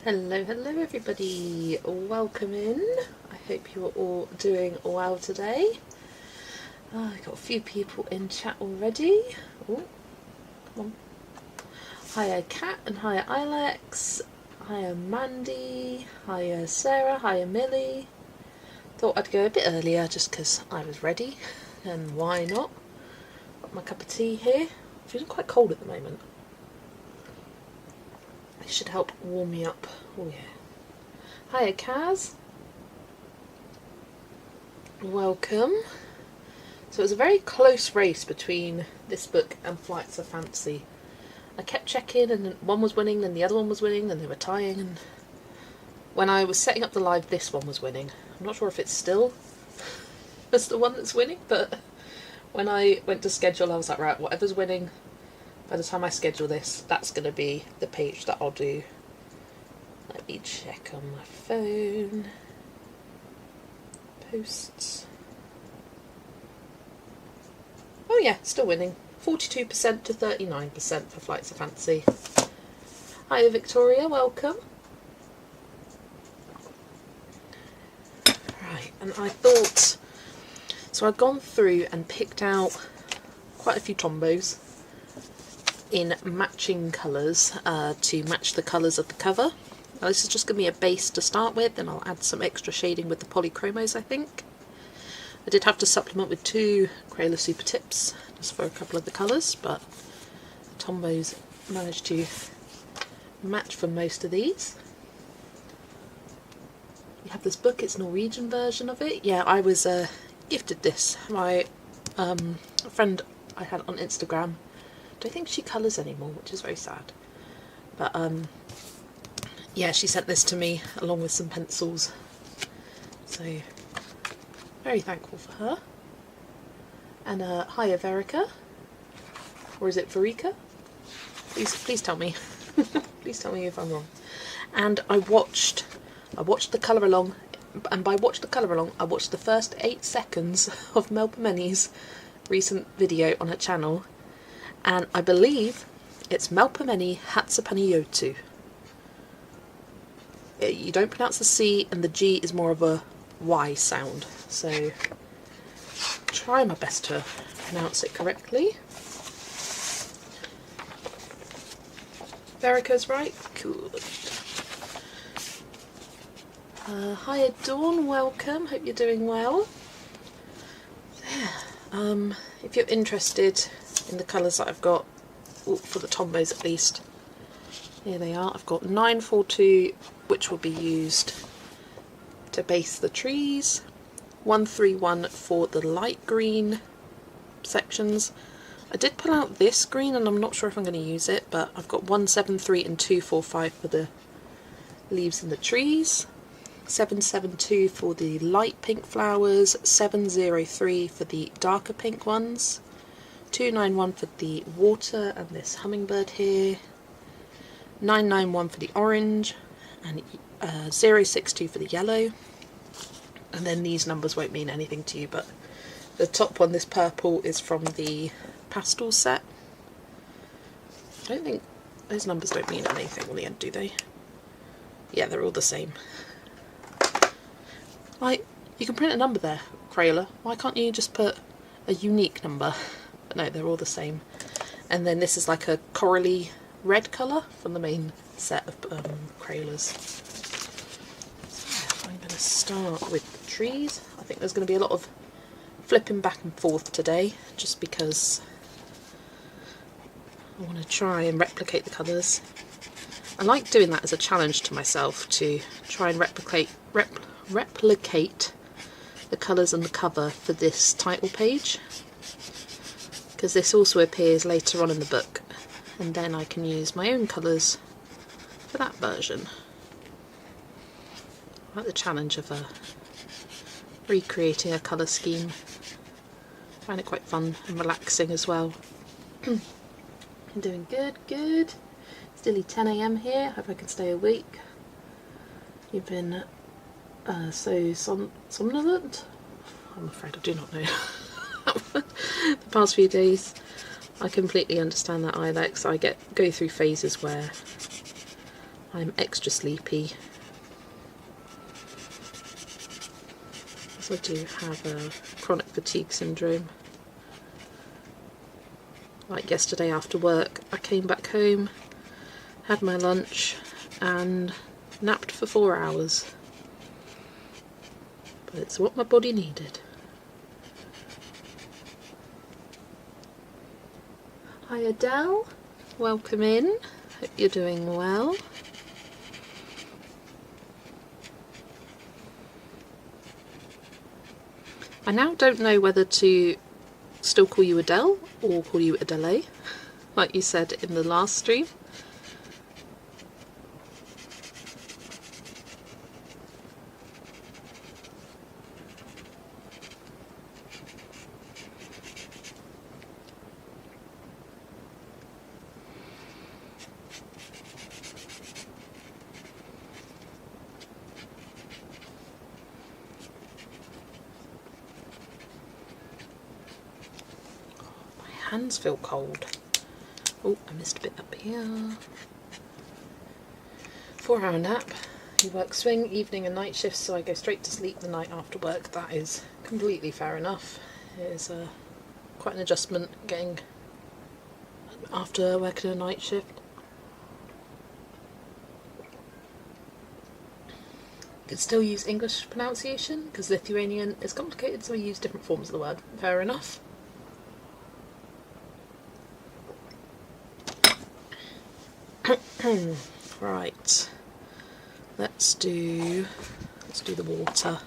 Hello everybody, welcome in. I hope you are all doing well today. I've got a few people in chat already. Oh, come on. Hiya Kat and hiya Ilex, hiya Mandy, hiya Sarah, hiya Millie. Thought I'd go a bit earlier just because I was ready, and why not? Got my cup of tea here. Feeling quite cold at the moment. It should help warm me up. Oh yeah. Hiya Kaz. Welcome. So it was a very close race between this book and Flights of Fancy. I kept checking and one was winning, then the other one was winning, then they were tying, and when I was setting up the live this one was winning. I'm not sure if it's still as the one that's winning, but when I went to schedule I was like, right, whatever's winning, by the time I schedule this, that's going to be the page that I'll do. Let me check on my phone. Posts. Oh yeah, still winning. 42% to 39% for Flights of Fancy. Hiya Victoria, welcome. Right, and I thought, so I'd gone through and picked out quite a few tombos in matching colours to match the colours of the cover. Now this is just going to be a base to start with, then I'll add some extra shading with the polychromos I think. I did have to supplement with 2 Crayola Super Tips just for a couple of the colours, but Tombos managed to match for most of these. You have this book, it's a Norwegian version of it. Yeah, I was gifted this. My friend I had on Instagram, I don't think she colours anymore, which is very sad. But yeah, she sent this to me along with some pencils. So very thankful for her. And hiya Verica. Or is it Verika? Please tell me. Please tell me if I'm wrong. And I watched the colour along, and by watch the colour along I watched the first 8 seconds of Melpomeni's recent video on her channel. And I believe it's Melpomeni Chatzipanagiotou. You don't pronounce the C, and the G is more of a Y sound. So try my best to pronounce it correctly. Verica's right? Good. Hiya Dawn, welcome. Hope you're doing well. Yeah. If you're interested in the colours that I've got, for the Tombos at least, here they are. I've got 942, which will be used to base the trees, 131 for the light green sections. I did pull out this green and I'm not sure if I'm going to use it, but I've got 173 and 245 for the leaves and the trees, 772 for the light pink flowers, 703 for the darker pink ones, 291 for the water and this hummingbird here, 991 for the orange, and 062 for the yellow. And then these numbers won't mean anything to you, but the top one, this purple, is from the pastel set. I don't think those numbers don't mean anything in the end, do they? Yeah, they're all the same. Like, you can print a number there, Crayola. Why can't you just put a unique number? But no, they're all the same. And then this is like a corally red colour from the main set of Crayolas. So I'm going to start with the trees. I think there's going to be a lot of flipping back and forth today, just because I want to try and replicate the colours. I like doing that as a challenge to myself, to try and replicate the colours on the cover for this title page, because this also appears later on in the book, and then I can use my own colours for that version. I like the challenge of recreating a colour scheme. I find it quite fun and relaxing as well. I'm doing good. It's nearly 10 AM here. Hope I can stay awake. You've been so somnolent? I'm afraid I do not know. The past few days. I completely understand that, Ilex. I go through phases where I'm extra sleepy, as I do have a chronic fatigue syndrome. Like yesterday after work, I came back home, had my lunch and napped for 4 hours. But it's what my body needed. Hi Adele, welcome in, hope you're doing well. I now don't know whether to still call you Adele or call you Adele, like you said in the last stream. Hands feel cold. Oh, I missed a bit up here. 4-hour nap. You work swing, evening and night shifts, so I go straight to sleep the night after work. That is completely fair enough. It is quite an adjustment getting after working a night shift. You can still use English pronunciation because Lithuanian is complicated, so we use different forms of the word. Fair enough. Right, let's do the water.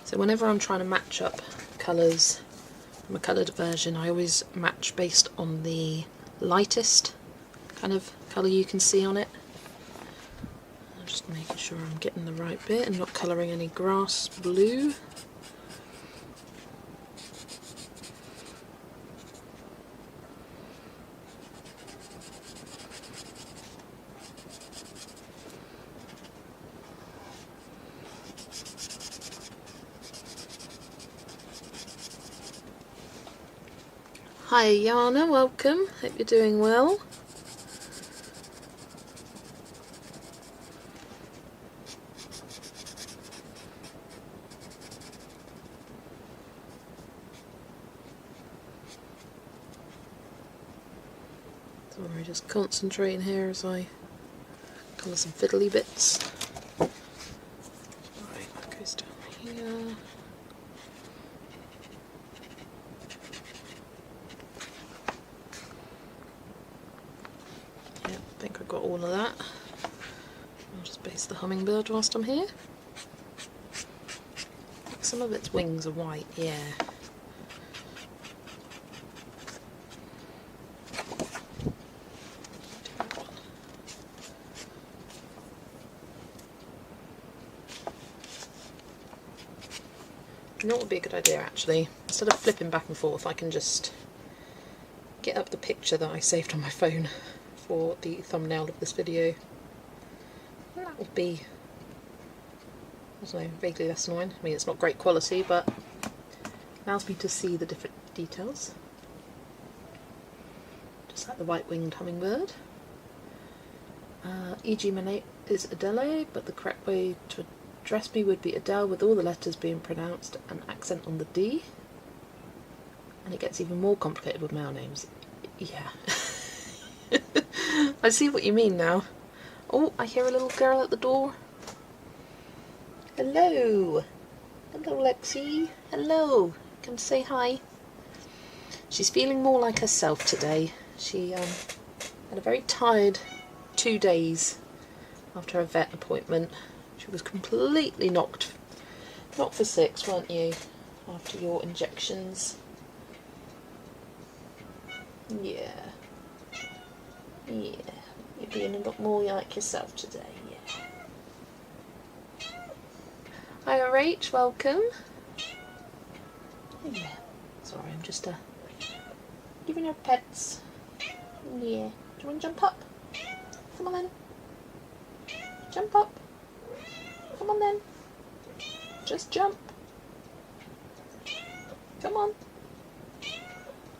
So whenever I'm trying to match up colours from a coloured version, I always match based on the lightest kind of colour you can see on it. Just making sure I'm getting the right bit and not colouring any grass blue. Hi Yana, welcome, hope you're doing well. Sorry, just concentrating here as I colour some fiddly bits. Right, that goes down here. Yeah, I think I've got all of that. I'll just base the hummingbird whilst I'm here. Some of its wings are white, yeah. You know what would be a good idea actually? Instead of flipping back and forth, I can just get up the picture that I saved on my phone for the thumbnail of this video. And that would be, I don't know, vaguely less annoying. I mean, it's not great quality, but allows me to see the different details. Just like the white-winged hummingbird. E.g. my name is Adele, but the correct way to address me would be Adele with all the letters being pronounced and accent on the D. And it gets even more complicated with male names. Yeah. I see what you mean now. Oh, I hear a little girl at the door. Hello. Hello, Lexi. Hello. Come say hi. She's feeling more like herself today. She had a very tired 2 days after her vet appointment. She was completely knocked for 6, weren't you, after your injections? Yeah. Yeah. You're being a lot more like yourself today, yeah. Hi, Rach, welcome. Yeah. Sorry, I'm just giving her pets. Yeah. Do you want to jump up? Come on then. Jump up. Come on then. Just jump. Come on.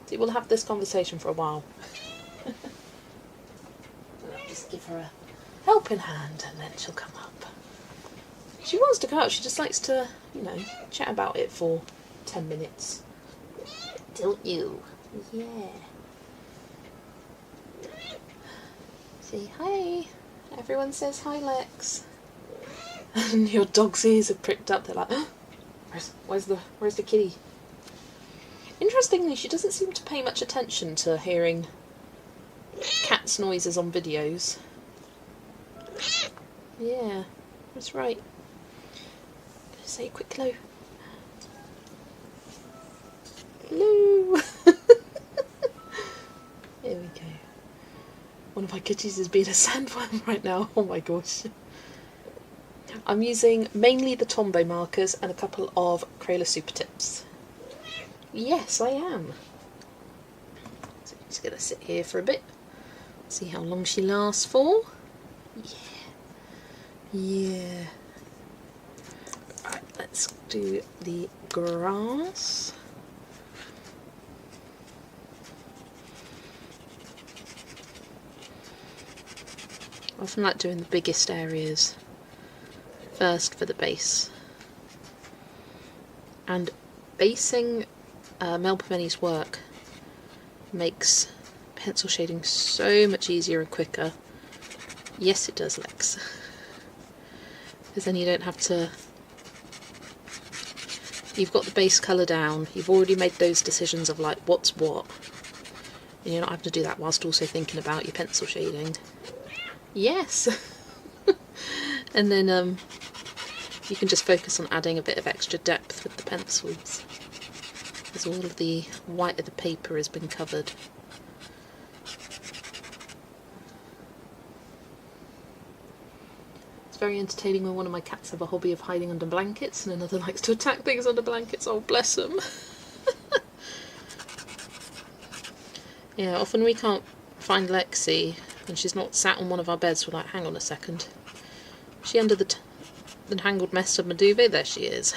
See, we'll have this conversation for a while. I'll just give her a helping hand and then she'll come up. She wants to go out, she just likes to, you know, chat about it for 10 minutes. Don't you? Yeah. See, hi. Everyone says hi, Lex. And your dog's ears are pricked up. They're like, oh, where's the kitty? Interestingly, she doesn't seem to pay much attention to hearing cats' noises on videos. Yeah, that's right. I'm gonna say a quick hello. Hello. There we go. One of my kitties is being a sandworm right now. Oh my gosh. I'm using mainly the Tombow markers and a couple of Crayola Super Tips. Yes, I am. So I'm just going to sit here for a bit. See how long she lasts for. Yeah. Yeah. Right, let's do the grass. I often like doing the biggest areas first for the base. And basing Melpomeni's work makes pencil shading so much easier and quicker. Yes, it does, Lex. Because then you don't have to... You've got the base colour down, you've already made those decisions of like what's what. And you're not having to do that whilst also thinking about your pencil shading. Yes! And then you can just focus on adding a bit of extra depth with the pencils, as all of the white of the paper has been covered. It's very entertaining when one of my cats have a hobby of hiding under blankets and another likes to attack things under blankets. Oh, bless them! Yeah, often we can't find Lexi and she's not sat on one of our beds. We're like, hang on a second. Is she under the tangled mess of my duvet? There she is.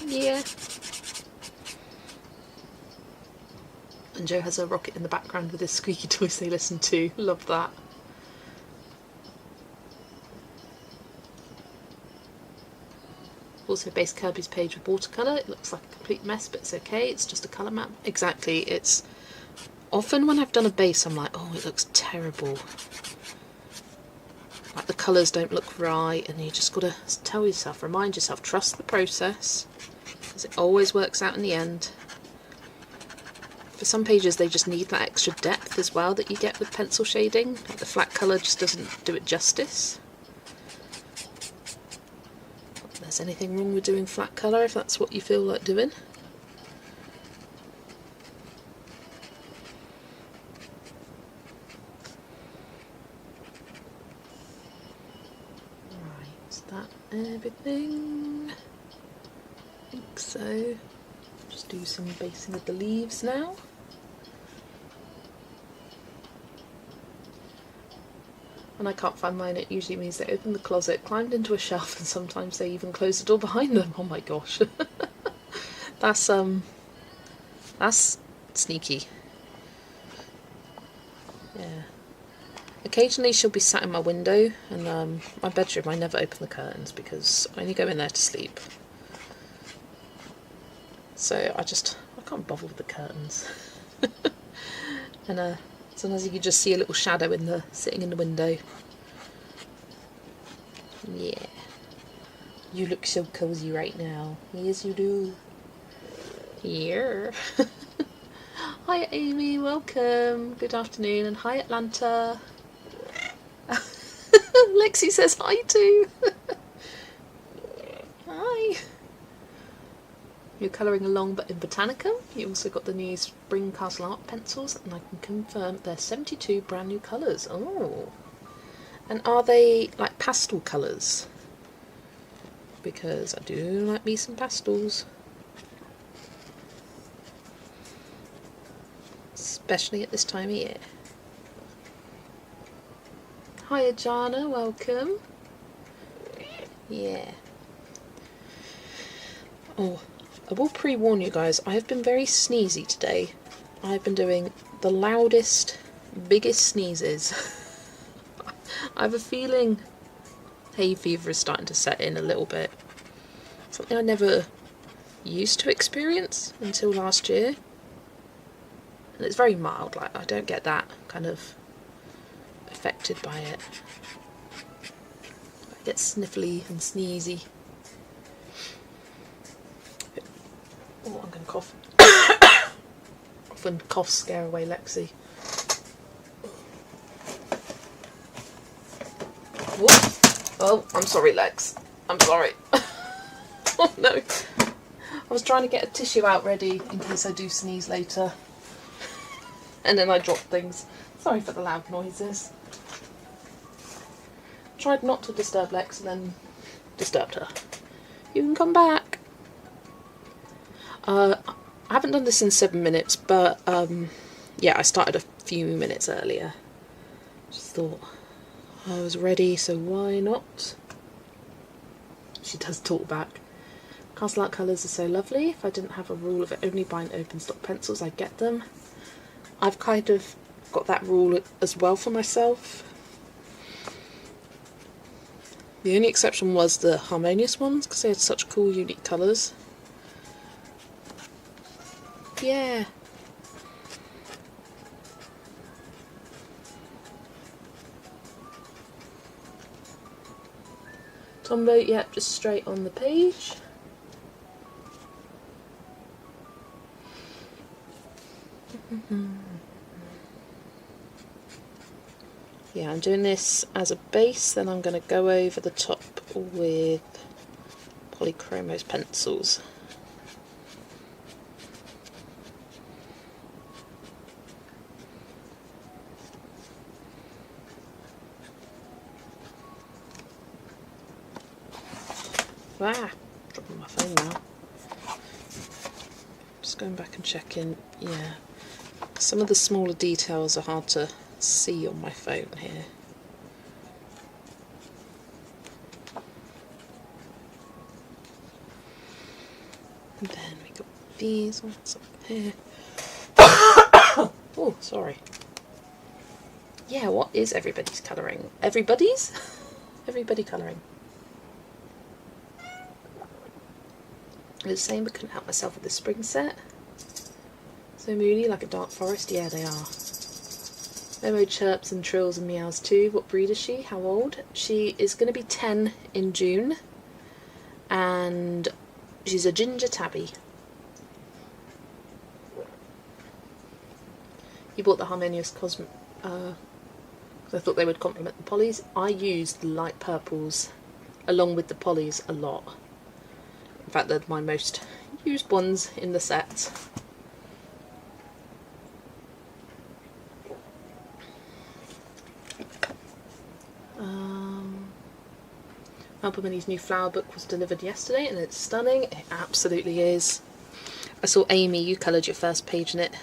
Yeah. And Joe has a rocket in the background with his squeaky toys they listen to. Love that. Also based Kirby's page with watercolour. It looks like a complete mess, but it's okay. It's just a colour map. Exactly. It's often when I've done a base, I'm like, oh, it looks terrible. Like the colours don't look right, and you just got to tell yourself, remind yourself, trust the process, because it always works out in the end. For some pages, they just need that extra depth as well that you get with pencil shading. Like the flat colour just doesn't do it justice. There's anything wrong with doing flat colour if that's what you feel like doing. Right, is that everything? I think so. Just do some basing of the leaves now. When I can't find mine, it usually means they opened the closet, climbed into a shelf, and sometimes they even close the door behind them. Oh my gosh. That's sneaky. Yeah. Occasionally she'll be sat in my window, and my bedroom, I never open the curtains because I only go in there to sleep. So I can't bother with the curtains. And sometimes you can just see a little shadow sitting in the window. Yeah. You look so cozy right now. Yes, you do. Here. Hi, Amy. Welcome. Good afternoon. And hi, Atlanta. Lexi says hi too. Hi. You're colouring along but in Botanica. You also got the new Spring Castle Art pencils, and I can confirm they're 72 brand new colours. Oh. And are they like pastel colours? Because I do like me some pastels. Especially at this time of year. Hiya Jana, welcome. Yeah. Oh, I will pre-warn you guys, I have been very sneezy today. I've been doing the loudest, biggest sneezes. I have a feeling hay fever is starting to set in a little bit. Something I never used to experience until last year. And it's very mild, like I don't get that kind of affected by it. I get sniffly and sneezy. Oh, I'm going to cough. Often coughs scare away Lexi. Whoop. Oh, I'm sorry Lex. I'm sorry. Oh no. I was trying to get a tissue out ready in case I do sneeze later. And then I dropped things. Sorry for the loud noises. Tried not to disturb Lex and then disturbed her. You can come back. I haven't done this in 7 minutes, but yeah, I started a few minutes earlier. Just thought I was ready, so why not? She does talk back. Castle art colours are so lovely. If I didn't have a rule of only buying open stock pencils, I'd get them. I've kind of got that rule as well for myself. The only exception was the harmonious ones, because they had such cool, unique colours. Yeah. Tombow, yep, just straight on the page. Yeah, I'm doing this as a base, then I'm going to go over the top with Polychromos pencils. Ah, dropping my phone now. Just going back and checking, yeah. Some of the smaller details are hard to see on my phone here. And then we got these ones up here. Oh, sorry. Yeah, what is everybody's colouring? Everybody's? Everybody colouring. I was saying, but couldn't help myself with the spring set. So moody, like a dark forest. Yeah, they are. Momo chirps and trills and meows too. What breed is she? How old? She is going to be 10 in June. And she's a ginger tabby. You bought the Harmonious Cosmic, because I thought they would complement the polys. I used the light purples along with the polys a lot. In fact, they're my most used ones in the set. Melpomeni's new flower book was delivered yesterday and it's stunning. It absolutely is. I saw Amy, you coloured your first page in it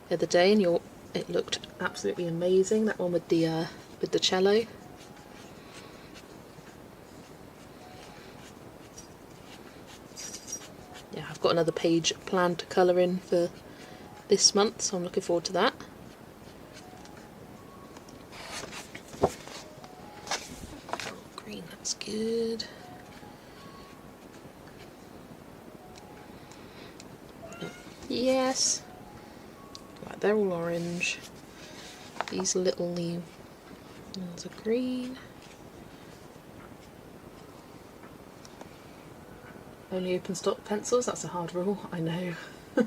the other day and it looked absolutely amazing. That one with the cello. Yeah, I've got another page planned to colour in for this month, so I'm looking forward to that. Oh, green, that's good. Yes. Right, they're all orange. These little leaf ones are green. Only open stock pencils, that's a hard rule, I know. You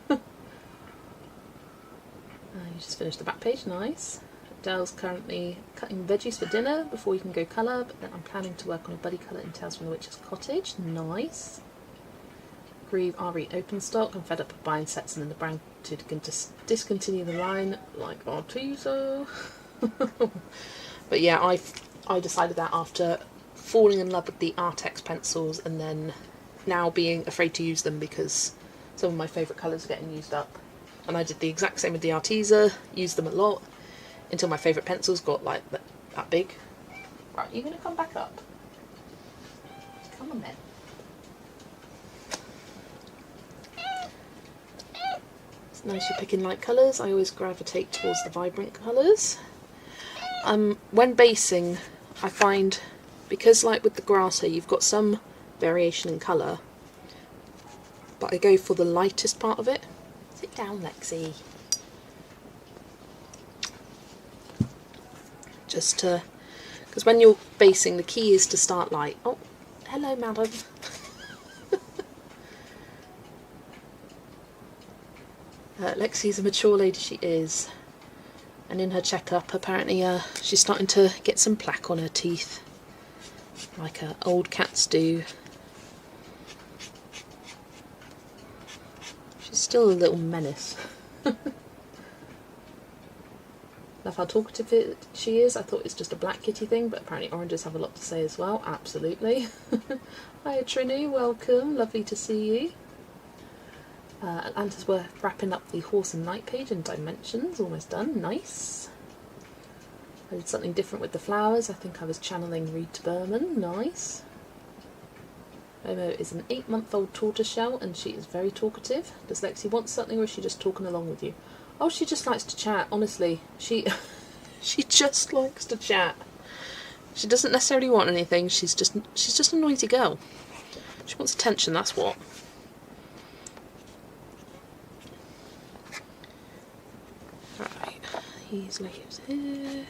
just finished the back page, nice. Dell's currently cutting veggies for dinner before you can go colour, but then I'm planning to work on a buddy colour in Tales from the Witch's Cottage, nice. Grieve RE open stock, I'm fed up of buying sets and then the brand to discontinue the line, like Arteza. But yeah, I decided that after falling in love with the Artex pencils and then now being afraid to use them because some of my favourite colours are getting used up. And I did the exact same with the Arteza, used them a lot, until my favourite pencils got like that big. Right, you're going to come back up. Come on then. It's nice you're picking light colours. I always gravitate towards the vibrant colours. When basing, I find, because like with the grass here, you've got some variation in colour, but I go for the lightest part of it. Sit down, Lexi. Just to, because when you're basing, the key is to start light. Oh, hello, madam. Lexi's a mature lady, she is. And in her checkup, apparently she's starting to get some plaque on her teeth, like old cats do. She's still a little menace. Love how talkative she is. I thought it's just a black kitty thing, but apparently oranges have a lot to say as well. Absolutely. Hiya Trini, welcome. Lovely to see you. Atlanta's worth wrapping up the horse and knight page in dimensions. Almost done. Nice. I did something different with the flowers. I think I was channeling Reed to Berman. Nice. Momo is an 8-month-old tortoiseshell and she is very talkative. Does Lexi want something or is she just talking along with you? Oh, she just likes to chat, honestly. She just likes to chat. She doesn't necessarily want anything. She's just a noisy girl. She wants attention, that's what. Right, these leaves here.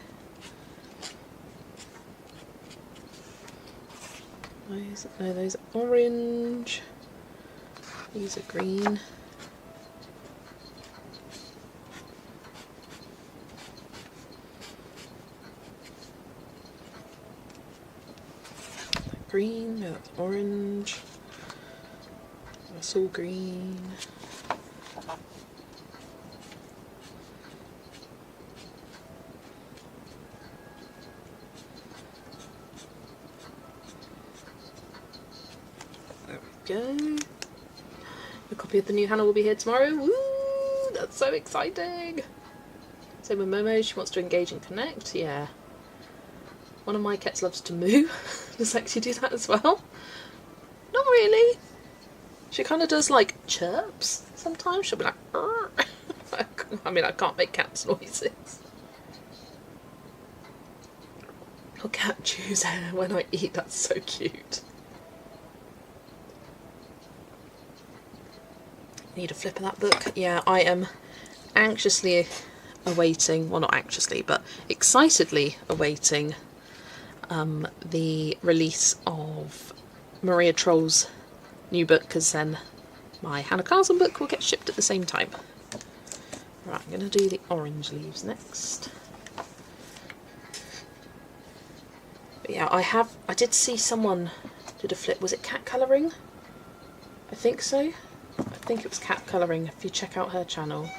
Those are orange. These are green. Green, no, that's orange. That's all green. There we go. A copy of the new Hannah will be here tomorrow. Woo! That's so exciting! Same with Momo, she wants to engage and connect, yeah. One of my cats loves to moo. Does Lexi do that as well? Not really. She kind of does like chirps sometimes. She'll be like, "Arr." I mean, I can't make cats noises. Your cat chews hair when I eat, that's so cute. Need a flip of that book. Yeah, I am anxiously awaiting, well not anxiously, but excitedly awaiting the release of Maria Troll's new book, because then my Hannah Carlson book will get shipped at the same time. Right, I'm going to do the orange leaves next. But yeah, I did see someone did a flip. Was it cat colouring? I think so. I think it was cat colouring, if you check out her channel.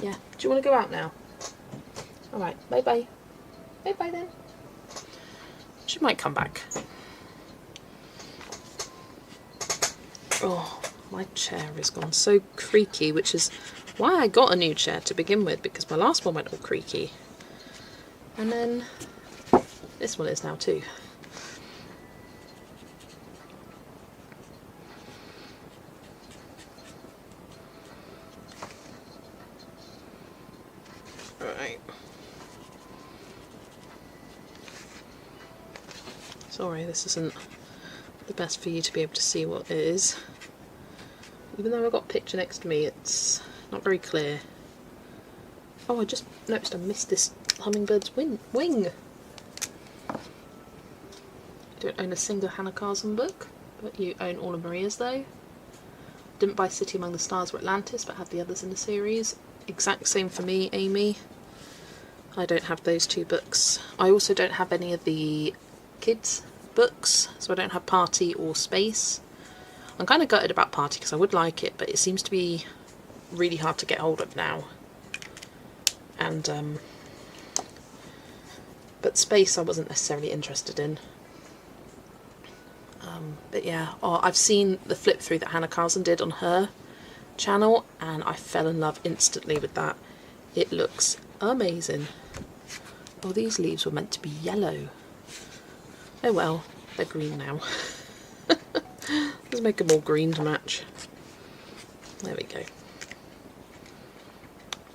Yeah, do you want to go out now? Alright, bye bye. Bye bye then. She might come back. Oh, my chair has gone so creaky, which is why I got a new chair to begin with, because my last one went all creaky. And then this one is now too. Right. Sorry, this isn't the best for you to be able to see what it is. Even though I've got a picture next to me, it's not very clear. Oh, I just noticed I missed this hummingbird's wing. I don't own a single Hannah Carlson book, but you own all of Maria's though. Didn't buy City Among the Stars or Atlantis, but had the others in the series. Exact same for me, Amy. I don't have those two books. I also don't have any of the kids' books, so I don't have Party or Space. I'm kind of gutted about Party because I would like it, but it seems to be really hard to get hold of now. And but Space I wasn't necessarily interested in. But yeah, I've seen the flip through that Hannah Carlson did on her channel, and I fell in love instantly with that. It looks amazing. Oh, these leaves were meant to be yellow. Oh well, they're green now. Let's make them all green to match. There we go.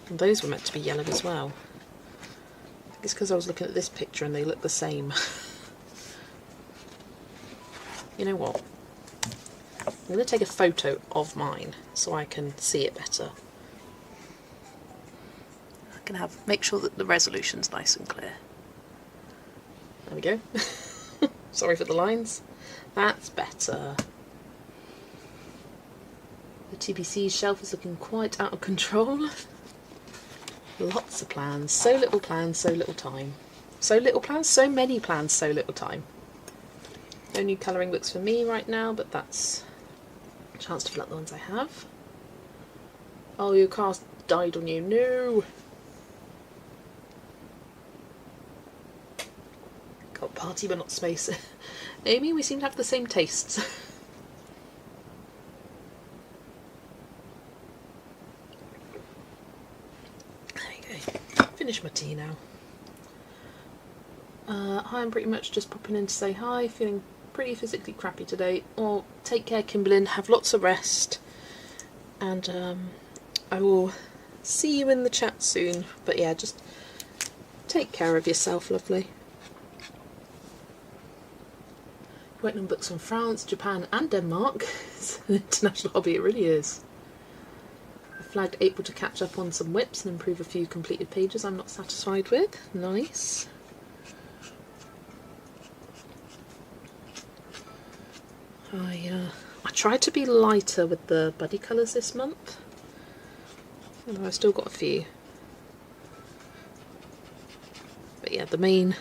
And those were meant to be yellow as well. I think it's because I was looking at this picture and they look the same. You know what? I'm going to take a photo of mine so I can see it better. I can make sure that the resolution's nice and clear. There we go. Sorry for the lines. That's better. The TBC shelf is looking quite out of control. Lots of plans. So little plans, so little time. So little plans, so many plans, so little time. No new colouring books for me right now, but that's a chance to fill up the ones I have. Oh, your car died on you. No! Got party but not space. Amy, we seem to have the same tastes. There we go. Finish my tea now. Hi, I'm pretty much just popping in to say hi, feeling pretty physically crappy today. Well, take care, Kimberlyn, have lots of rest, and I will see you in the chat soon. But yeah, just take care of yourself, lovely. Working on books from France, Japan and Denmark. It's an international hobby, it really is. I flagged April to catch up on some whips and improve a few completed pages I'm not satisfied with. Nice. I tried to be lighter with the buddy colours this month, although I've still got a few. But yeah, the main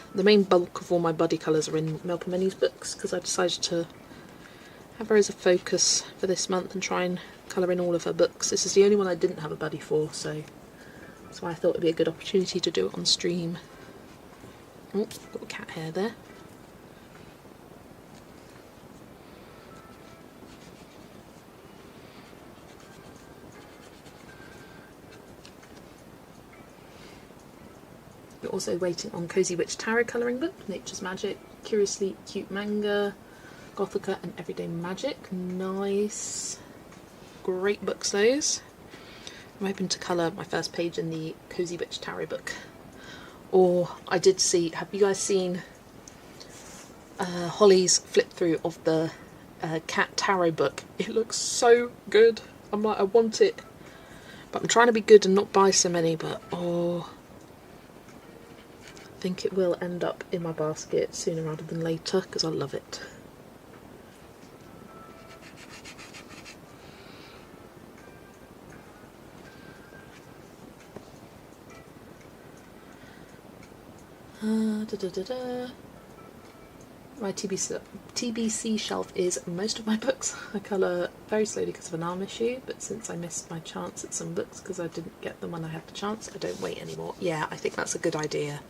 bulk of all my buddy colours are in Melpomeni's books, because I decided to have her as a focus for this month and try and colour in all of her books. This is the only one I didn't have a buddy for, so that's why I thought it would be a good opportunity to do it on stream. Oh, got a cat hair there. We're also waiting on Cozy Witch Tarot colouring book, Nature's Magic, Curiously Cute Manga, Gothica and Everyday Magic. Nice. Great books those. I'm hoping to colour my first page in the Cozy Witch Tarot book. Or I did see, have you guys seen Holly's flip through of the cat tarot book? It looks so good. I'm like, I want it. But I'm trying to be good and not buy so many, but oh, I think it will end up in my basket sooner rather than later because I love it. My TBC shelf is most of my books. I colour very slowly because of an arm issue, but since I missed my chance at some books because I didn't get them when I had the chance, I don't wait anymore. Yeah, I think that's a good idea.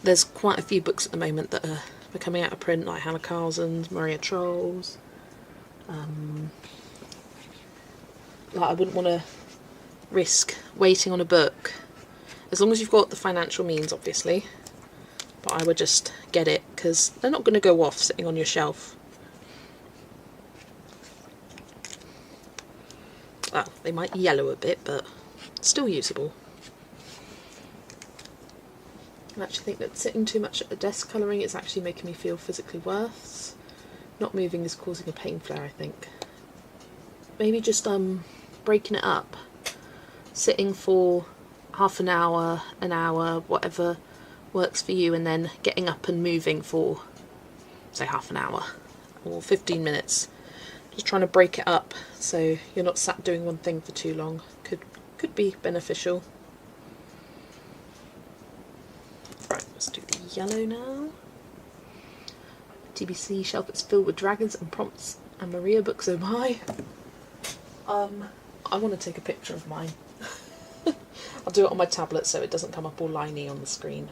There's quite a few books at the moment that are coming out of print, like Hannah Carson's, Maria Trolls. Like, I wouldn't want to risk waiting on a book, as long as you've got the financial means, obviously. But I would just get it, because they're not going to go off sitting on your shelf. Well, they might yellow a bit, but still usable. I actually think that sitting too much at the desk colouring is actually making me feel physically worse. Not moving is causing a pain flare, I think. Maybe just breaking it up. Sitting for half an hour, whatever works for you, and then getting up and moving for, say, half an hour or 15 minutes. Just trying to break it up so you're not sat doing one thing for too long. Could be beneficial. Right, let's do the yellow now. TBC shelf is filled with dragons and prompts and Maria books. Oh my! I want to take a picture of mine. I'll do it on my tablet so it doesn't come up all liney on the screen.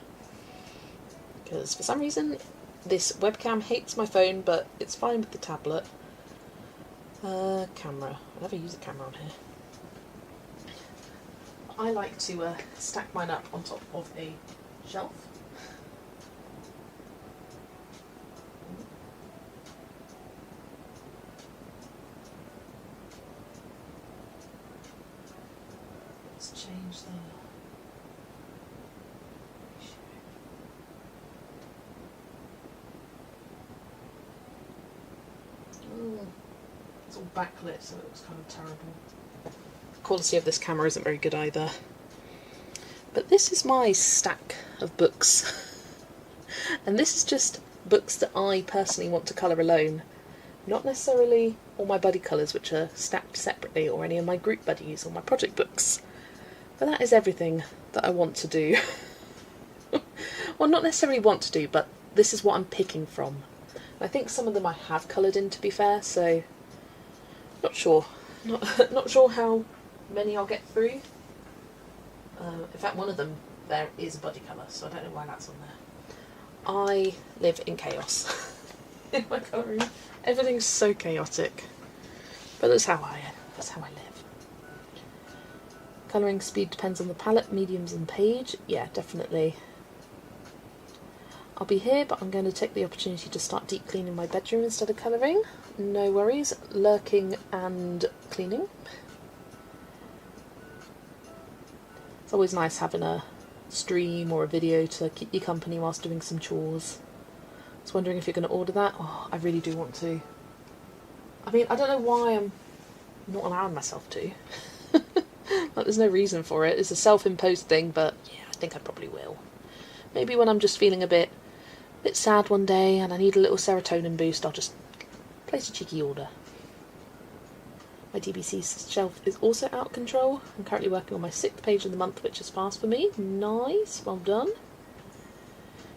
Because for some reason this webcam hates my phone, but it's fine with the tablet. Camera. I never use a camera on here. I like to stack mine up on top of a shelf. Let's change the... It's all backlit, so it looks kind of terrible. The quality of this camera isn't very good either. But this is my stack of books. And this is just books that I personally want to colour alone. Not necessarily all my buddy colours, which are stacked separately, or any of my group buddies or my project books. But that is everything that I want to do. Well, not necessarily want to do, but this is what I'm picking from. I think some of them I have coloured in, to be fair, so not sure. Not sure how many I'll get through. In fact, one of them there is a buddy colour, so I don't know why that's on there. I live in chaos in my colouring. Everything's so chaotic, but that's how I live. Colouring speed depends on the palette, mediums and page. Yeah, definitely. I'll be here, but I'm going to take the opportunity to start deep cleaning my bedroom instead of colouring. No worries, lurking and cleaning. It's always nice having a stream or a video to keep you company whilst doing some chores. I was wondering if you're going to order that. Oh, I really do want to. I mean, I don't know why I'm not allowing myself to. Like, there's no reason for it. It's a self-imposed thing, but yeah, I think I probably will. Maybe when I'm just feeling a bit sad one day and I need a little serotonin boost, I'll just place a cheeky order. My DBC shelf is also out of control. I'm currently working on my 6th page of the month, which is fast for me. Nice, well done.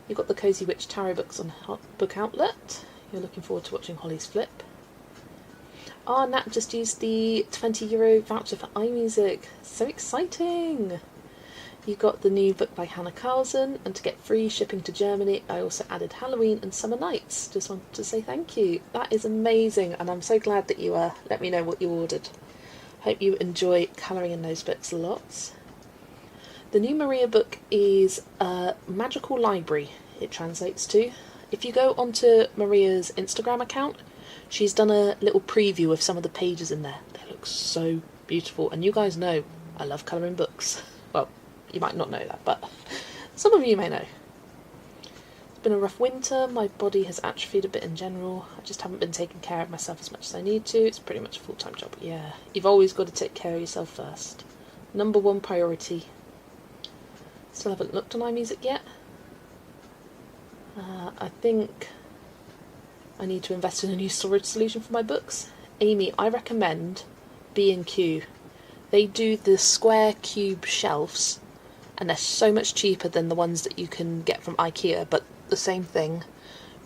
You've got the Cozy Witch Tarot books on Book Outlet. You're looking forward to watching Holly's flip. Ah, Nat just used the €20 voucher for iMusic. So exciting! You got the new book by Hannah Carlson, and to get free shipping to Germany, I also added Halloween and Summer Nights. Just wanted to say thank you. That is amazing, and I'm so glad that you let me know what you ordered. Hope you enjoy colouring in those books lots. The new Maria book is a magical library, it translates to. If you go onto Maria's Instagram account, she's done a little preview of some of the pages in there. They look so beautiful, and you guys know I love colouring books. Well, you might not know that, but some of you may know. It's been a rough winter. My body has atrophied a bit in general. I just haven't been taking care of myself as much as I need to. It's pretty much a full-time job. Yeah, you've always got to take care of yourself first. Number one priority. Still haven't looked on iMusic yet. I think I need to invest in a new storage solution for my books. Amy, I recommend B&Q. They do the square cube shelves, and they're so much cheaper than the ones that you can get from IKEA, but the same thing.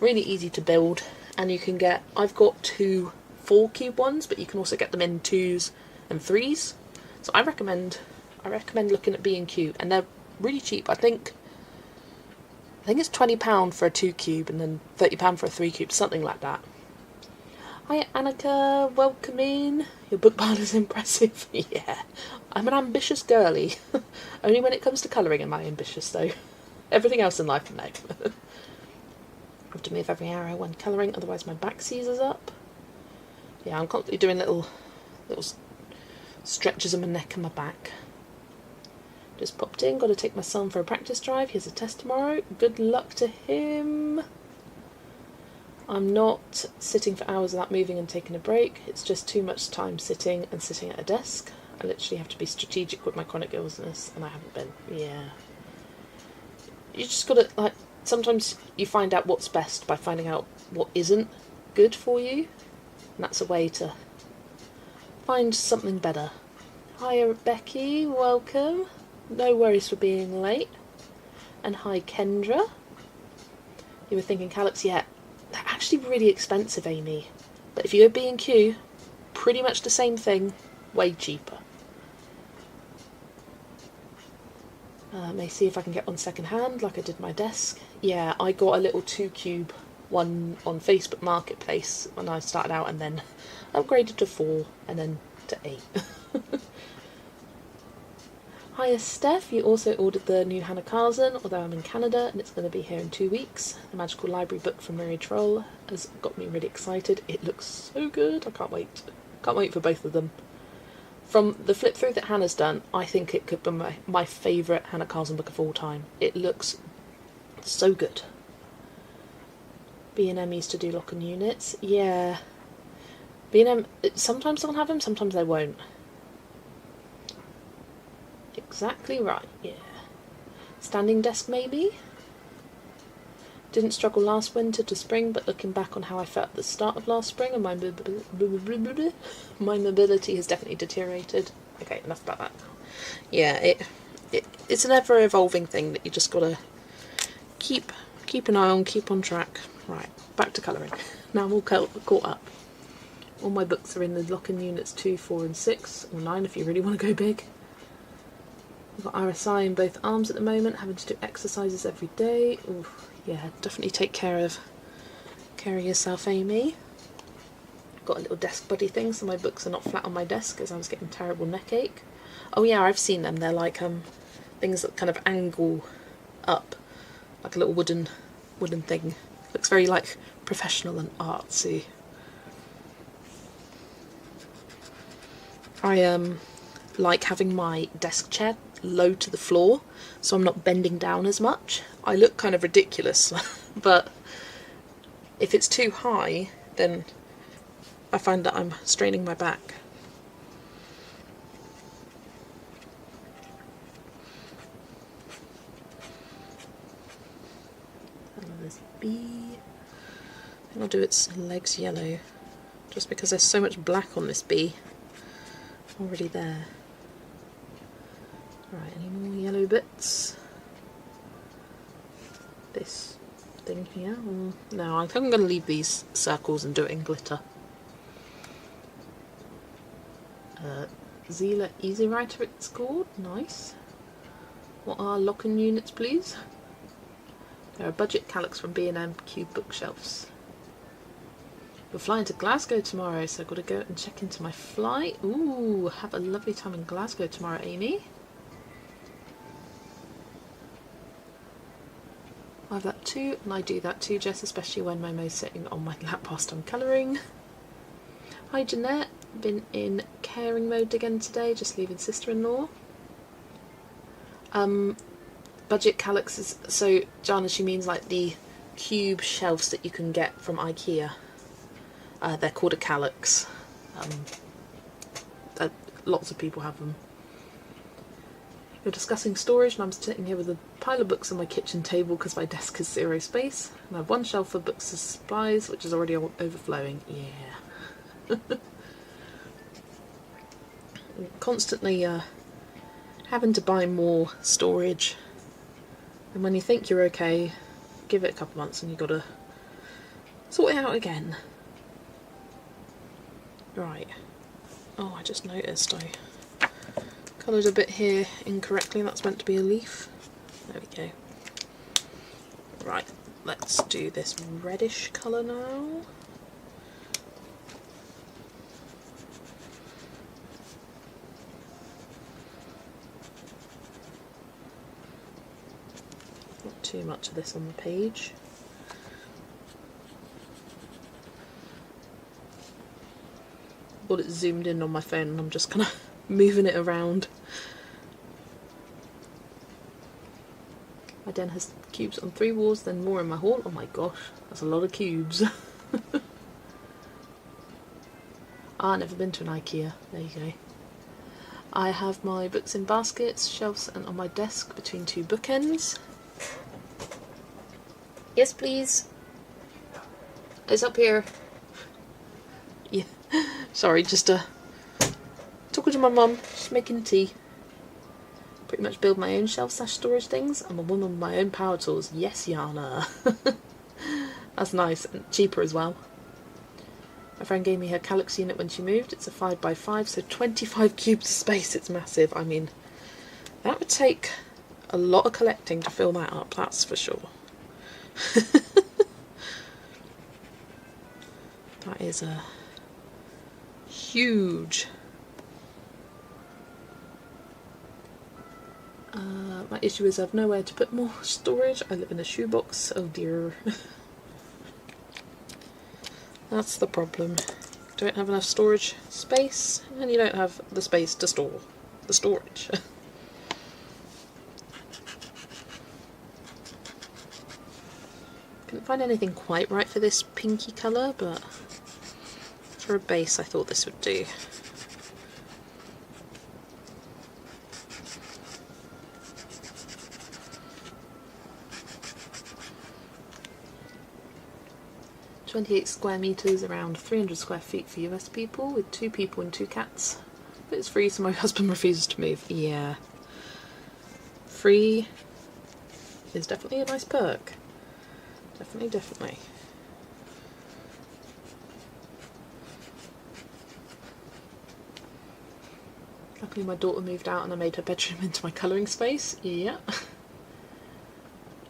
Really easy to build, and you can get, I've got 2 4 cube ones, but you can also get them in 2s and 3s. So I recommend looking at B&Q, and they're really cheap. I think it's £20 for a 2 cube and then £30 for a 3 cube, something like that. Hi Annika, welcome in. Your book pile is impressive. Yeah, I'm an ambitious girly. Only when it comes to colouring am I ambitious though. Everything else in life, no. I have to move every hour when colouring, otherwise my back seizes up. Yeah, I'm constantly doing little stretches of my neck and my back. Just popped in, got to take my son for a practice drive. He has a test tomorrow. Good luck to him. I'm not sitting for hours without moving and taking a break. It's just too much time sitting and sitting at a desk. I literally have to be strategic with my chronic illness, and I haven't been. Yeah. You just got to, like, sometimes you find out what's best by finding out what isn't good for you. And that's a way to find something better. Hi Becky, welcome. No worries for being late. And hi Kendra. You were thinking Calyx, yeah. They're actually really expensive, Amy. But if you go B&Q, pretty much the same thing, way cheaper. May see if I can get one second hand, like I did my desk. Yeah, I got a little 2 cube one on Facebook Marketplace when I started out, and then upgraded to 4, and then to 8. Hiya Steph, you also ordered the new Hannah Carlson, although I'm in Canada and it's going to be here in 2 weeks. The Magical Library book from Maria Troll has got me really excited. It looks so good, I can't wait. Can't wait for both of them. From the flip through that Hannah's done, I think it could be my favourite Hannah Carlson book of all time. It looks so good. B&M used to do lock and units. Yeah. B&M, sometimes they'll have them, sometimes they won't. Exactly right, yeah. Standing desk maybe? Didn't struggle last winter to spring, but looking back on how I felt at the start of last spring, and my mobility has definitely deteriorated. Okay, enough about that. Yeah, it's an ever evolving thing that you just gotta keep an eye on, keep on track. Right, back to colouring. Now I'm all caught up. All my books are in the lock-in units 2, 4 and 6, or 9 if you really want to go big. I've got RSI in both arms at the moment, having to do exercises every day. Oof. Yeah, definitely take care of yourself, Amy. Got a little desk buddy thing so my books are not flat on my desk because I was getting terrible neck ache. Oh yeah, I've seen them. They're like things that kind of angle up, like a little wooden thing. Looks very like professional and artsy. I like having my desk chair low to the floor so I'm not bending down as much. I look kind of ridiculous, but if it's too high, then I find that I'm straining my back. And this bee, I think I'll do its legs yellow, just because there's so much black on this bee already there. Right, any more yellow bits? This thing here? No, I think I'm going to leave these circles and do it in glitter. Zila Easy Writer it's called. Nice. What are lock-in units, please? They're a budget calyx from B&M Cube bookshelves. We're flying to Glasgow tomorrow, so I've got to go and check into my flight. Ooh, have a lovely time in Glasgow tomorrow, Amy. I have that too, and I do that too, Jess, especially when Momo's sitting on my lap whilst I'm colouring. Hi Jeanette, been in caring mode again today, just leaving sister-in-law. Budget calyxes, so Jana, she means like the cube shelves that you can get from IKEA. They're called a calyx. Lots of people have them. You're discussing storage and I'm sitting here with a pile of books on my kitchen table because my desk has zero space. And I have one shelf for books and supplies which is already overflowing. Yeah. Constantly having to buy more storage. And when you think you're okay, give it a couple months and you've got to sort it out again. Right. Oh, I just noticed I coloured a bit here incorrectly. That's meant to be a leaf. There we go. Right, let's do this reddish colour now. Not too much of this on the page. Got it zoomed in on my phone and I'm just kind of moving it around. My den has cubes on 3 walls, then more in my hall. Oh my gosh, that's a lot of cubes. Never been to an IKEA. There you go. I have my books in baskets, shelves and on my desk between 2 bookends. Yes please. It's up here. Yeah. Sorry, just talking to my mum, she's making tea. Pretty much build my own shelf / storage things. I'm a woman with my own power tools. Yes, Yana. That's nice and cheaper as well. My friend gave me her calyx unit when she moved. It's a 5x5, so 25 cubes of space. It's massive. I mean, that would take a lot of collecting to fill that up, that's for sure. That is a huge. My issue is I have nowhere to put more storage. I live in a shoebox. Oh dear. That's the problem. don't have enough storage space, and you don't have the space to store the storage. Couldn't find anything quite right for this pinky colour, but for a base I thought this would do. "28 square metres, around 300 square feet for US people, with 2 people and 2 cats. But it's free, so my husband refuses to move." Yeah. Free is definitely a nice perk. Definitely, definitely. Luckily my daughter moved out and I made her bedroom into my colouring space. Yeah.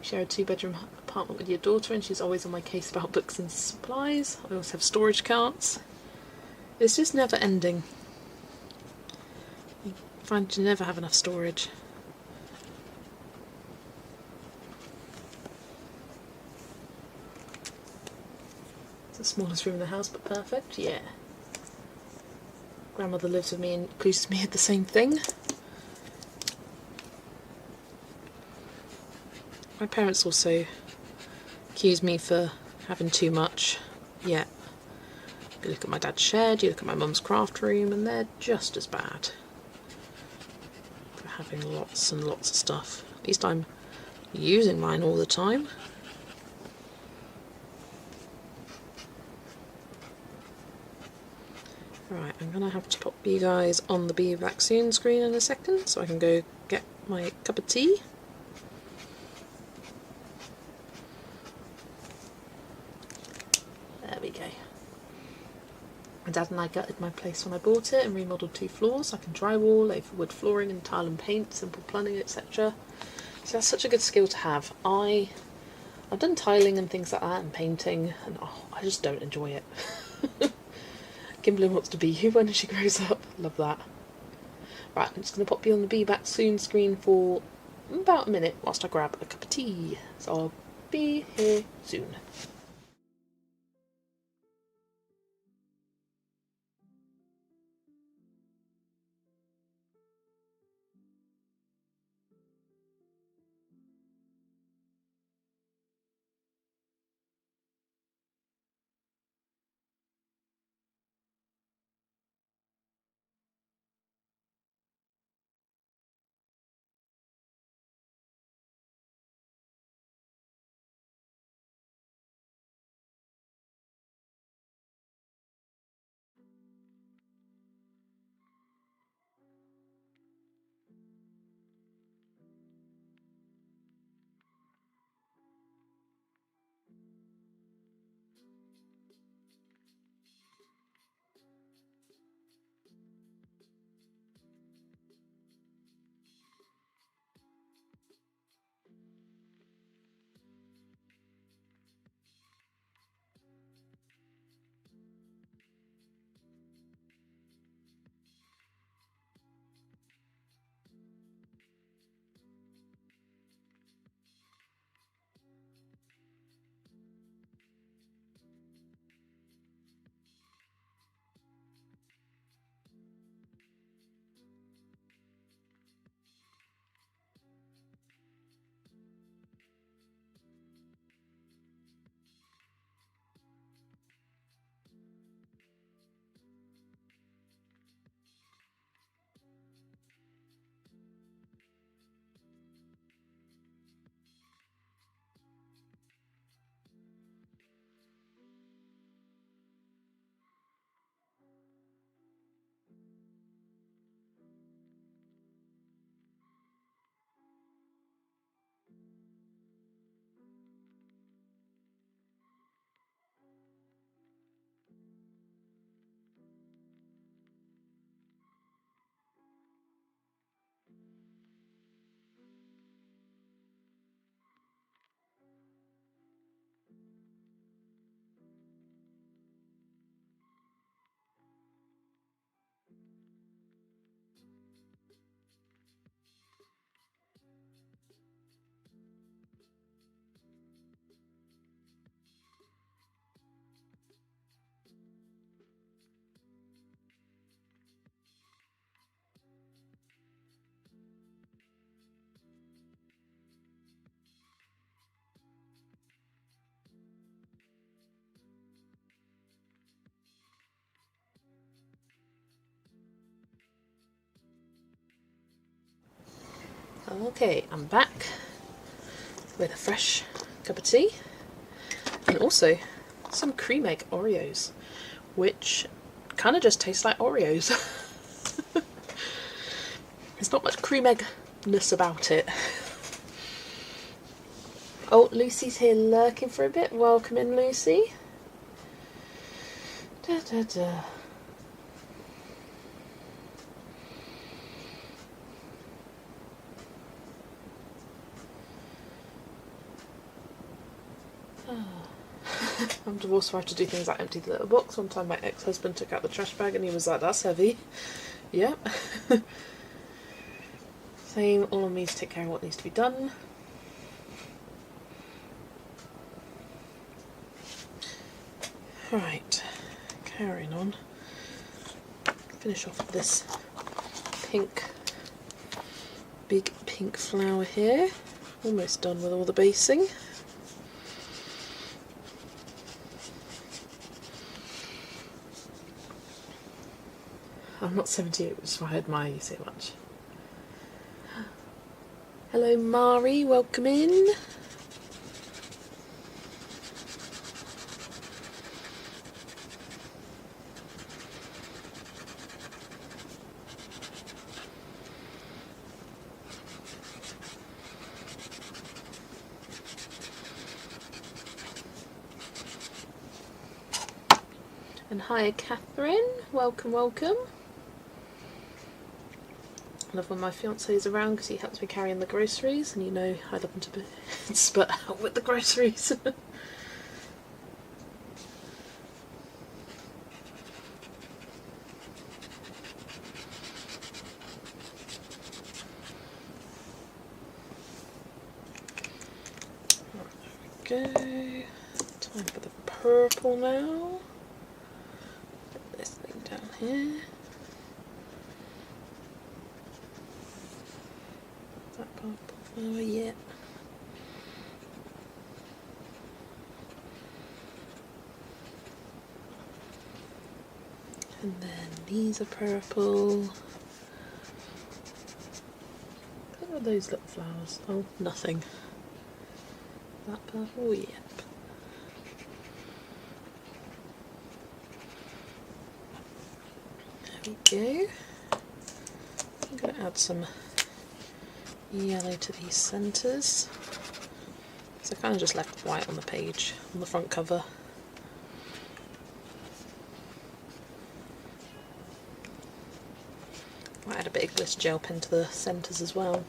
Share a 2-bedroom apartment with your daughter and she's always on my case about books and supplies. I also have storage carts. It's just never ending. You find you never have enough storage. It's the smallest room in the house, but perfect, yeah. Grandmother lives with me and accuses me of the same thing. My parents also accuse me for having too much. Yeah. You look at my dad's shed, you look at my mum's craft room, and they're just as bad for having lots and lots of stuff. At least I'm using mine all the time. Right, I'm going to have to pop you guys on the bee vaccine screen in a second so I can go get my cup of tea. There we go. My dad and I gutted my place when I bought it and remodelled 2 floors. I can drywall, lay for wood flooring and tile and paint, simple plumbing, etc. So that's such a good skill to have. I've done tiling and things like that and painting, and I just don't enjoy it. Kimberly wants to be you when she grows up. Love that. Right, I'm just going to pop you on the Be Back Soon screen for about a minute whilst I grab a cup of tea. So I'll be here soon. Okay, I'm back with a fresh cup of tea and also some cream egg Oreos, which kind of just taste like Oreos. There's not much cream eggness about it. Oh, Lucy's here lurking for a bit. Welcome in, Lucy. Da, da, da. I'm divorced, so I have to do things like empty the litter box. One time my ex-husband took out the trash bag and he was like, that's heavy. Yep. Same, all on me to take care of what needs to be done. Right, carrying on. Finish off with this big pink flower here. Almost done with all the basing. I'm not 78, which is why I admire you so much. Hello Mari, welcome in. And hi Catherine, welcome, welcome. I love when my fiance is around because he helps me carry in the groceries, and you know I love him to spurt out with the groceries. There we go. Time for the purple now. Put this thing down here. That purple flower yet. And then these are purple. What are those little flowers? Oh, nothing. That purple, yep. There we go. I'm going to add some yellow to these centres. So I kind of just left white on the page, on the front cover. I add a bit of glitter gel pen to the centres as well.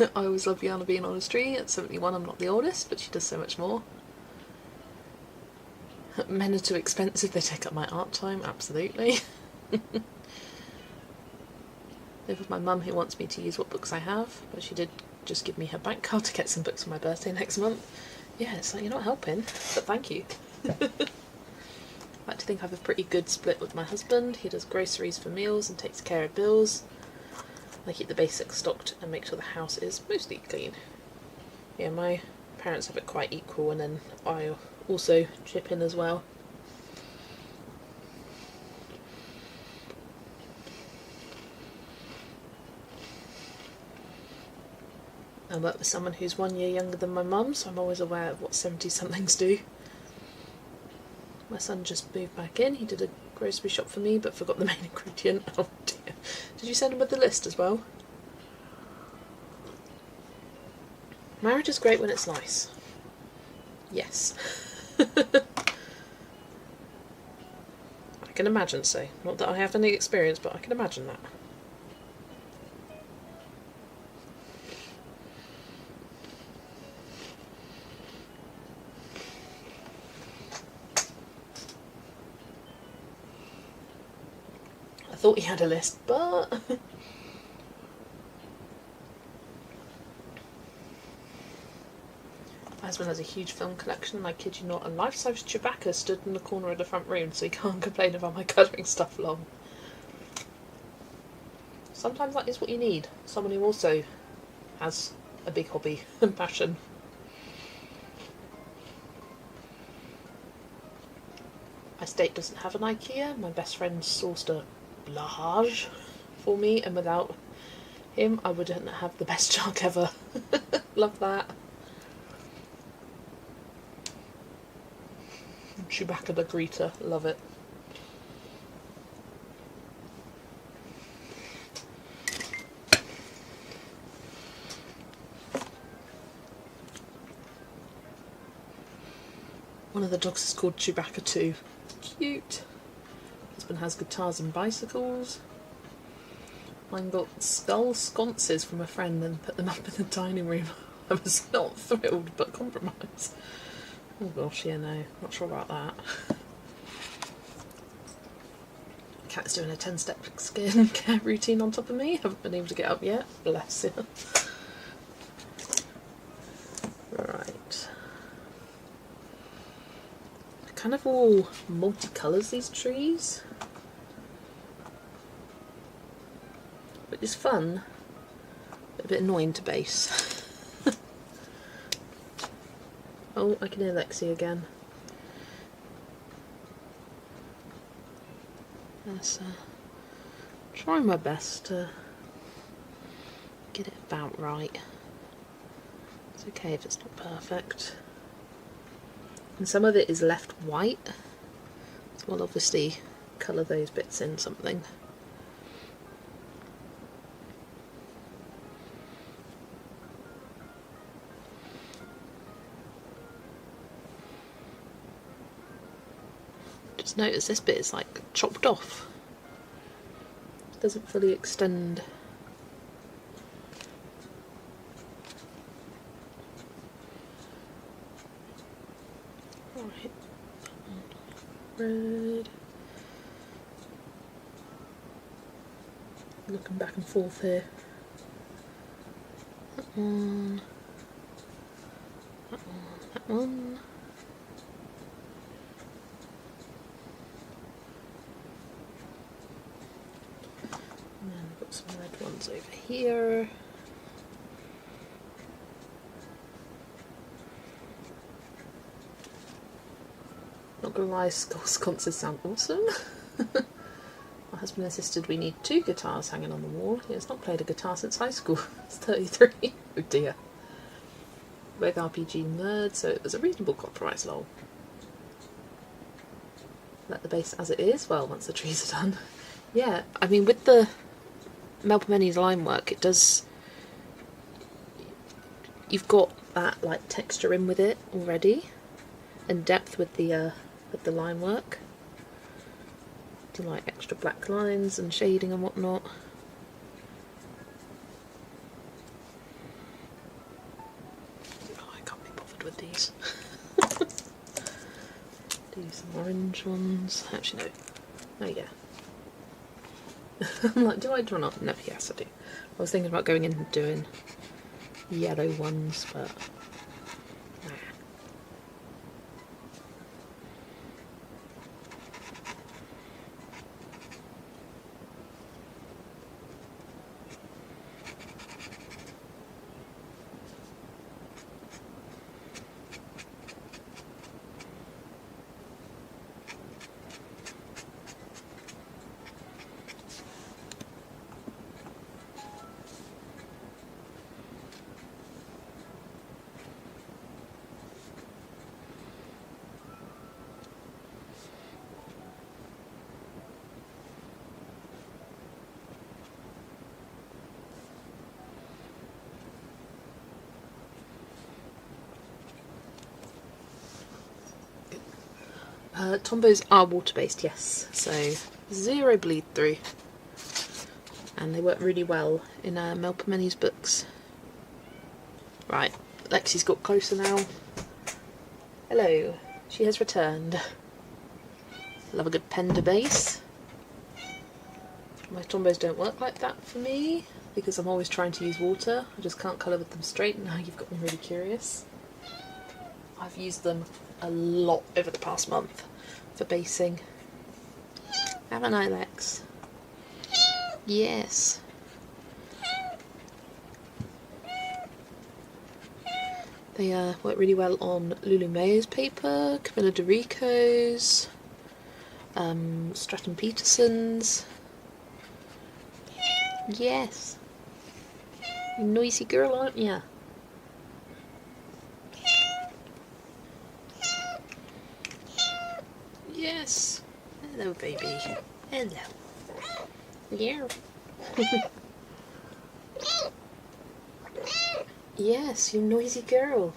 I always love Yana being on a tree. At 71 I'm not the oldest, but she does so much more. Men are too expensive, they take up my art time, absolutely. Live with my mum who wants me to use what books I have, but she did just give me her bank card to get some books for my birthday next month. Yeah, it's like, you're not helping, but thank you. I like to think I have a pretty good split with my husband. He does groceries for meals and takes care of bills. I keep the basics stocked and make sure the house is mostly clean. Yeah, my parents have it quite equal, and then I also chip in as well. I work with someone who's 1 year younger than my mum, so I'm always aware of what 70-somethings do. My son just moved back in. He did a grocery shop for me but forgot the main ingredient. Oh dear. Did you send him with the list as well? Marriage is great when it's nice. Yes. I can imagine so. Not that I have any experience, but I can imagine that. I thought he had a list, but... My husband has a huge film collection, and I kid you not, a life-size Chewbacca stood in the corner of the front room, so he can't complain about my colouring stuff long. Sometimes that is what you need. Someone who also has a big hobby and passion. my state doesn't have an IKEA. My best friend sourced a Blahage for me, and without him I wouldn't have the best jug ever. Love that. Chewbacca the greeter, love it. One of the dogs is called Chewbacca too. Cute. Husband has guitars and bicycles. Mine got skull sconces from a friend and put them up in the dining room. I was not thrilled, but compromised. Oh gosh, yeah, no, not sure about that. Cat's doing a 10-step skincare routine on top of me. Haven't been able to get up yet. Bless you. Right. They're kind of all multicolours, these trees. But it's fun. But a bit annoying to base. Oh, I can hear Lexi again. Yes, trying my best to get it about right. It's okay if it's not perfect. And some of it is left white, so we'll obviously colour those bits in something. Just notice this bit is like chopped off. It doesn't fully extend. Right. Red. Looking back and forth here. That one. That one. That one. Some red ones over here. Not gonna lie, skull sconces sound awesome. My husband insisted we need 2 guitars hanging on the wall. He has not played a guitar since high school. He's 33. Oh dear. Both RPG nerds, so it was a reasonable compromise, lol. Let the base as it is, well, once the trees are done. Yeah, I mean, with the Melpomeni's line work, it does, you've got that like texture in with it already, and depth with the line work. Do like extra black lines and shading and whatnot. Oh, I can't be bothered with these. Do some orange ones. Actually, no. Oh yeah. I'm like, do I or not? No, yes I do. I was thinking about going in and doing yellow ones, but nah. Tombos are water-based, yes, so 0 bleed through, and they work really well in Melpomeni's books. Right, Lexi's got closer now. Hello, she has returned. Love a good pen to base. My Tombos don't work like that for me, because I'm always trying to use water. I just can't colour with them straight. Now you've got me really curious. I've used them a lot over the past month for basing. Haven't I, Lex? Yes. They work really well on Lulu Mayo's paper, Camilla de Rico's, Stratton Peterson's. Yes. You noisy girl, aren't you? Yes. Hello, baby. Hello. Yeah. Yes, you noisy girl.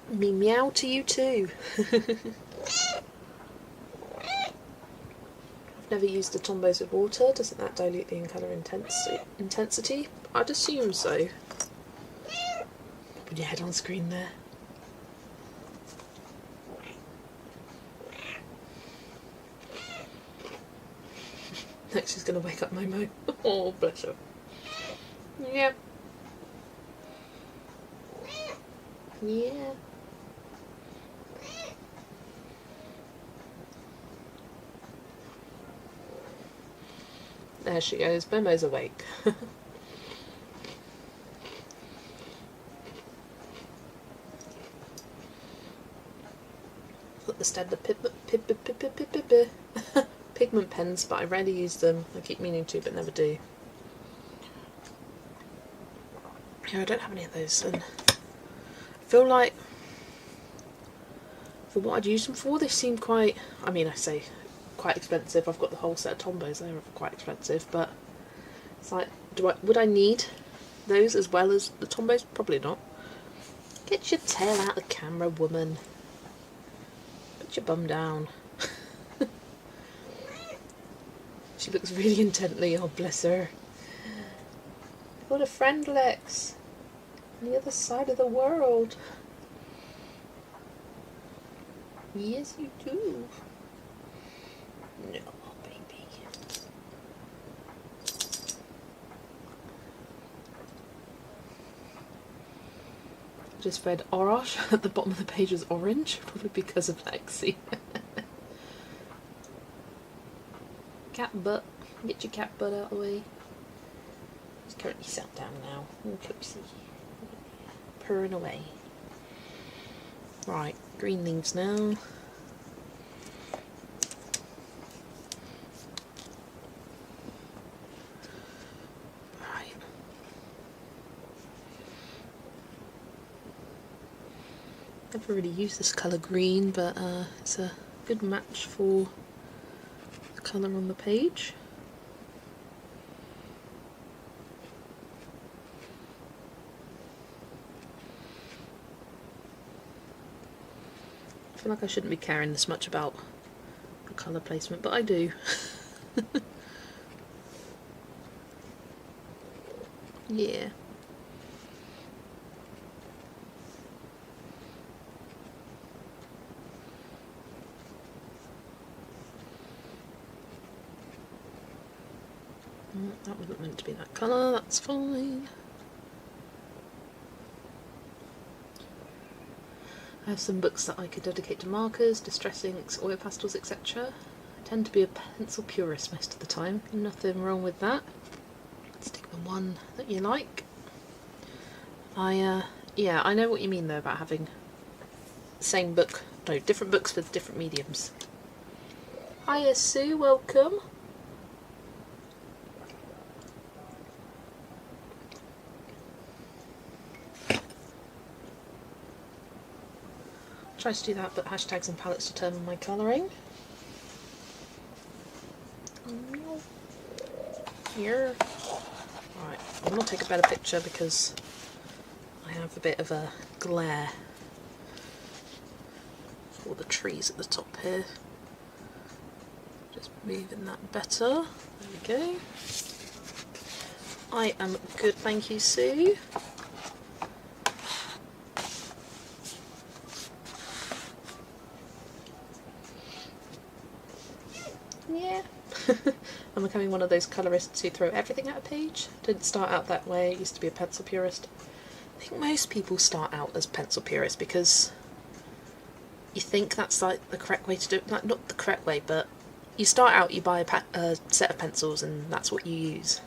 Me meow to you too. I've never used the Tombos with water. Doesn't that dilute the colour intensity? I'd assume so. Put your head on screen there. Next she's going to wake up Momo. Oh, bless her. Yeah. Yeah. There she goes. Momo's awake. Put the standard pigment pens, but I rarely use them. I keep meaning to, but never do. Yeah, I don't have any of those, and I feel like for what I'd use them for, they seem quite, I mean, I say quite expensive. I've got the whole set of Tombos, they're quite expensive, but it's like, would I need those as well as the Tombos? Probably not. Get your tail out of the camera, woman. Put your bum down. She looks really intently, oh bless her. I've got a friend, Lex, on the other side of the world. Yes, you do. No, baby. Just read orange at the bottom of the page is orange, probably because of Lexi. Cat butt. Get your cat butt out of the way. He's currently sat down now. Oh, cozy. Purring away. Right, green leaves now. Right. Never really used this colour green, but it's a good match for the colour on the page. I feel like I shouldn't be caring this much about the colour placement, but I do. Yeah. That wasn't meant to be that colour, that's fine. I have some books that I could dedicate to markers, distress inks, oil pastels, etc. I tend to be a pencil purist most of the time, nothing wrong with that. Stick with one that you like. Yeah, I know what you mean though about having different books with different mediums. Hiya Sue, welcome. Try to do that, but hashtags and palettes determine my colouring. Here. Right, I'm going to take a better picture because I have a bit of a glare for the trees at the top here. Just moving that better. There we go. I am good, thank you, Sue. Yeah. I'm becoming one of those colourists who throw everything at a page. Didn't start out that way, I used to be a pencil purist. I think most people start out as pencil purists because you think that's like the correct way to do it. Like, not the correct way, but you start out, you buy a set of pencils and that's what you use.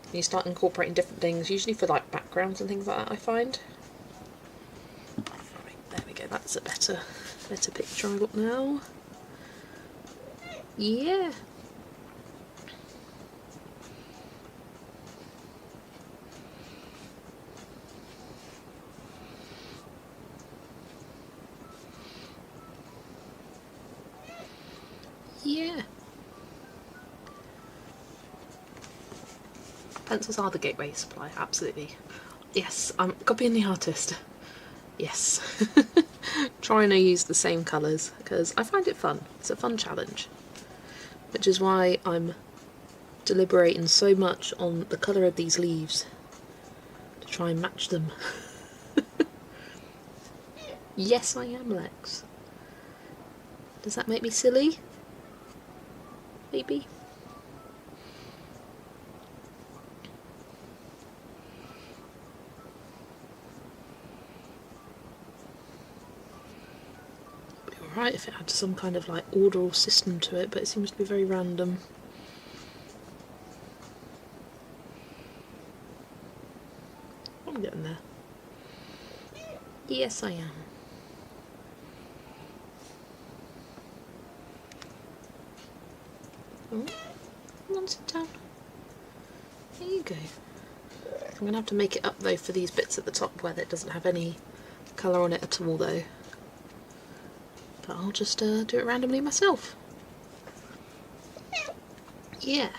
And you start incorporating different things, usually for like backgrounds and things like that, I find. Right, there we go, that's a better Better picture I got now. Yeah. Yeah. Pencils are the gateway supply, absolutely. Yes, I'm copying the artist. Yes. Trying to use the same colours because I find it fun. It's a fun challenge. Which is why I'm deliberating so much on the colour of these leaves to try and match them. Yes, I am, Lex. Does that make me silly? Maybe. It'd be alright if it had some kind of like order or system to it, but it seems to be very random. I'm getting there. Yes, I am. Oh, come on, sit down. There you go. I'm going to have to make it up though for these bits at the top where it doesn't have any colour on it at all though. But I'll just do it randomly myself. Yeah.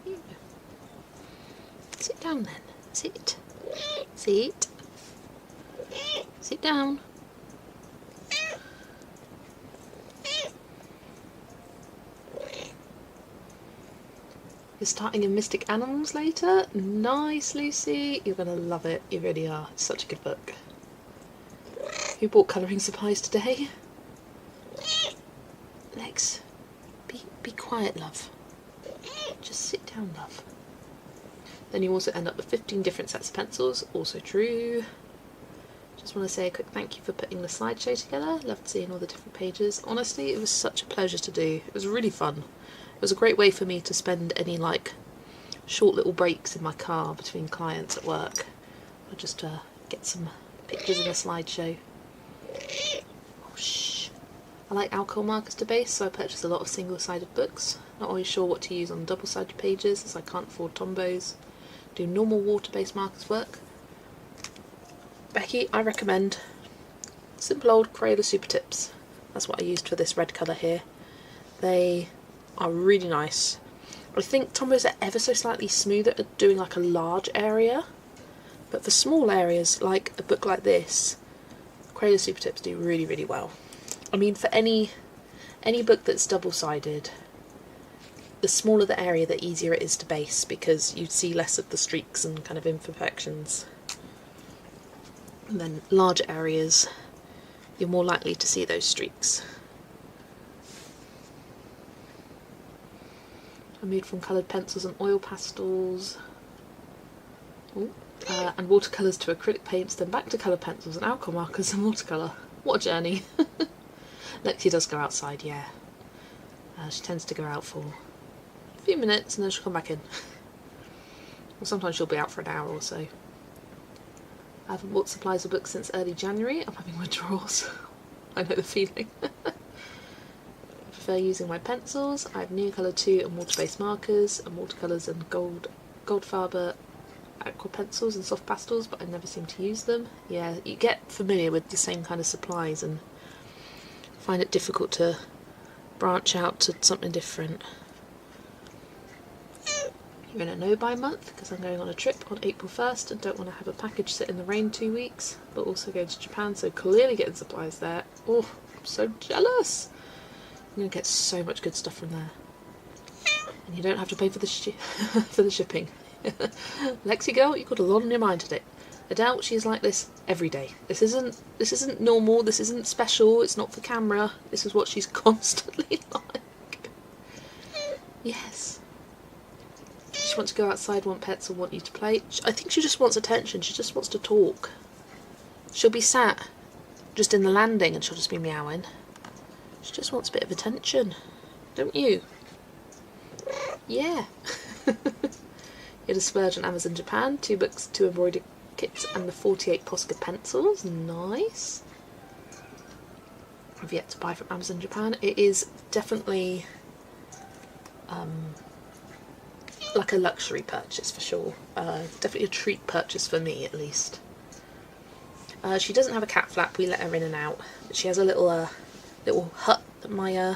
Yeah. Sit down then. Sit. Sit. Sit down. You're starting in Mystic Animals later? Nice, Lucy. You're going to love it. You really are. It's such a good book. Who bought colouring supplies today? Lex, be quiet, love. Just sit down, love. Then you also end up with 15 different sets of pencils. Also true. Just want to say a quick thank you for putting the slideshow together. Loved seeing all the different pages. Honestly, it was such a pleasure to do. It was really fun. It was a great way for me to spend any like short little breaks in my car between clients at work. Or just get some pictures in a slideshow. Oh, shh. I like alcohol markers to base, so I purchased a lot of single-sided books. Not always sure what to use on double-sided pages as I can't afford Tombos. Do normal water-based markers work? Becky, I recommend simple old Crayola Super Tips. That's what I used for this red colour here. They are really nice. I think Tombos are ever so slightly smoother at doing like a large area, but for small areas like a book like this, Crayola Super Tips do really, really well. I mean, for any book that's double-sided, the smaller the area, the easier it is to base because you see less of the streaks and kind of imperfections. And then larger areas, you're more likely to see those streaks. I moved from coloured pencils and oil pastels and watercolours to acrylic paints, then back to coloured pencils and alcohol markers and watercolour. What a journey. Lexi does go outside, yeah. She tends to go out for a few minutes and then she'll come back in. Or sometimes she'll be out for an hour or so. I haven't bought supplies or books since early January. I'm having withdrawals. I know the feeling. I prefer using my pencils. I have Neocolor 2 and water-based markers and watercolours and Goldfarber aqua pencils and soft pastels, but I never seem to use them. Yeah, you get familiar with the same kind of supplies and find it difficult to branch out to something different. You're in a no-buy month because I'm going on a trip on April 1st and don't want to have a package sit in the rain 2 weeks, but also going to Japan, so clearly getting supplies there. Oh, I'm so jealous! I'm going to get so much good stuff from there. And you don't have to pay for the for the shipping. Lexi girl, you've got a lot on your mind today. Adele, she's like this every day. This isn't normal, this isn't special, it's not for camera. This is what she's constantly like. Yes. She wants to go outside, want pets, or want you to play. I think she just wants attention, she just wants to talk. She'll be sat just in the landing and she'll just be meowing. She just wants a bit of attention. Don't you? Yeah. You had a splurge on Amazon Japan, 2 books, 2 embroidery kits and the 48 Posca pencils. Nice. I've yet to buy from Amazon Japan. It is definitely like a luxury purchase for sure. Definitely a treat purchase for me at least. She doesn't have a cat flap, we let her in and out. But she has a little hut that my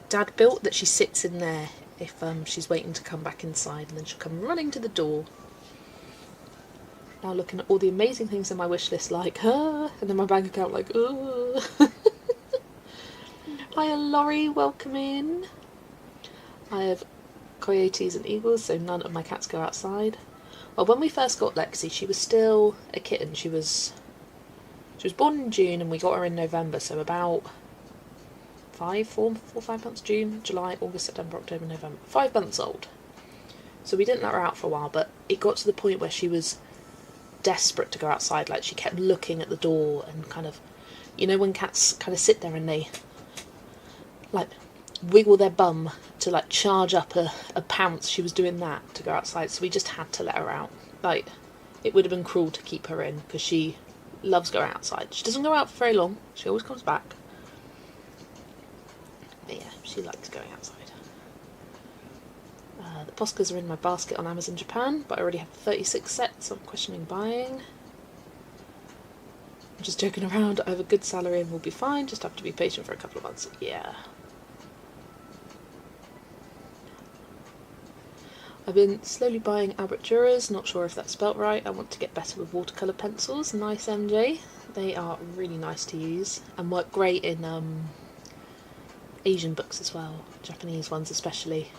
dad built that she sits in there if she's waiting to come back inside, and then she'll come running to the door. Now looking at all the amazing things in my wish list, like, and then my bank account like, Hiya Laurie, welcome in. I have coyotes and eagles, so none of my cats go outside. Well, when we first got Lexi, she was still a kitten. She was born in June and we got her in November, so about 5 months, June, July, August, September, October, November, 5 months old. So we didn't let her out for a while, but it got to the point where she was desperate to go outside. Like, she kept looking at the door and kind of, you know when cats kind of sit there and they like wiggle their bum to like charge up a pounce, she was doing that to go outside, so we just had to let her out. Like, it would have been cruel to keep her in because she loves going outside. She doesn't go out for very long, she always comes back. But yeah, she likes going outside. The Poscas are in my basket on Amazon Japan, but I already have 36 sets, so I'm questioning buying. I'm just joking around, I have a good salary and we'll be fine, just have to be patient for a couple of months. Yeah. I've been slowly buying Aberturas, not sure if that's spelt right. I want to get better with watercolour pencils. Nice, MJ. They are really nice to use and work great in Asian books as well, Japanese ones especially.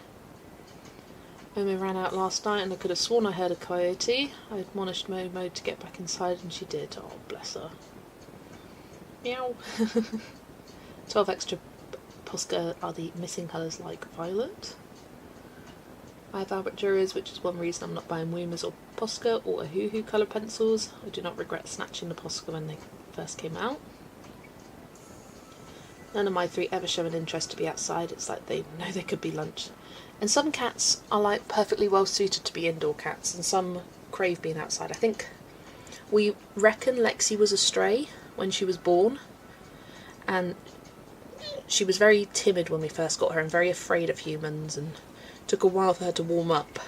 Momo ran out last night and I could have sworn I heard a coyote. I admonished Momo to get back inside and she did. Oh, bless her. Meow. 12 extra Posca are the missing colours like violet. I have Aberturas, which is one reason I'm not buying Woomas or Posca or Ohuhu colour pencils. I do not regret snatching the Posca when they first came out. None of my 3 ever show an interest to be outside. It's like they know they could be lunch. And some cats are like perfectly well suited to be indoor cats, and some crave being outside. I think we reckon Lexi was a stray when she was born, and she was very timid when we first got her and very afraid of humans, and took a while for her to warm up.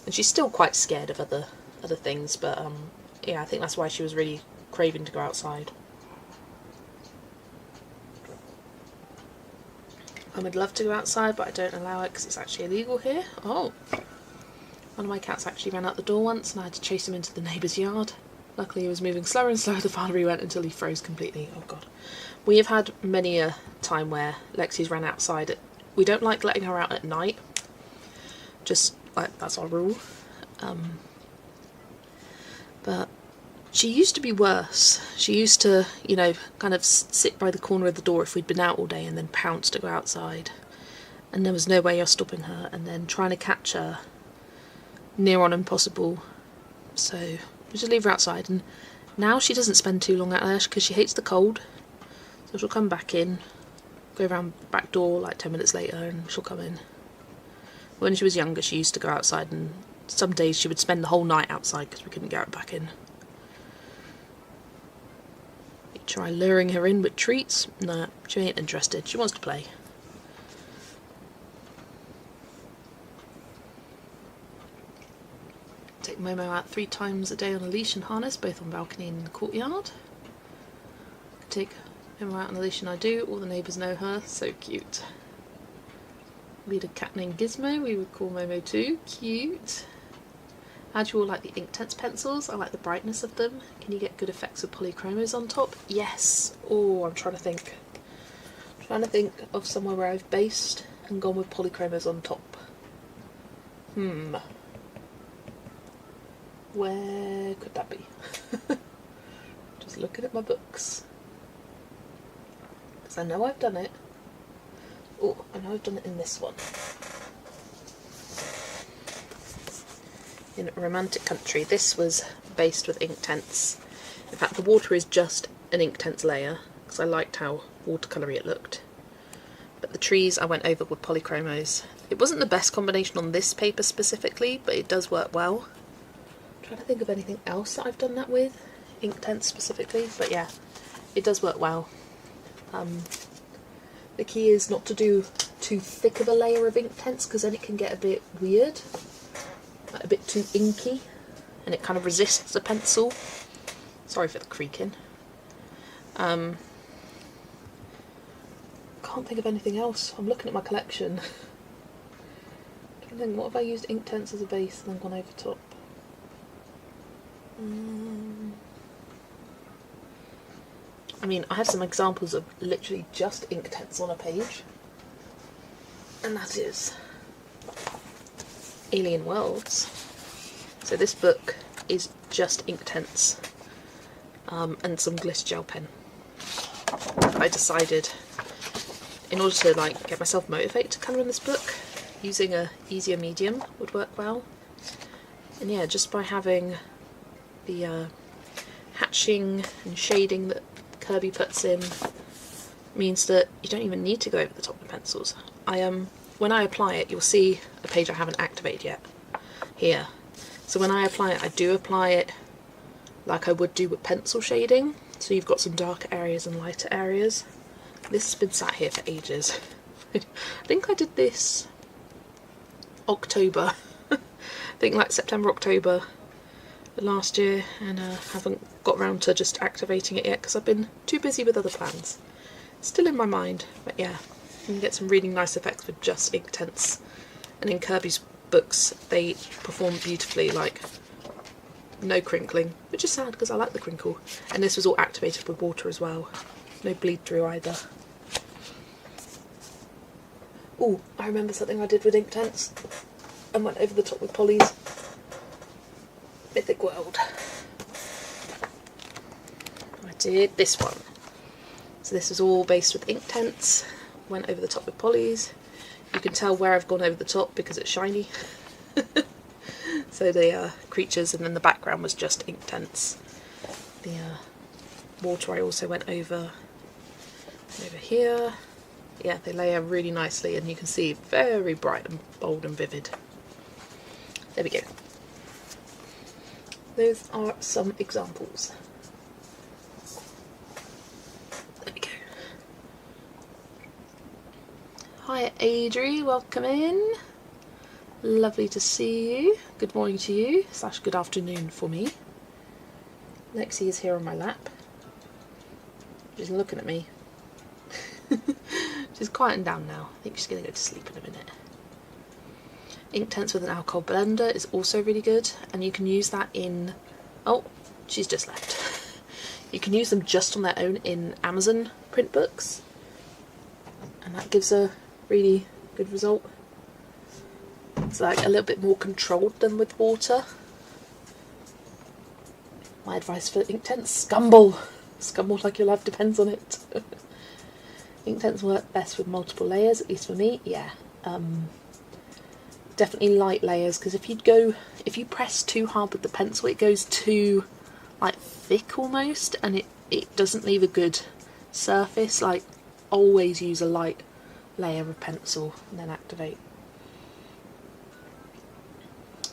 And she's still quite scared of other things, but yeah, I think that's why she was really craving to go outside. I would love to go outside, but I don't allow it because it's actually illegal here. Oh! One of my cats actually ran out the door once and I had to chase him into the neighbour's yard. Luckily he was moving slower and slower the farther he went until he froze completely. Oh god. We have had many a time where Lexi's ran outside. We don't like letting her out at night. Just, like, that's our rule. But she used to be worse. She used to, you know, kind of sit by the corner of the door if we'd been out all day and then pounce to go outside. And there was no way of stopping her, and then trying to catch her near on impossible. So we just leave her outside, and now she doesn't spend too long out there because she hates the cold. So she'll come back in, go around the back door like 10 minutes later and she'll come in. When she was younger she used to go outside, and some days she would spend the whole night outside because we couldn't get her back in. Try luring her in with treats. No, she ain't interested. She wants to play. Take Momo out 3 times a day on a leash and harness, both on balcony and in the courtyard. Take Momo out on a leash, and I do. All the neighbours know her. So cute. We had a cat named Gizmo. We would call Momo too. Cute. How do you all like the Inktense pencils? I like the brightness of them. Can you get good effects with polychromos on top? Yes. Oh, I'm trying to think. I'm trying to think of somewhere where I've based and gone with polychromos on top. Where could that be? Just looking at my books. Because I know I've done it. Oh, I know I've done it in this one. In Romantic Country. This was based with Inktense. In fact, the water is just an Inktense layer because I liked how watercolory it looked. But the trees I went over with polychromos. It wasn't the best combination on this paper specifically, but it does work well. I'm trying to think of anything else that I've done that with, Inktense specifically, but yeah, it does work well. The key is not to do too thick of a layer of Inktense, because then it can get a bit weird, like a bit too inky, and it kind of resists the pencil. Sorry for the creaking. Can't think of anything else. I'm looking at my collection. I think, what have I used Inktense as a base and then gone over top? I mean, I have some examples of literally just Inktense on a page, and that is Alien Worlds. So this book is just Inktense and some glitter gel pen. I decided, in order to like get myself motivated to colour in this book, using a easier medium would work well. And yeah, just by having the hatching and shading that Kirby puts in means that you don't even need to go over the top of the pencils. When I apply it, you'll see a page I haven't activated yet here. So when I apply it, I do apply it like I would do with pencil shading. So you've got some darker areas and lighter areas. This has been sat here for ages. I think I did this October. I think like September, October last year, and haven't got around to just activating it yet because I've been too busy with other plans. Still in my mind, but yeah, you can get some really nice effects with just Inktense. And in Kirby's books, they perform beautifully, like no crinkling, which is sad because I like the crinkle. And this was all activated with water as well. No bleed through either. Oh, I remember something I did with Inktense and went over the top with Polly's Mythic World. I did this one. So this is all based with Inktense, went over the top with Polly's. You can tell where I've gone over the top because it's shiny. So the creatures, and then the background was just Inktense. The water I also went over here. Yeah, they layer really nicely, and you can see very bright and bold and vivid. There we go. Those are some examples. There we go. Hi Adri, welcome in. Lovely to see you. Good morning to you, / good afternoon for me. Lexi is here on my lap. She's looking at me. She's quieting down now. I think she's going to go to sleep in a minute. Inktense with an alcohol blender is also really good, and you can use that in... Oh, she's just left. You can use them just on their own in Amazon print books, and that gives a really good result. It's like a little bit more controlled than with water. My advice for Inktense: scumble! Scumble like your life depends on it. Inktense work best with multiple layers, at least for me, yeah. Definitely light layers, because if you press too hard with the pencil, it goes too like thick almost, and it doesn't leave a good surface. Like, always use a light layer of pencil and then activate.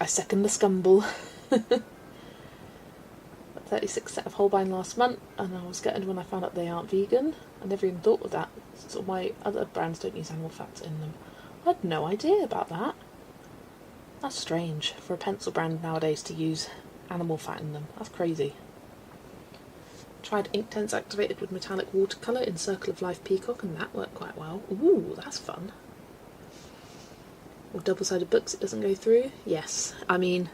I second the scumble. 36 set of Holbein last month, and I was gutted when I found out they aren't vegan. I never even thought of that. So my other brands don't use animal fats in them. I had no idea about that. That's strange for a pencil brand nowadays to use animal fat in them. That's crazy. Tried Inktense activated with metallic watercolour in Circle of Life Peacock, and that worked quite well. Ooh, that's fun. Or double-sided books, it doesn't go through? Yes. I mean,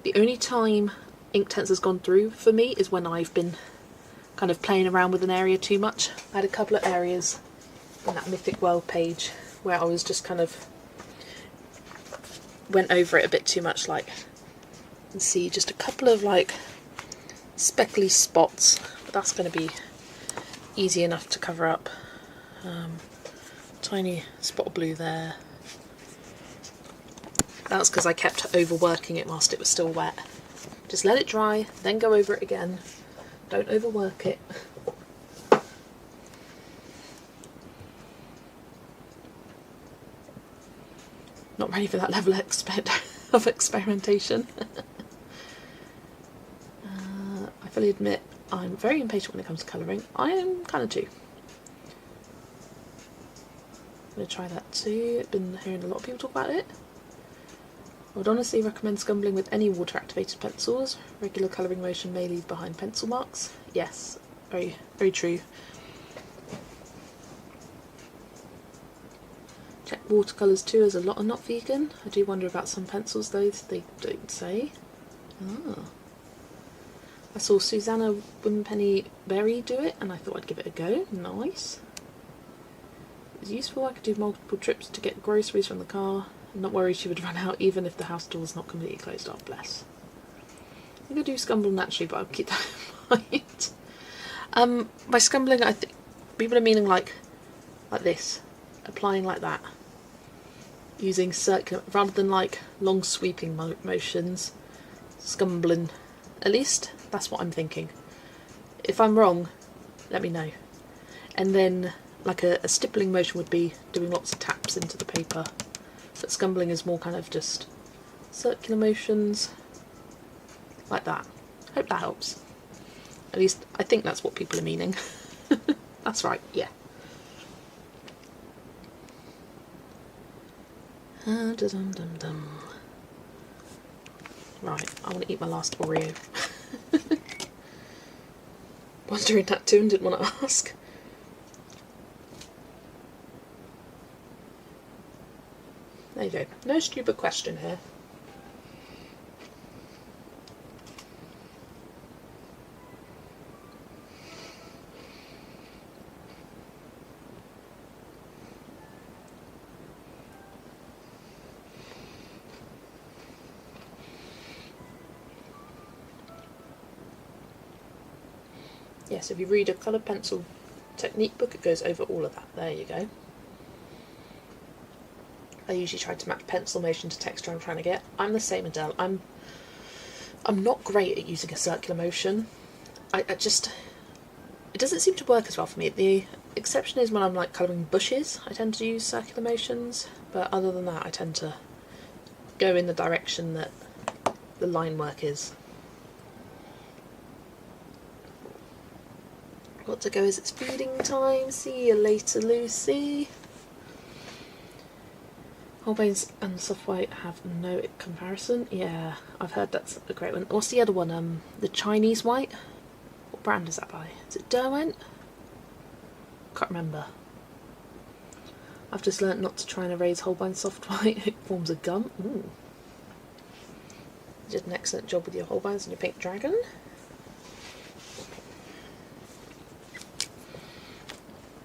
the only time Inktense has gone through for me is when I've been kind of playing around with an area too much. I had a couple of areas on that Mythic World page where I was just kind of went over it a bit too much, like, and see just a couple of like speckly spots, but that's going to be easy enough to cover up. Tiny spot of blue there. That's because I kept overworking it whilst it was still wet. Just let it dry, then go over it again. Don't overwork it. Not ready for that level of experimentation. I fully admit I'm very impatient when it comes to colouring. I am kind of too. going to try that too. I've been hearing a lot of people talk about it. I would honestly recommend scumbling with any water activated pencils. Regular colouring motion may leave behind pencil marks. Yes, very, very true. Check watercolours too, as a lot are not vegan. I do wonder about some pencils though, they don't say. Ah. I saw Susanna Wimpenny Berry do it and I thought I'd give it a go. Nice. It was useful. I could do multiple trips to get groceries from the car and not worry she would run out even if the house door was not completely closed off. Bless. I think I do scumble naturally, but I'll keep that in mind. By scumbling, I think people are meaning like this, applying like that, using circular rather than like long sweeping motions. Scumbling, at least that's what I'm thinking. If I'm wrong, let me know. And then like a stippling motion would be doing lots of taps into the paper. But scumbling is more kind of just circular motions like that. Hope that helps. At least I think that's what people are meaning. That's right, yeah. Dum-dum-dum-dum. Right, I want to eat my last Oreo. Wondering that too and didn't want to ask. There you go. No stupid question here. Yes, if you read a coloured pencil technique book, it goes over all of that. There you go. I usually try to match pencil motion to texture I'm trying to get. I'm the same, Adele. I'm not great at using a circular motion. I just... It doesn't seem to work as well for me. The exception is when I'm like colouring bushes, I tend to use circular motions. But other than that, I tend to go in the direction that the line work is. Got to go as it's feeding time. See you later, Lucy. Whole bones and soft white have no comparison. Yeah, I've heard that's a great one. What's the other one? The Chinese white? What brand is that by? Is it Derwent? Can't remember. I've just learnt not to try and erase whole bone soft white. It forms a gum. Ooh. You did an excellent job with your whole bones and your pink dragon.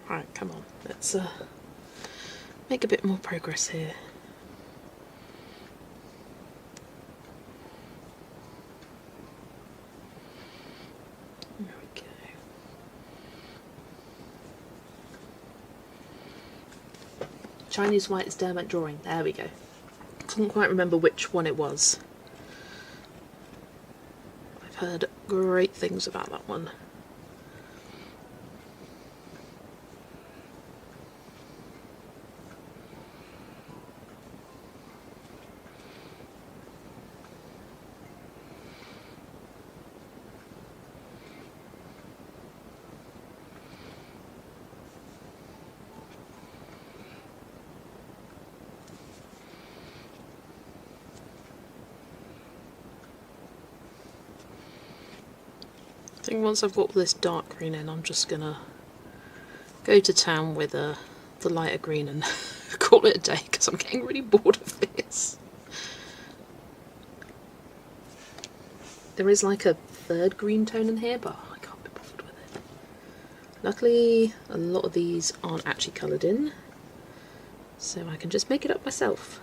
Right, come on. Let's make a bit more progress here. There we go. Chinese white is Derwent drawing. There we go. Couldn't quite remember which one it was. I've heard great things about that one. I think once I've got this dark green in, I'm just gonna go to town with the lighter green and call it a day because I'm getting really bored of this. There is like a third green tone in here, but I can't be bothered with it. Luckily, a lot of these aren't actually coloured in, so I can just make it up myself.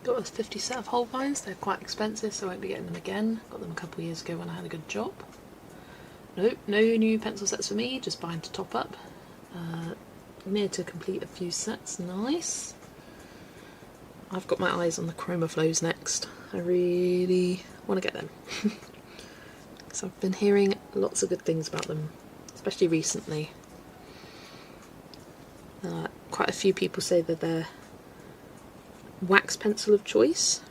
Got a 50 set of whole vines. They're quite expensive, so I won't be getting them again. Got them a couple of years ago when I had a good job. Nope, no new pencil sets for me, just buying to top up. I'm here to complete a few sets. Nice. I've got my eyes on the Chroma Flows next. I really want to get them. So I've been hearing lots of good things about them, especially recently. Quite a few people say that they're wax pencil of choice.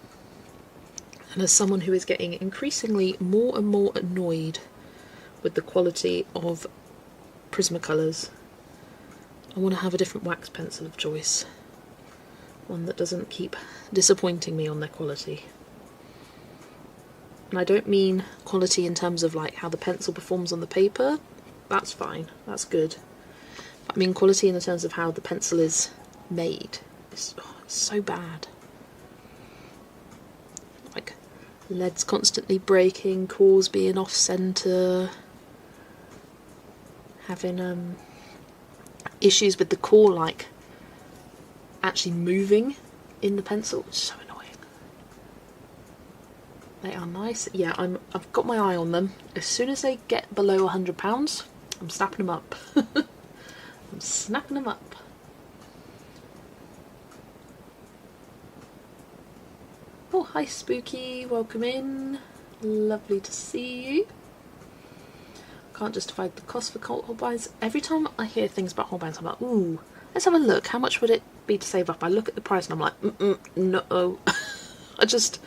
And as someone who is getting increasingly more and more annoyed with the quality of Prismacolors, I want to have a different wax pencil of choice. One that doesn't keep disappointing me on their quality. And I don't mean quality in terms of like how the pencil performs on the paper. That's fine, that's good. I mean quality in the terms of how the pencil is made. It's so bad. Like leads constantly breaking, cores being off centre, having issues with the core like actually moving in the pencil. It's so annoying. They are nice. Yeah, I've got my eye on them. As soon as they get below £100, I'm snapping them up. I'm snapping them up. Oh, hi Spooky, welcome in. Lovely to see you. Can't justify the cost for Holbeins. Every time I hear things about Holbeins, I'm like, ooh, let's have a look. How much would it be to save up? I look at the price and I'm like, no. I just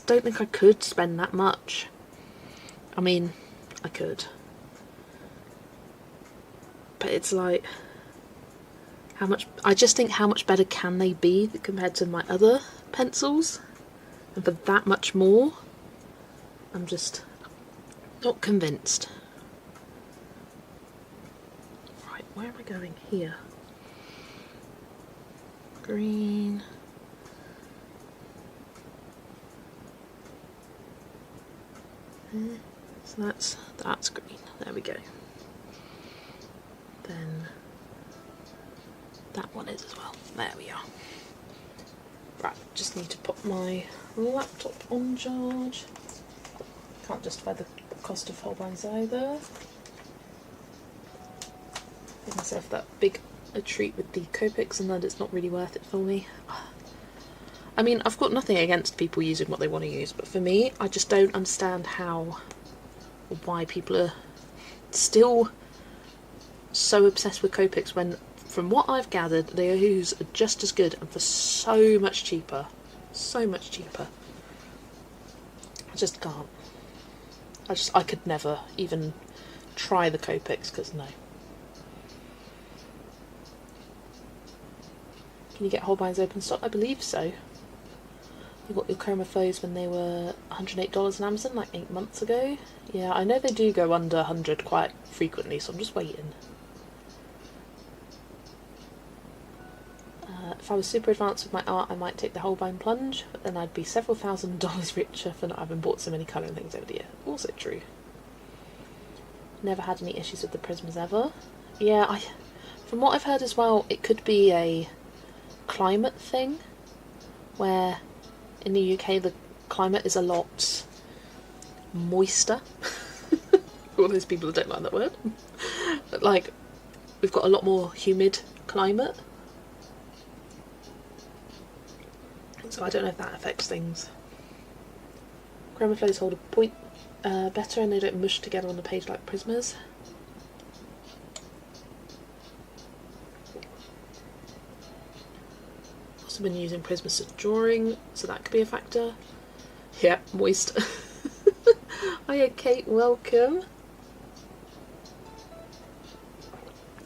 don't think I could spend that much. I mean, I could. But it's like, how much, I just think how much better can they be compared to my other pencils? And for that much more, I'm just not convinced. Right, where am I going? Here. Green. So that's green. There we go. Then that one is as well. There we are. Right, just need to put my laptop on charge. Can't justify the cost of Holbeins either. Give myself that big a treat with the Copics and that it's not really worth it for me. I mean, I've got nothing against people using what they want to use, but for me, I just don't understand how or why people are still so obsessed with Copics when, from what I've gathered, the Ohuhus are just as good and for so much cheaper. So much cheaper. I just can't. I could never even try the Copics, because no. Can you get Holbeins open stock? I believe so. You got your Chroma Flows when they were $108 on Amazon like 8 months ago. Yeah, I know they do go under 100 quite frequently, so I'm just waiting. If I was super advanced with my art, I might take the Holbein plunge, but then I'd be several $1,000s richer for not having bought so many colouring things over the year. Also true. Never had any issues with the Prismas ever. Yeah, from what I've heard as well, it could be a climate thing, where in the UK the climate is a lot moister. All those people that don't like that word. But like, we've got a lot more humid climate. So I don't know if that affects things. Chroma Flows hold a point better and they don't mush together on the page like Prismas. Also been using Prismas for drawing, so that could be a factor. Yeah, moist. Hiya Kate, welcome.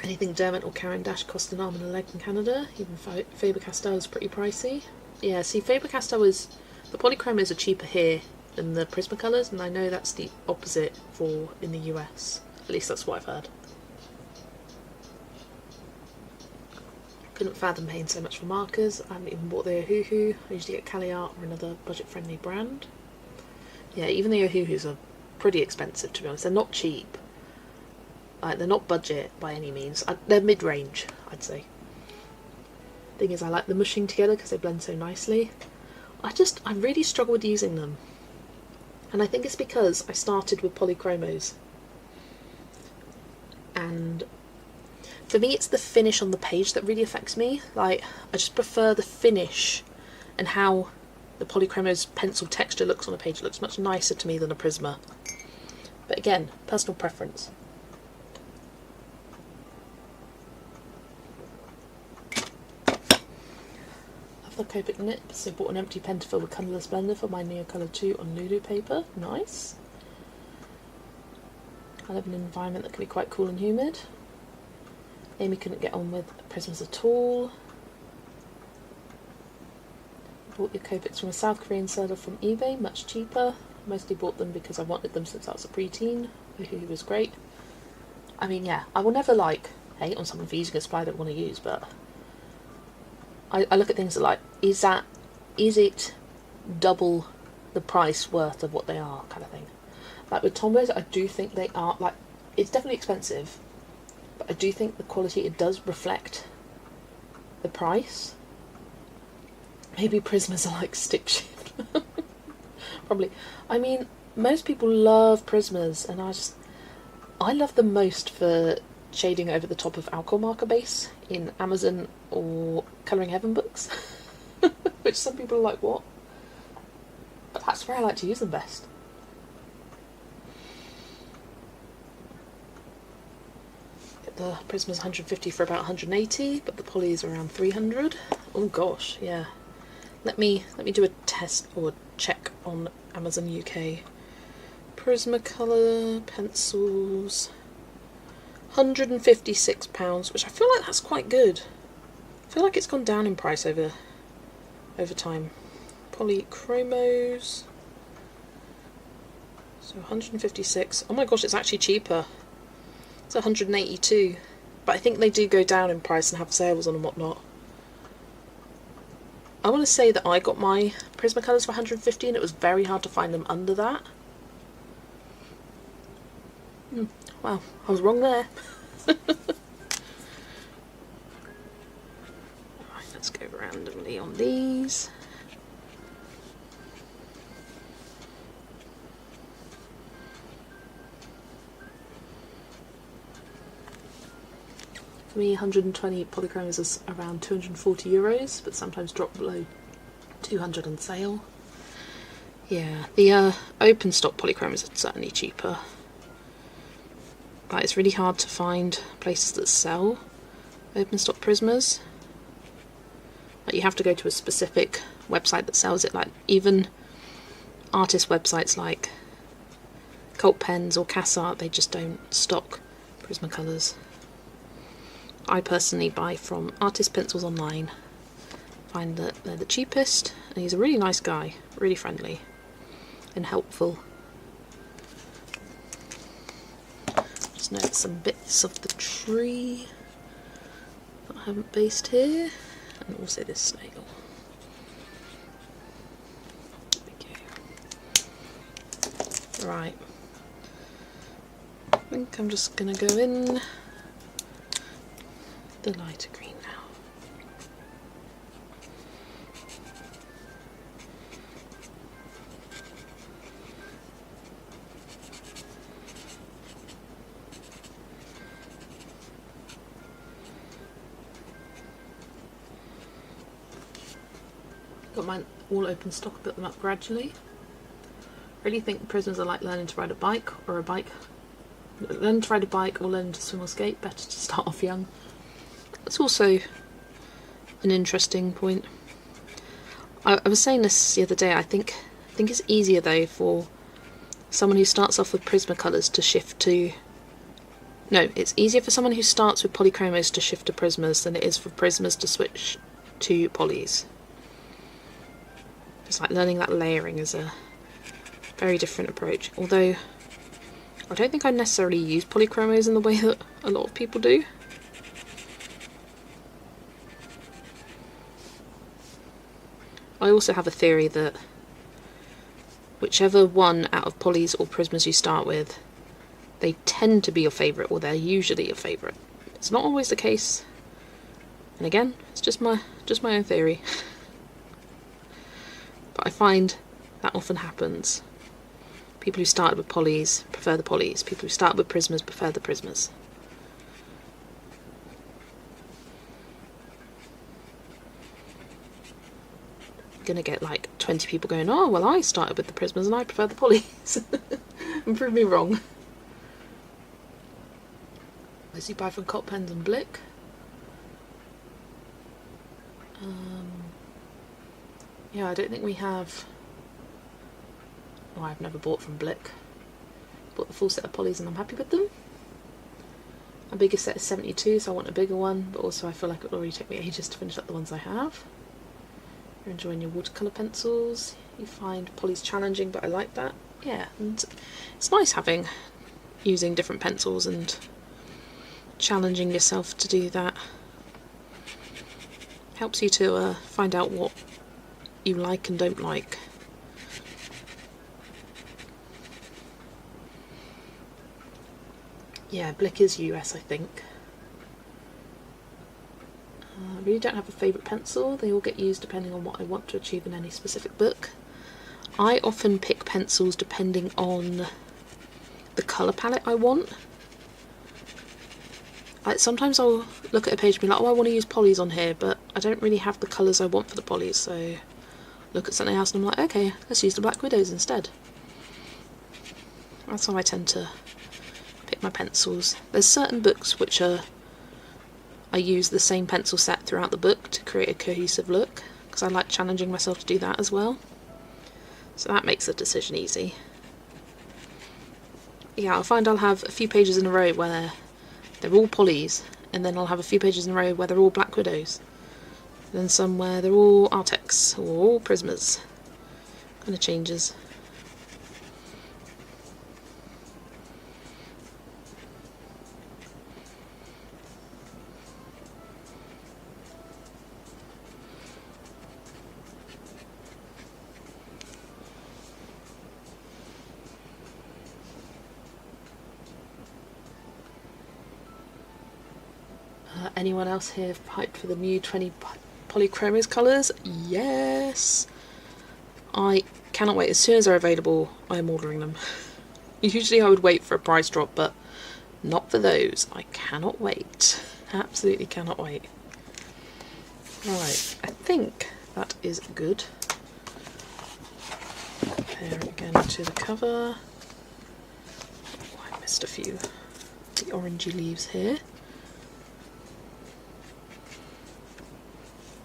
Anything Dermot or Caran d'Ache cost an arm and a leg in Canada. Even Faber-Castell is pretty pricey. Yeah, see, Faber-Castell is... The polychromos are cheaper here than the Prismacolors, and I know that's the opposite for in the US. At least that's what I've heard. Couldn't fathom paying so much for markers. I haven't even bought the Ohuhu. I usually get Cali Art or another budget-friendly brand. Yeah, even the Ohuhus are pretty expensive, to be honest. They're not cheap. Like, they're not budget by any means. They're mid-range, I'd say. Thing is, I like the mushing together because they blend so nicely. I really struggle with using them. And I think it's because I started with polychromos. And For me, it's the finish on the page that really affects me. Like, I just prefer the finish and how the Polychromo's pencil texture looks on a page. It looks much nicer to me than a Prisma. But again, personal preference. Love the Copic nib, so bought an empty pen to fill with colourless blender for my Neocolor 2 on Lulu paper. Nice. I live in an environment that can be quite cool and humid. Amy couldn't get on with Prismas at all. Bought your Copics from a South Korean seller from eBay, much cheaper. Mostly bought them because I wanted them since I was a preteen, who was great. I mean, yeah, I will never hate on someone for using a supply they want to use, but I look at things like, is it double the price worth of what they are, kind of thing. Like with Tombows, I do think they are, it's definitely expensive, but I do think the quality, it does reflect the price. Maybe Prismas are like stick shift. Probably. I mean, most people love Prismas, and I love them most for shading over the top of alcohol marker base in Amazon or Colouring Heaven books. Which some people are like, what? But that's where I like to use them best. The Prisma's 150 for about 180, but the poly is around 300. Oh gosh, yeah. Let me do a test or check on Amazon UK. Prismacolor pencils, £156, which I feel like that's quite good. I feel like it's gone down in price over time. Polychromos, so 156. Oh my gosh, it's actually cheaper. It's 182, but I think they do go down in price and have sales on and whatnot. I want to say that I got my Prismacolors for 150 and it was very hard to find them under that. Wow, I was wrong there. Right, let's go randomly on these. For me, 120 Polychromos is around €240, but sometimes drop below 200 on sale. Yeah, the open stock Polychromos are certainly cheaper. But it's really hard to find places that sell open stock Prismas. Like, you have to go to a specific website that sells it. Like, even artist websites like Cult Pens or CassArt, they just don't stock Prismacolors. I personally buy from Artist Pencils online. Find that they're the cheapest, and he's a really nice guy, really friendly and helpful. Just note some bits of the tree that I haven't based here, and also this snail. There we go. Right. I think I'm just going to go in the lighter green now. Got mine all open stock, built them up gradually. Really think Prismas are like learning to ride a bike, or learning to ride a bike or learning to swim or skate. Better to start off young. That's also an interesting point. I was saying this the other day. I think it's easier though for someone who starts off with Prismacolors to shift to. No, it's easier for someone who starts with Polychromos to shift to Prismas than it is for Prismas to switch to Polys. It's like learning that layering is a very different approach. Although I don't think I necessarily use Polychromos in the way that a lot of people do. I also have a theory that whichever one out of Polys or Prismas you start with, they tend to be your favourite, or they're usually your favourite. It's not always the case, and again, it's just my own theory. But I find that often happens. People who started with Polys prefer the Polys. People who start with Prismas prefer the Prismas. going to get like 20 people going, oh, well, I started with the Prismas and I prefer the polys. And prove me wrong. As you buy from Cot Pens and Blick. Yeah, I don't think we have... Oh, I've never bought from Blick. Bought the full set of polys and I'm happy with them. My biggest set is 72, so I want a bigger one, but also I feel like it will already take me ages to finish up the ones I have. You're enjoying your watercolour pencils. You find polys challenging, but I like that. Yeah, and it's nice using different pencils and challenging yourself to do that. Helps you to find out what you like and don't like. Yeah, Blick is US, I think. I really don't have a favourite pencil. They all get used depending on what I want to achieve in any specific book. I often pick pencils depending on the colour palette I want. Sometimes I'll look at a page and be like, oh, I want to use polys on here, but I don't really have the colours I want for the polys, so look at something else and I'm like, okay, let's use the Black Widows instead. That's how I tend to pick my pencils. There's certain books which I use the same pencil set throughout the book to create a cohesive look, because I like challenging myself to do that as well. So that makes the decision easy. Yeah, I'll find I'll have a few pages in a row where they're all polys, and then I'll have a few pages in a row where they're all Black Widows. And then some where they're all Artex or all Prismas. Kind of changes. Anyone else here hyped for the new 20 Polychromos colours? Yes! I cannot wait. As soon as they're available, I am ordering them. Usually I would wait for a price drop, but not for those. I cannot wait. Absolutely cannot wait. Right, I think that is good. Compare it again to the cover. Oh, I missed a few. The orangey leaves here.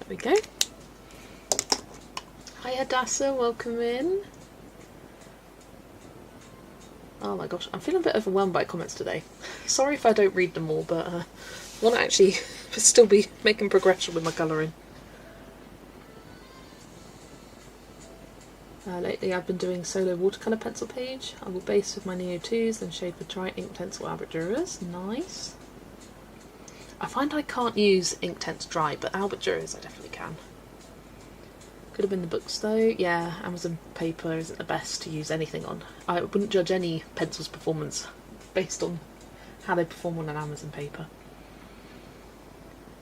There we go. Hi Hadassah, welcome in. Oh my gosh, I'm feeling a bit overwhelmed by comments today. Sorry if I don't read them all, but I want to actually still be making progression with my colouring. Lately I've been doing solo watercolour pencil page. I will base with my Neo 2s, then shade with dry Inktense or Albert Durers. Nice. I find I can't use Inktense dry, but Albert Durers I definitely can. Could have been the books though. Yeah, Amazon paper isn't the best to use anything on. I wouldn't judge any pencil's performance based on how they perform on an Amazon paper.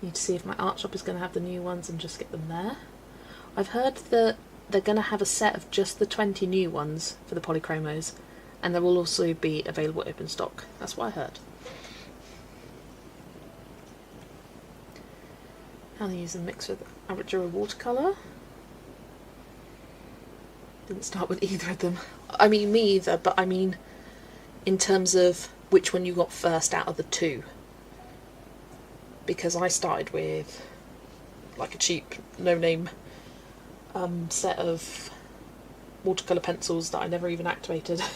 Need to see if my art shop is going to have the new ones and just get them there. I've heard that they're going to have a set of just the 20 new ones for the Polychromos, and there will also be available open stock. That's what I heard. I'll use a mix with Albert Dürer watercolour. Didn't start with either of them. I mean, me either, but I mean in terms of which one you got first out of the two. Because I started with like a cheap, no-name set of watercolour pencils that I never even activated. I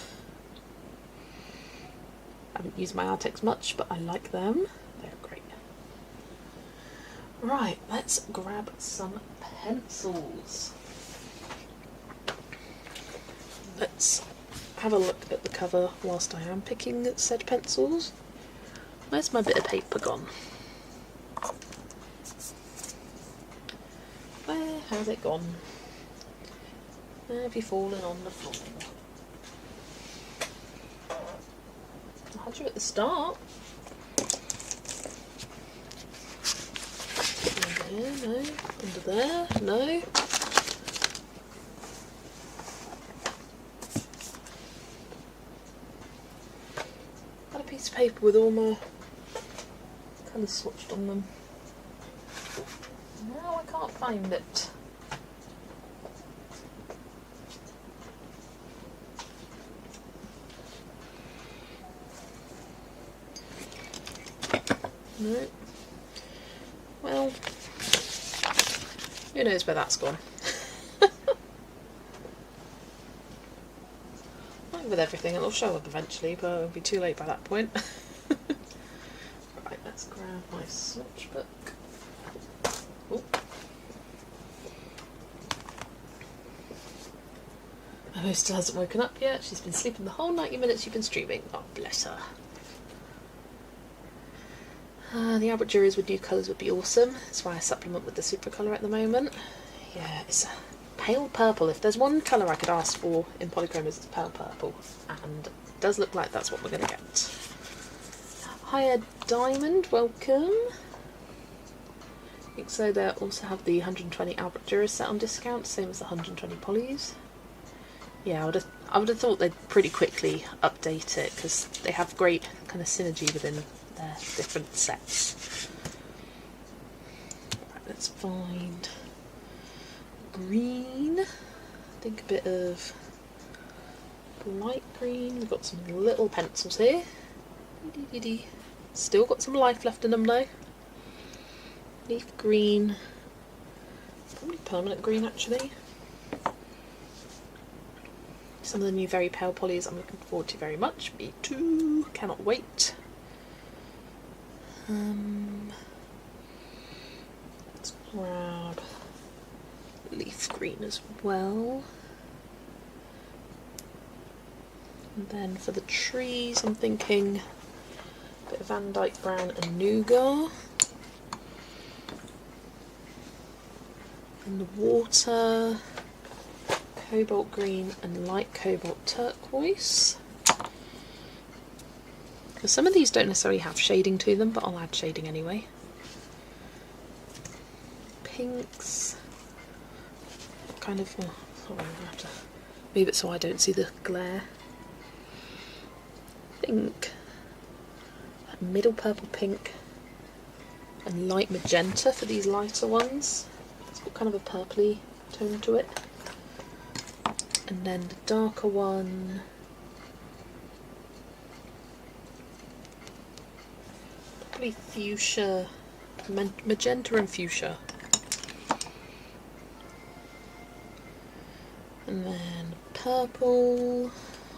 haven't used my Artex much, but I like them. They're great. Right, let's grab some pencils. Let's have a look at the cover whilst I am picking said pencils. Where's my bit of paper gone? Where has it gone? Where have you fallen on the floor? I had you at the start. Under there, no. Under there, no. Got a piece of paper with all my colours swatched on them. Now I can't find it. No. Well, who knows where that's gone. Like with everything, it'll show up eventually, but it'll be too late by that point. Right, let's grab my swatch book. Oh. Oh, still hasn't woken up yet. She's been sleeping the whole 90 minutes you've been streaming. Oh, bless her. The Albert Juries with new colours would be awesome. That's why I supplement with the super colour at the moment. Yeah, it's a pale purple. If there's one colour I could ask for in polychromos, it's pale purple. And it does look like that's what we're going to get. Hiya Diamond, welcome. I think so. They also have the 120 Albert Juries set on discount, same as the 120 polys. Yeah, I would have thought they'd pretty quickly update it because they have great kind of synergy within their different sets. Right, let's find green. I think a bit of light green. We've got some little pencils here. Still got some life left in them though. Leaf green. Probably permanent green actually. Some of the new very pale polys I'm looking forward to very much. Me too. Cannot wait. Let's grab leaf green as well. And then for the trees I'm thinking a bit of Van Dyke Brown and Nougat. And the water, cobalt green and light cobalt turquoise. Because some of these don't necessarily have shading to them, but I'll add shading anyway. Pinks. Kind of, sorry, I'm going to have to move it so I don't see the glare. I think that middle purple pink and light magenta for these lighter ones. It's got kind of a purpley tone to it. And then the darker one, probably fuchsia, magenta and fuchsia. And then purple,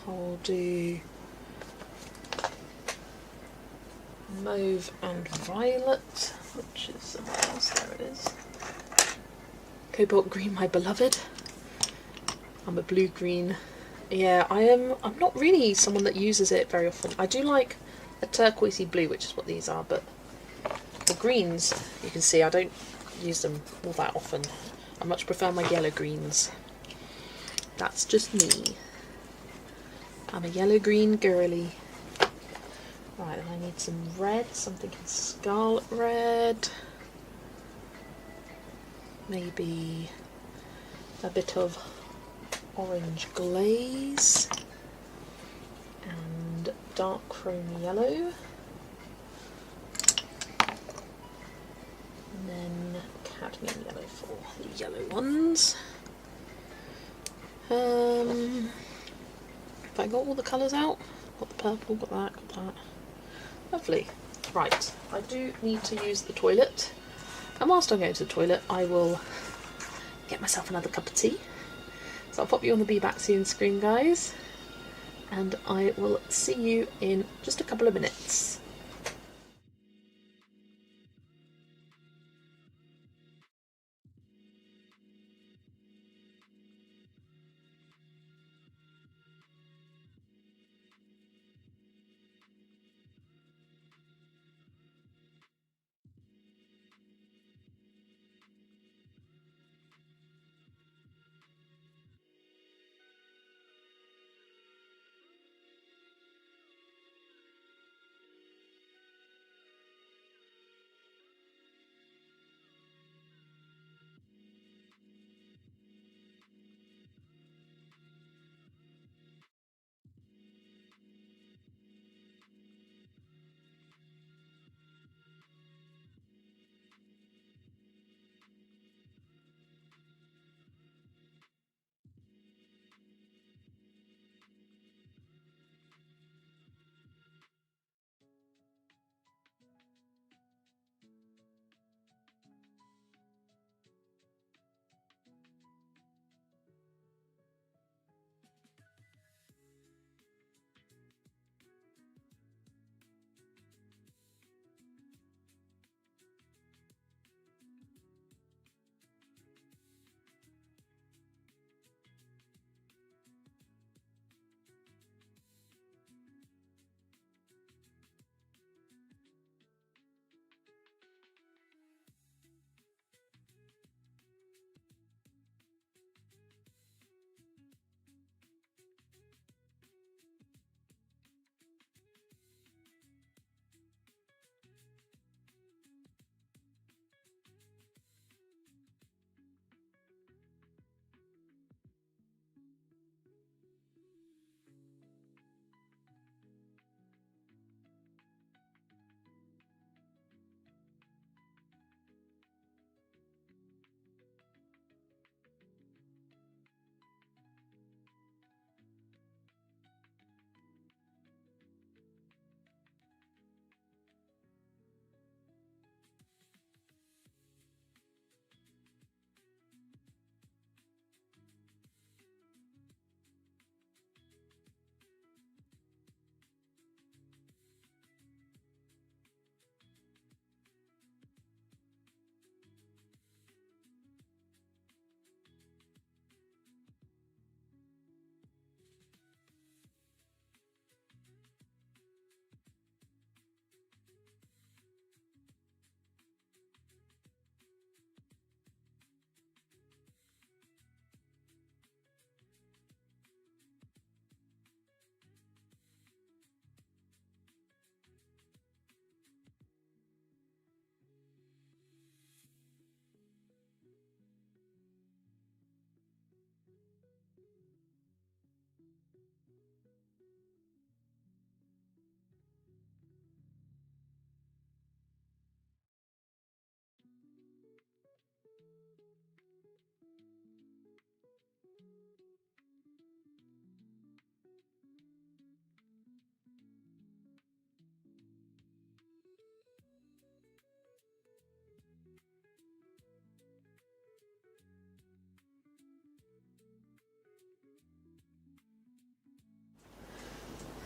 I'll do mauve and violet, which is somewhere else, there it is. Cobalt green, my beloved. I'm a blue green. Yeah, I'm not really someone that uses it very often. I do like a turquoisey blue, which is what these are, but the greens, you can see I don't use them all that often. I much prefer my yellow greens. That's just me. I'm a yellow green girly. Right, and I need some red, so I'm thinking scarlet red. Maybe a bit of orange glaze and dark chrome yellow, and then cadmium yellow for the yellow ones. Have I got all the colours out? Got the purple, got that. Lovely. Right, I do need to use the toilet, and whilst I'm going to the toilet I will get myself another cup of tea. So I'll pop you on the Be Back Soon screen, guys, and I will see you in just a couple of minutes.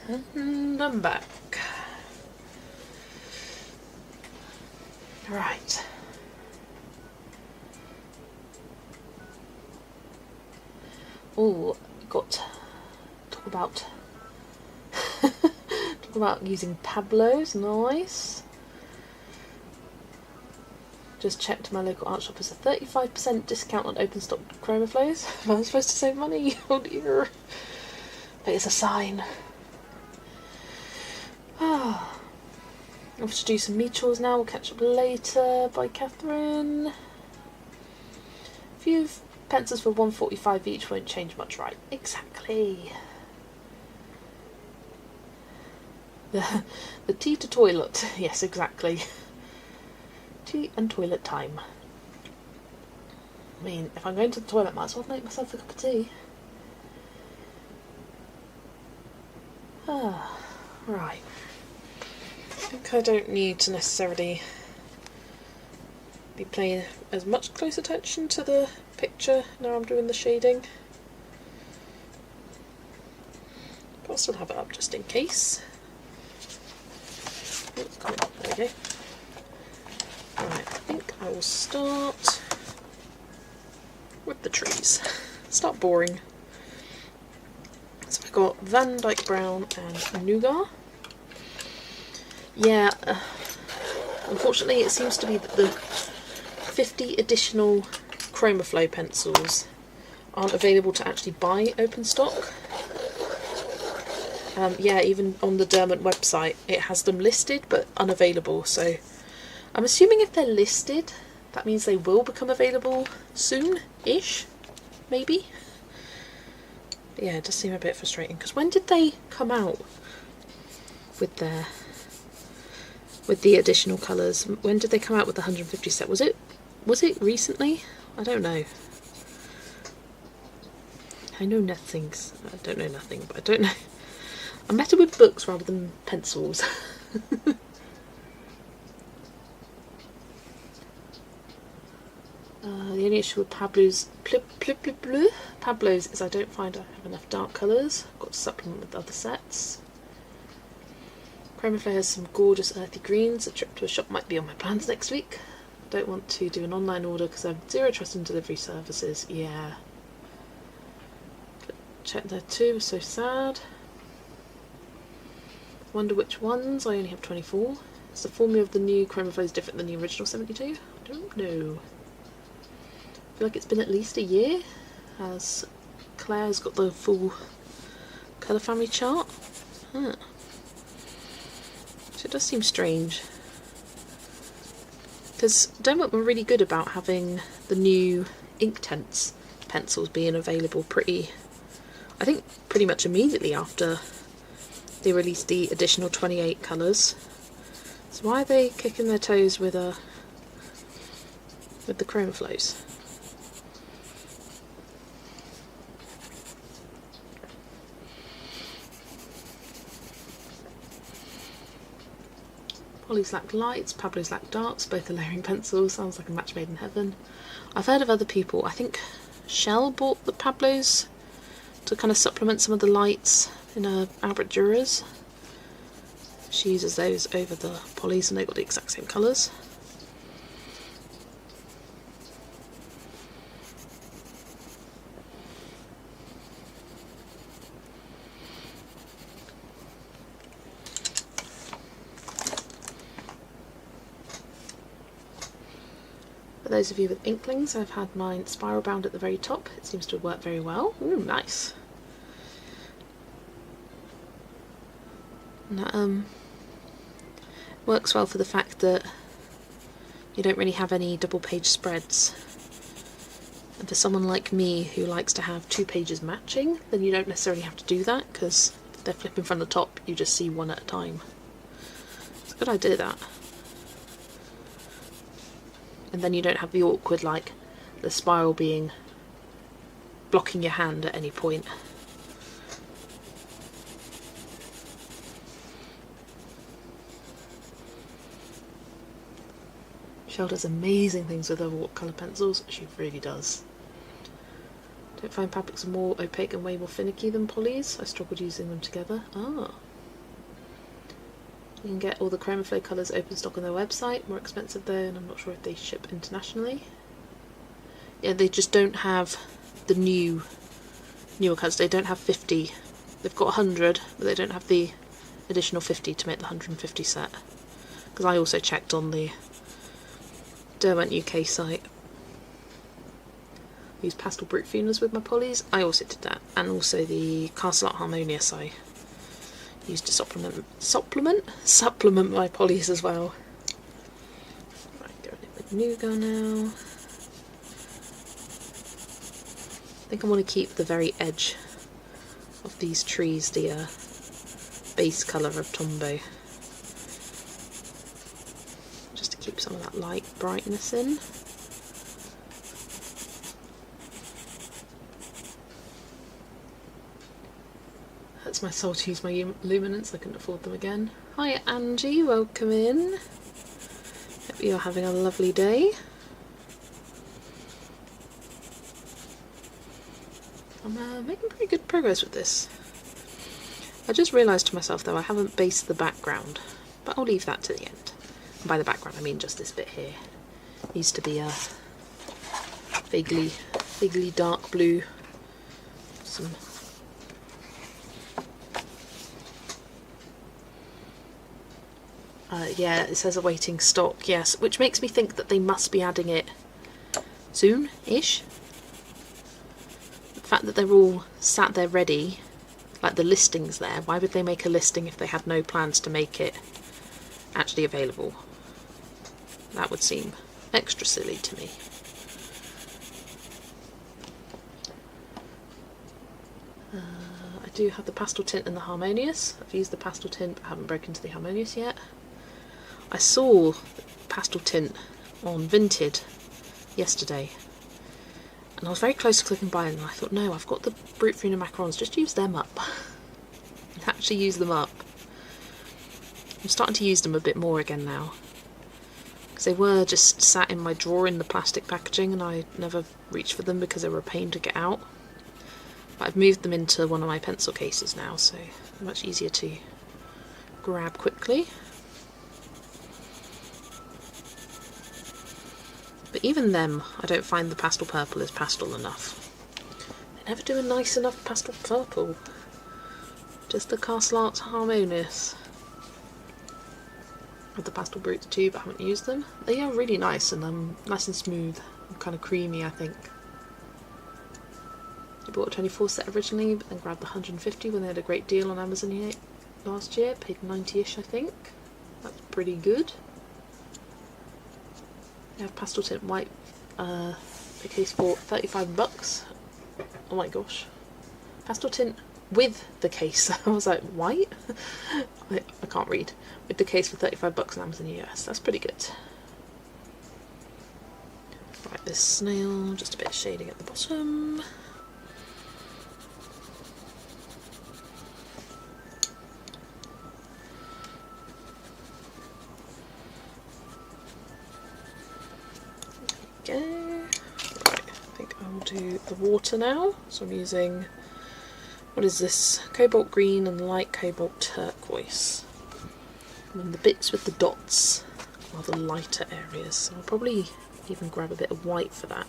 And I'm back. Right. Oh, got talk about talk about using Pablos. Nice. Just checked my local art shop. It's a 35% discount on open stock chroma flows. Am I supposed to save money? Oh dear. But it's a sign. Ah. I have to do some meat chores now. We'll catch up later. Bye, Catherine. A few pencils for $1.45 each won't change much, right? Exactly. The tea to toilet. Yes, exactly. Tea and toilet time. I mean, if I'm going to the toilet, might as well make myself a cup of tea. Ah, right. I think I don't need to necessarily be paying as much close attention to the picture now I'm doing the shading. But I'll still have it up just in case. Oh, come on, there we go. Right, I think I will start with the trees. Start boring. So I've got Van Dyke Brown and Nougat. Yeah, unfortunately it seems to be that the 50 additional ChromaFlow pencils aren't available to actually buy open stock. Yeah, even on the Derwent website it has them listed but unavailable, so I'm assuming if they're listed that means they will become available soon-ish, maybe? But yeah, it does seem a bit frustrating, because when did they come out with the additional colours? When did they come out with the 150 set? Was it recently? I don't know. I know nothing. I don't know nothing, but I don't know. I'm better with books rather than pencils. The only issue with Pablo's is I don't find I have enough dark colours. I've got to supplement with other sets. ChromaFlow has some gorgeous earthy greens. A trip to a shop might be on my plans next week. I don't want to do an online order because I have zero trust in delivery services. Yeah. Check there too, so sad. Wonder which ones. I only have 24. Is the formula of the new ChromaFlow different than the original 72? I don't know. I feel like it's been at least a year, as Claire's got the full colour family chart. Huh. So it does seem strange. Because Derwent were really good about having the new Inktense pencils being available I think pretty much immediately after they released the additional 28 colours. So why are they kicking their toes with the ChromaFlows? Polly's lack lights, Pablo's lack darks, both are layering pencils. Sounds like a match made in heaven. I've heard of other people, I think Shell bought the Pablo's to kind of supplement some of the lights in her Albert Durers. She uses those over the Polly's and they've got the exact same colours. For those of you with inklings, I've had mine spiral bound at the very top. It seems to have worked very well. Ooh, nice. And that works well for the fact that you don't really have any double page spreads. And for someone like me who likes to have 2 pages matching, then you don't necessarily have to do that, because if they're flipping from the top, you just see one at a time. It's a good idea, that. And then you don't have the awkward, like, the spiral being blocking your hand at any point. Shell does amazing things with her watercolour pencils. She really does. Don't find Paprix are more opaque and way more finicky than Polly's. I struggled using them together. Ah. You can get all the Chromaflow colours open stock on their website, more expensive though, and I'm not sure if they ship internationally. Yeah, they just don't have the newer colours. They don't have 50. They've got 100, but they don't have the additional 50 to make the 150 set. Because I also checked on the Derwent UK site. I used pastel brute Funas with my polys. I also did that, and also the Castle Art Harmonious I used to supplement my polys as well. Right, going in with Nougat now. I think I want to keep the very edge of these trees the base colour of Tombow, just to keep some of that light brightness in. That's my soul to use my luminance, I couldn't afford them again. Hi Angie, welcome in. Hope you're having a lovely day. I'm making pretty good progress with this. I just realised to myself though I haven't based the background, but I'll leave that to the end. And by the background I mean just this bit here. It needs to be a vaguely dark blue. Some yeah, it says awaiting stock, yes, which makes me think that they must be adding it soon-ish. The fact that they're all sat there ready, like the listing's there, why would they make a listing if they had no plans to make it actually available? That would seem extra silly to me. I do have the pastel tint and the Harmonious. I've used the pastel tint but I haven't broken to the Harmonious yet. I saw pastel tint on Vinted yesterday and I was very close to clicking buy, and I thought, no, I've got the Brute Funa macarons, just use them up. Actually use them up. I'm starting to use them a bit more again now, because they were just sat in my drawer in the plastic packaging and I never reached for them because they were a pain to get out. But I've moved them into one of my pencil cases now, so they're much easier to grab quickly. But even them, I don't find the pastel purple is pastel enough. They never do a nice enough pastel purple. Just the Castle Art Harmonious. I have the pastel brutes too, but I haven't used them. They are really nice and nice and smooth and kind of creamy, I think. I bought a 24 set originally, but then grabbed the 150 when they had a great deal on Amazon last year. Paid 90ish, I think. That's pretty good. I have pastel tint white, the case for $35. Oh my gosh. Pastel tint with the case. I was like, white? I can't read. With the case for $35 on Amazon US. That's pretty good. Right, this snail, just a bit of shading at the bottom. Go. Right, I think I'll do the water now. So I'm using, what is this? Cobalt green and light cobalt turquoise. And then the bits with the dots are the lighter areas. So I'll probably even grab a bit of white for that.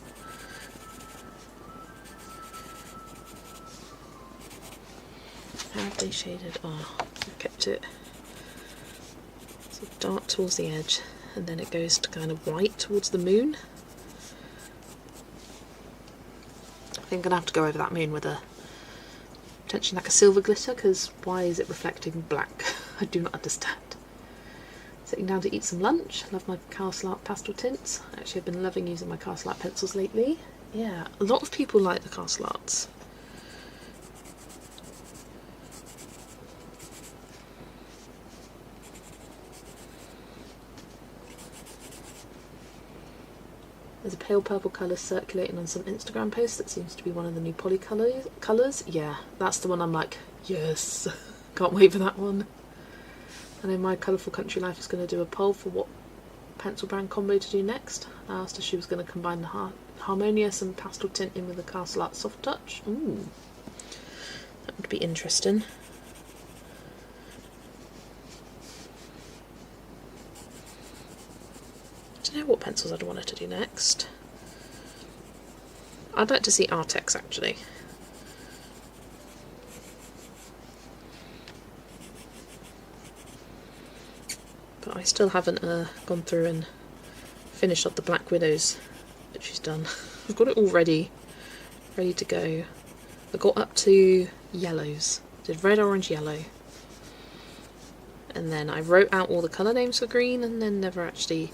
How have they shaded? Oh, I've kept it sort of dark towards the edge, and then it goes to kind of white towards the moon. I think I'm going to have to go over that moon with a potentially like a silver glitter, because why is it reflecting black? I do not understand. Sitting down to eat some lunch. Love my Castle Art pastel tints. Actually, I've been loving using my Castle Art pencils lately. Yeah, a lot of people like the Castle Arts. There's a pale purple colour circulating on some Instagram posts that seems to be one of the new poly colours. Yeah, that's the one I'm like, yes, can't wait for that one. I know my Colourful Country Life is going to do a poll for what pencil brand combo to do next. I asked her if she was going to combine the Harmonious and pastel tint in with the Castle Art Soft Touch. Ooh, that would be interesting. don't know what pencils I'd want her to do next. I'd like to see Artex actually. But I still haven't gone through and finished off the Black Widows that she's done. I've got it all ready to go. I got up to yellows. Did red, orange, yellow. And then I wrote out all the colour names for green and then never actually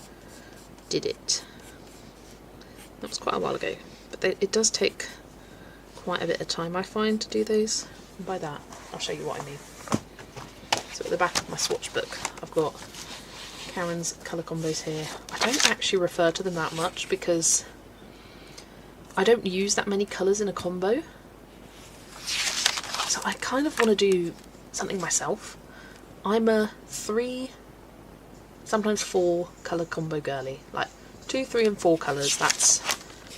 did it. That was quite a while ago. But it does take quite a bit of time, I find, to do those. And by that, I'll show you what I mean. So at the back of my swatch book, I've got Karen's colour combos here. I don't actually refer to them that much because I don't use that many colours in a combo. So I kind of want to do something myself. I'm a 3, sometimes 4 colour combo girly. Like 2, 3 and 4 colours, that's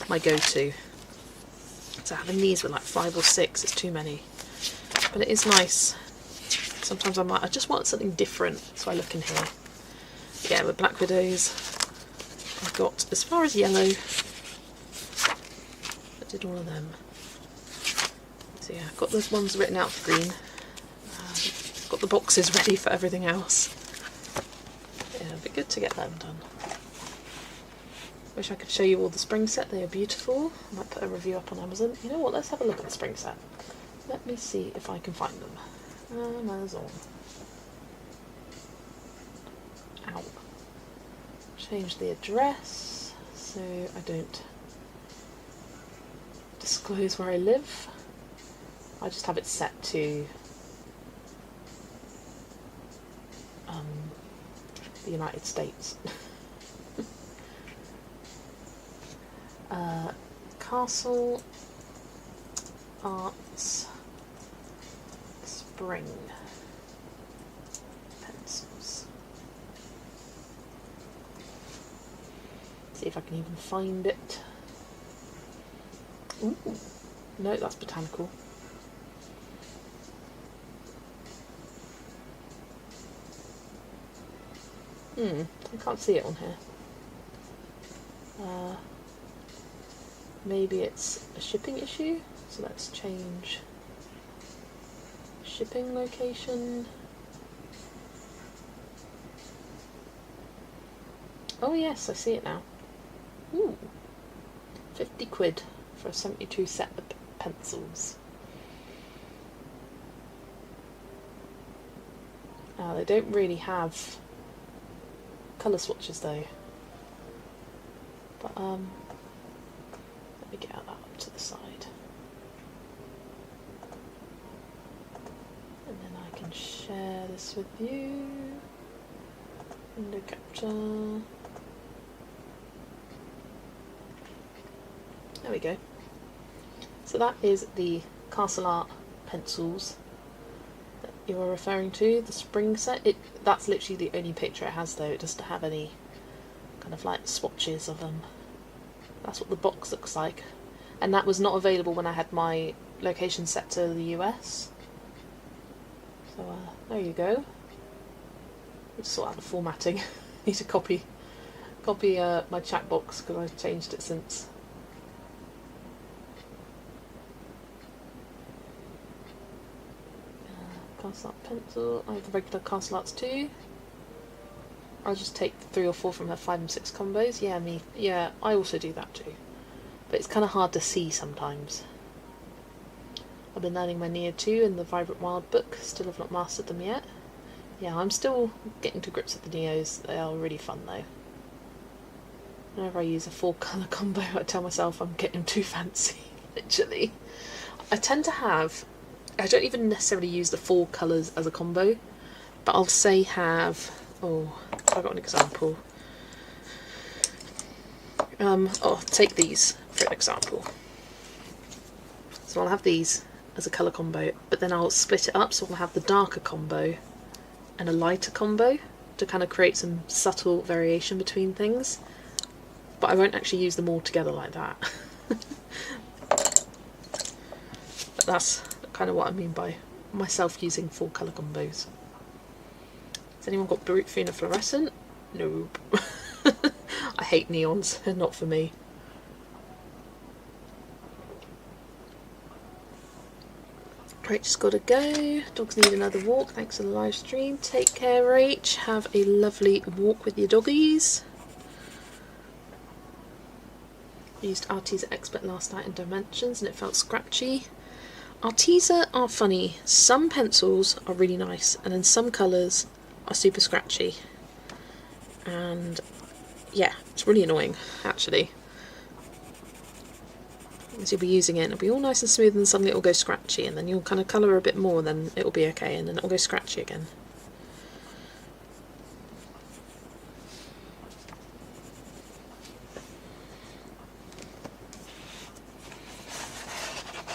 my go-to. So having these with like 5 or 6 is too many. But it is nice. Sometimes I just want something different, so I look in here. Yeah, with Black Widows, I've got as far as yellow. I did all of them. So yeah, I've got those ones written out for green. Got the boxes ready for everything else. Yeah, it'd be good to get them done. Wish I could show you all the spring set, they are beautiful. I might put a review up on Amazon. You know what, let's have a look at the spring set. Let me see if I can find them. Amazon. Ow. Change the address so I don't disclose where I live. I just have it set to the United States. Castle Arts Spring pencils. See if I can even find it. Ooh, no, that's botanical. I can't see it on here. Maybe it's a shipping issue, so let's change shipping location. Oh yes, I see it now. Ooh, 50 quid for a 72 set of pencils. They don't really have colour swatches though, but let me get that up to the side and then I can share this with you. Window capture. There we go. So that is the Castle Art pencils that you were referring to, the spring set. That's literally the only picture it has though, it doesn't have any kind of like swatches of them. That's what the box looks like. And that was not available when I had my location set to the US. So there you go. We'll just sort out the formatting. Need to copy my chat box because I've changed it since. Castle Art pencil. I have the regular Castle Arts too. I'll just take 3 or 4 from her 5 and 6 combos. Yeah, yeah, I also do that too. But it's kind of hard to see sometimes. I've been learning my Neo 2 and the Vibrant Wild book. Still have not mastered them yet. Yeah, I'm still getting to grips with the Neos. They are really fun though. Whenever I use a 4 colour combo, I tell myself I'm getting too fancy. Literally. I tend to have... I don't even necessarily use the 4 colours as a combo, but I'll say have... Oh, I've got an example. Take these for an example. So I'll have these as a colour combo, but then I'll split it up so I'll have the darker combo and a lighter combo to kind of create some subtle variation between things. But I won't actually use them all together like that. But that's kind of what I mean by myself using 4 colour combos. Has anyone got Brute Fina Fluorescent? Nope. I hate neons, they're not for me. Rach gotta go. Dogs need another walk. Thanks for the live stream. Take care, Rach. Have a lovely walk with your doggies. I used Arteza Expert last night in Dimensions and it felt scratchy. Arteza are funny. Some pencils are really nice and then some colours are super scratchy. And yeah, it's really annoying actually. As you'll be using it, it'll be all nice and smooth and suddenly it'll go scratchy and then you'll kind of colour a bit more and then it'll be okay and then it'll go scratchy again.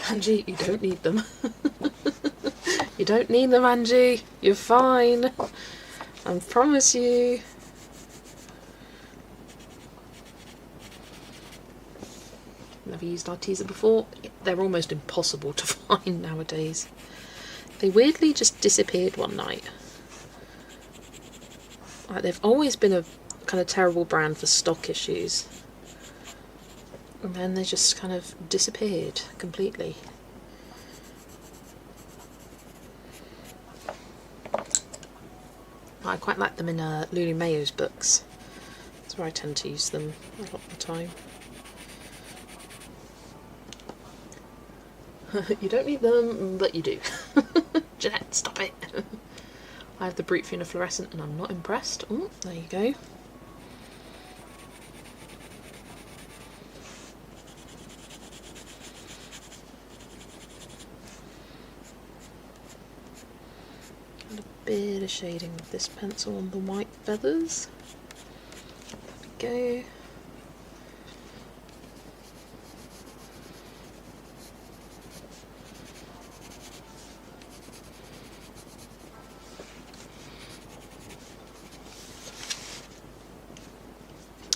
Angie, you don't need them. You don't need them, Angie. You're fine. I promise you. Never used Arteza before. They're almost impossible to find nowadays. They weirdly just disappeared one night. Like, they've always been a kind of terrible brand for stock issues. And then they just kind of disappeared completely. I quite like them in Lulu Mayo's books. That's where I tend to use them a lot of the time. You don't need them, but you do. Jeanette, stop it. I have the Brute Funa Fluorescent and I'm not impressed. Oh, there you go. And a bit of shading with this pencil on the white feathers. There we go.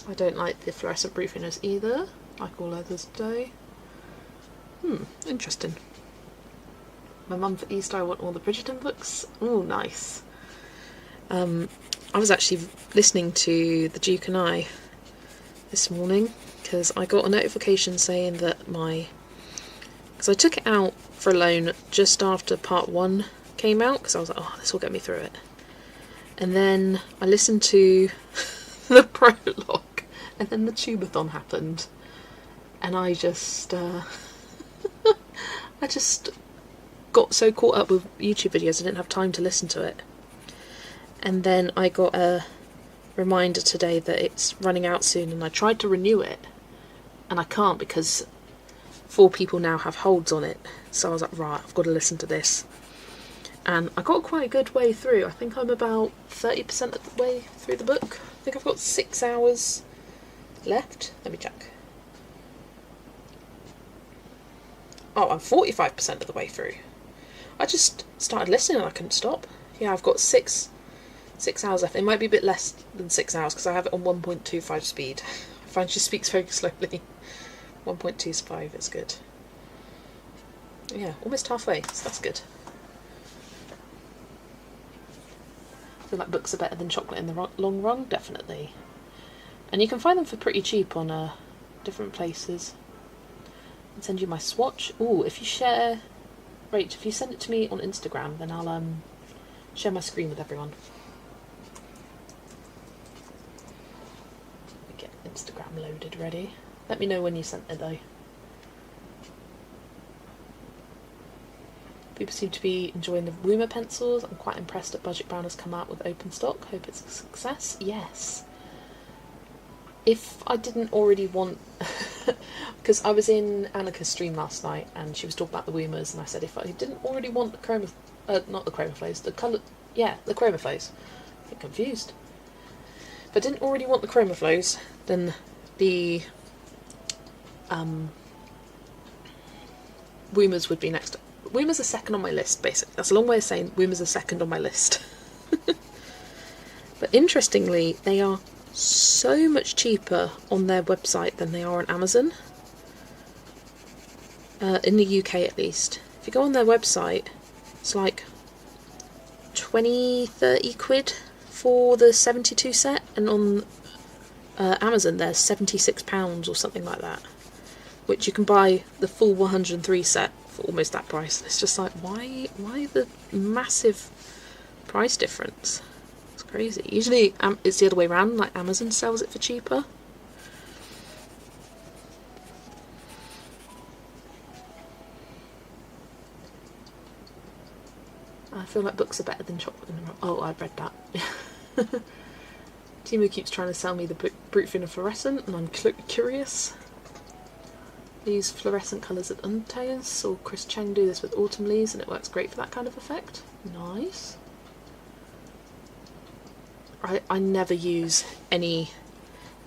I don't like the fluorescent Brute Funas either, like all others do. Interesting. My mum for Easter, I want all the Bridgerton books. Oh, nice. I was actually listening to The Duke and I this morning because I got a notification saying that because I took it out for a loan just after part 1 came out because I was like, oh, this will get me through it. And then I listened to the prologue. And then the Tubathon happened, and I just got so caught up with YouTube videos I didn't have time to listen to it. And then I got a reminder today that it's running out soon, and I tried to renew it, and I can't because 4 people now have holds on it. So I was like, right, I've got to listen to this. And I got quite a good way through. I think I'm about 30% of the way through the book. I think I've got 6 hours left. Let me check. Oh, I'm 45% of the way through. I just started listening and I couldn't stop. Yeah, I've got 6 hours left. It might be a bit less than 6 hours because I have it on 1.25 speed. I find she speaks very slowly. 1.25 is good. Yeah, almost halfway, so that's good. I feel like books are better than chocolate in the long run, definitely. And you can find them for pretty cheap on different places. I'll send you my swatch. Ooh, if you share... Rach, if you send it to me on Instagram, then I'll share my screen with everyone. Let me get Instagram loaded ready. Let me know when you sent it though. People seem to be enjoying the Woomer pencils. I'm quite impressed that Budget Brown has come out with open stock. Hope it's a success. Yes. If I didn't already want... because I was in Annika's stream last night and she was talking about the Woomers, and I said if I didn't already want the chroma... not the chroma flows, the colour... Yeah, the chroma flows. I get confused. If I didn't already want the chroma flows, then the... Woomers would be next. Woomers are second on my list, basically. That's a long way of saying Woomers are second on my list. But interestingly, they are so much cheaper on their website than they are on Amazon. In the UK at least. If you go on their website, it's like 20-30 quid for the 72 set, and on Amazon, they're £76 or something like that, which you can buy the full 103 set for almost that price. It's just like, why the massive price difference? It's crazy. Usually it's the other way around, like Amazon sells it for cheaper. I feel like books are better than chocolate in the rock. Oh, I've read that. Timu keeps trying to sell me the Brute Finna Fluorescent, and I'm curious. These fluorescent colours at Untails, saw Chris Cheng do this with Autumn Leaves, and it works great for that kind of effect. Nice. I never use any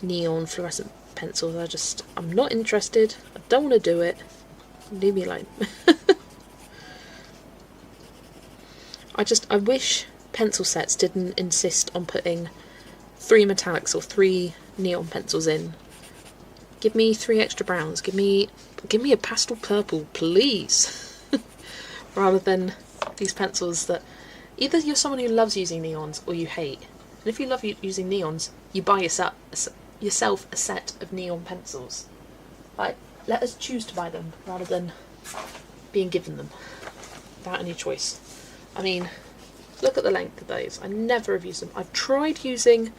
neon fluorescent pencils. I'm not interested. I don't want to do it. Leave me alone. I wish pencil sets didn't insist on putting 3 metallics or 3 neon pencils in. Give me 3 extra browns. Give me a pastel purple, please. Rather than these pencils that either you're someone who loves using neons or you hate. And if you love using neons, you buy yourself a set of neon pencils. Like, let us choose to buy them rather than being given them without any choice. I mean, look at the length of those. I never have used them. I've tried using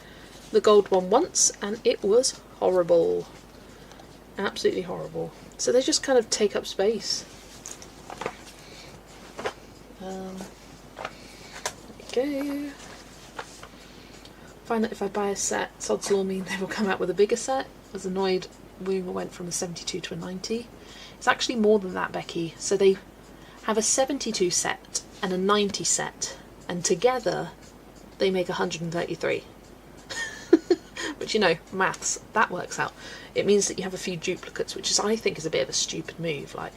the gold one once and it was horrible. Absolutely horrible. So they just kind of take up space. There we go. Find that if I buy a set, sod's law mean they will come out with a bigger set. I was annoyed we went from a 72 to a 90. It's actually more than that, Becky. So they have a 72 set and a 90 set, and together they make 133. But you know, maths, that works out. It means that you have a few duplicates, which I think is a bit of a stupid move. Like,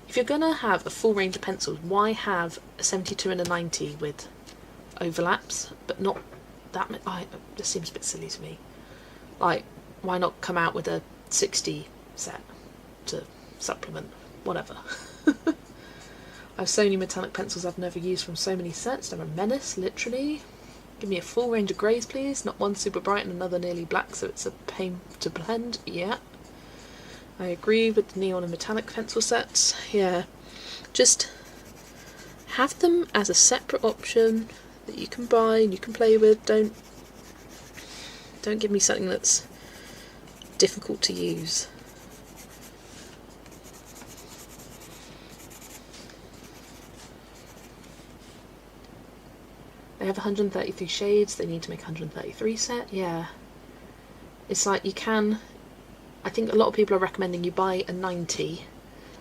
if you're going to have a full range of pencils, why have a 72 and a 90 with overlaps, but not that many? This seems a bit silly to me. Like, why not come out with a 60 set to supplement? Whatever. I have so many metallic pencils I've never used from so many sets. They're a menace, literally. Give me a full range of greys, please. Not one super bright and another nearly black, so it's a pain to blend. Yeah. I agree with the neon and metallic pencil sets. Yeah. Just have them as a separate option that you can buy and you can play with. Don't give me something that's difficult to use. They have 133 shades, they need to make 133 set, yeah. It's like you can, I think a lot of people are recommending you buy a 90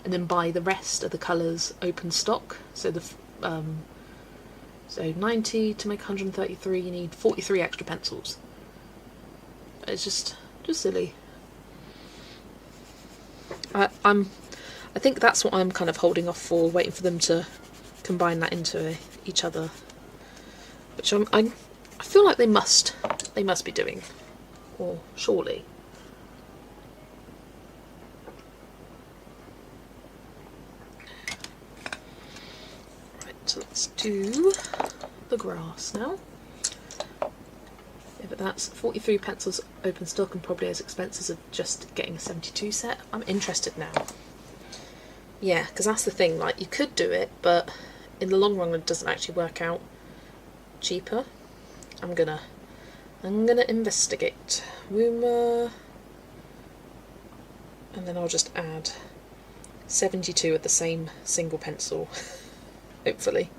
and then buy the rest of the colours open stock. So so 90 to make 133 you need 43 extra pencils. It's just silly. I think that's what I'm kind of holding off for, waiting for them to combine that into each other. Which I feel like they must be doing, or surely. Right, so let's do the grass now. Yeah, but that's 43 pencils open stock and probably as expensive as just getting a 72 set. I'm interested now. Yeah, because that's the thing, like, you could do it, but in the long run it doesn't actually work out cheaper. I'm gonna investigate. Woomer, and then I'll just add 72 of the same single pencil. Hopefully.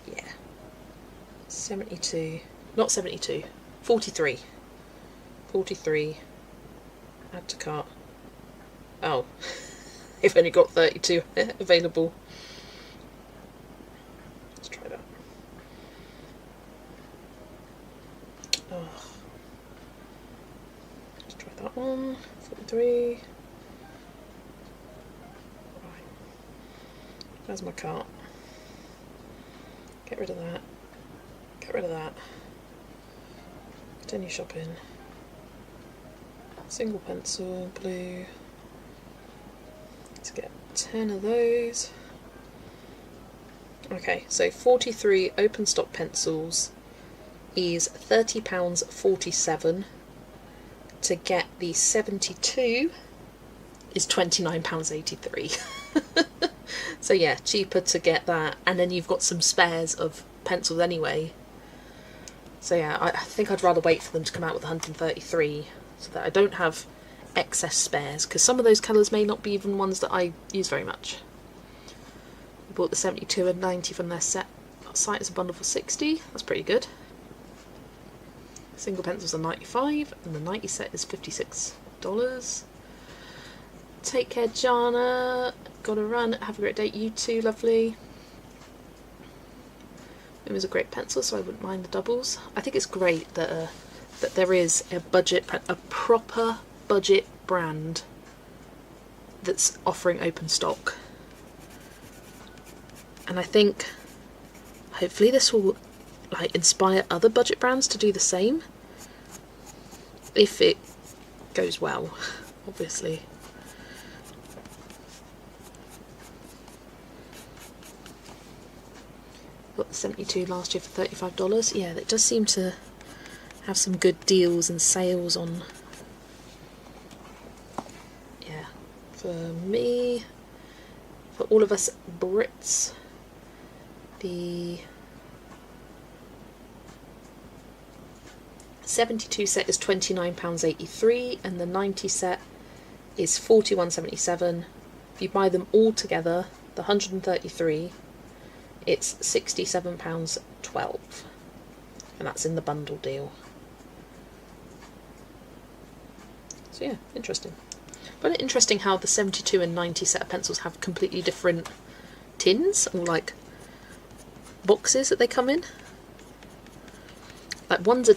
Yeah. 72. Not 72. 43. 43. Add to cart. Oh. I've only got 32 available. Let's try that. Oh. Let's try that one. 43. Right. There's my cart. Get rid of that. Get rid of that. Continue shopping. Single pencil, blue. Let's get 10 of those. Okay, so 43 open stock pencils is £30.47. to get the 72 is £29.83. So yeah, cheaper to get that, and then you've got some spares of pencils anyway. So yeah, I think I'd rather wait for them to come out with 133 so that I don't have excess spares, because some of those colours may not be even ones that I use very much. I bought the 72 and 90 from their site as a bundle for 60. That's pretty good. Single pencils are 95 and the 90 set is $56. Take care, Jana. Gotta run. Have a great day. You too, lovely. It was a great pencil, so I wouldn't mind the doubles. I think it's great that that there is a proper budget brand that's offering open stock. And I think hopefully this will like inspire other budget brands to do the same. If it goes well, obviously. Got the 72 last year for $35. Yeah, it does seem to have some good deals and sales on. Yeah, for me, for all of us Brits, the 72 set is £29.83 and the 90 set is $41.77. If you buy them all together, the 133, it's £67.12, and that's in the bundle deal. So yeah, interesting. But interesting how the 72 and 90 set of pencils have completely different tins, or like boxes that they come in. Like one's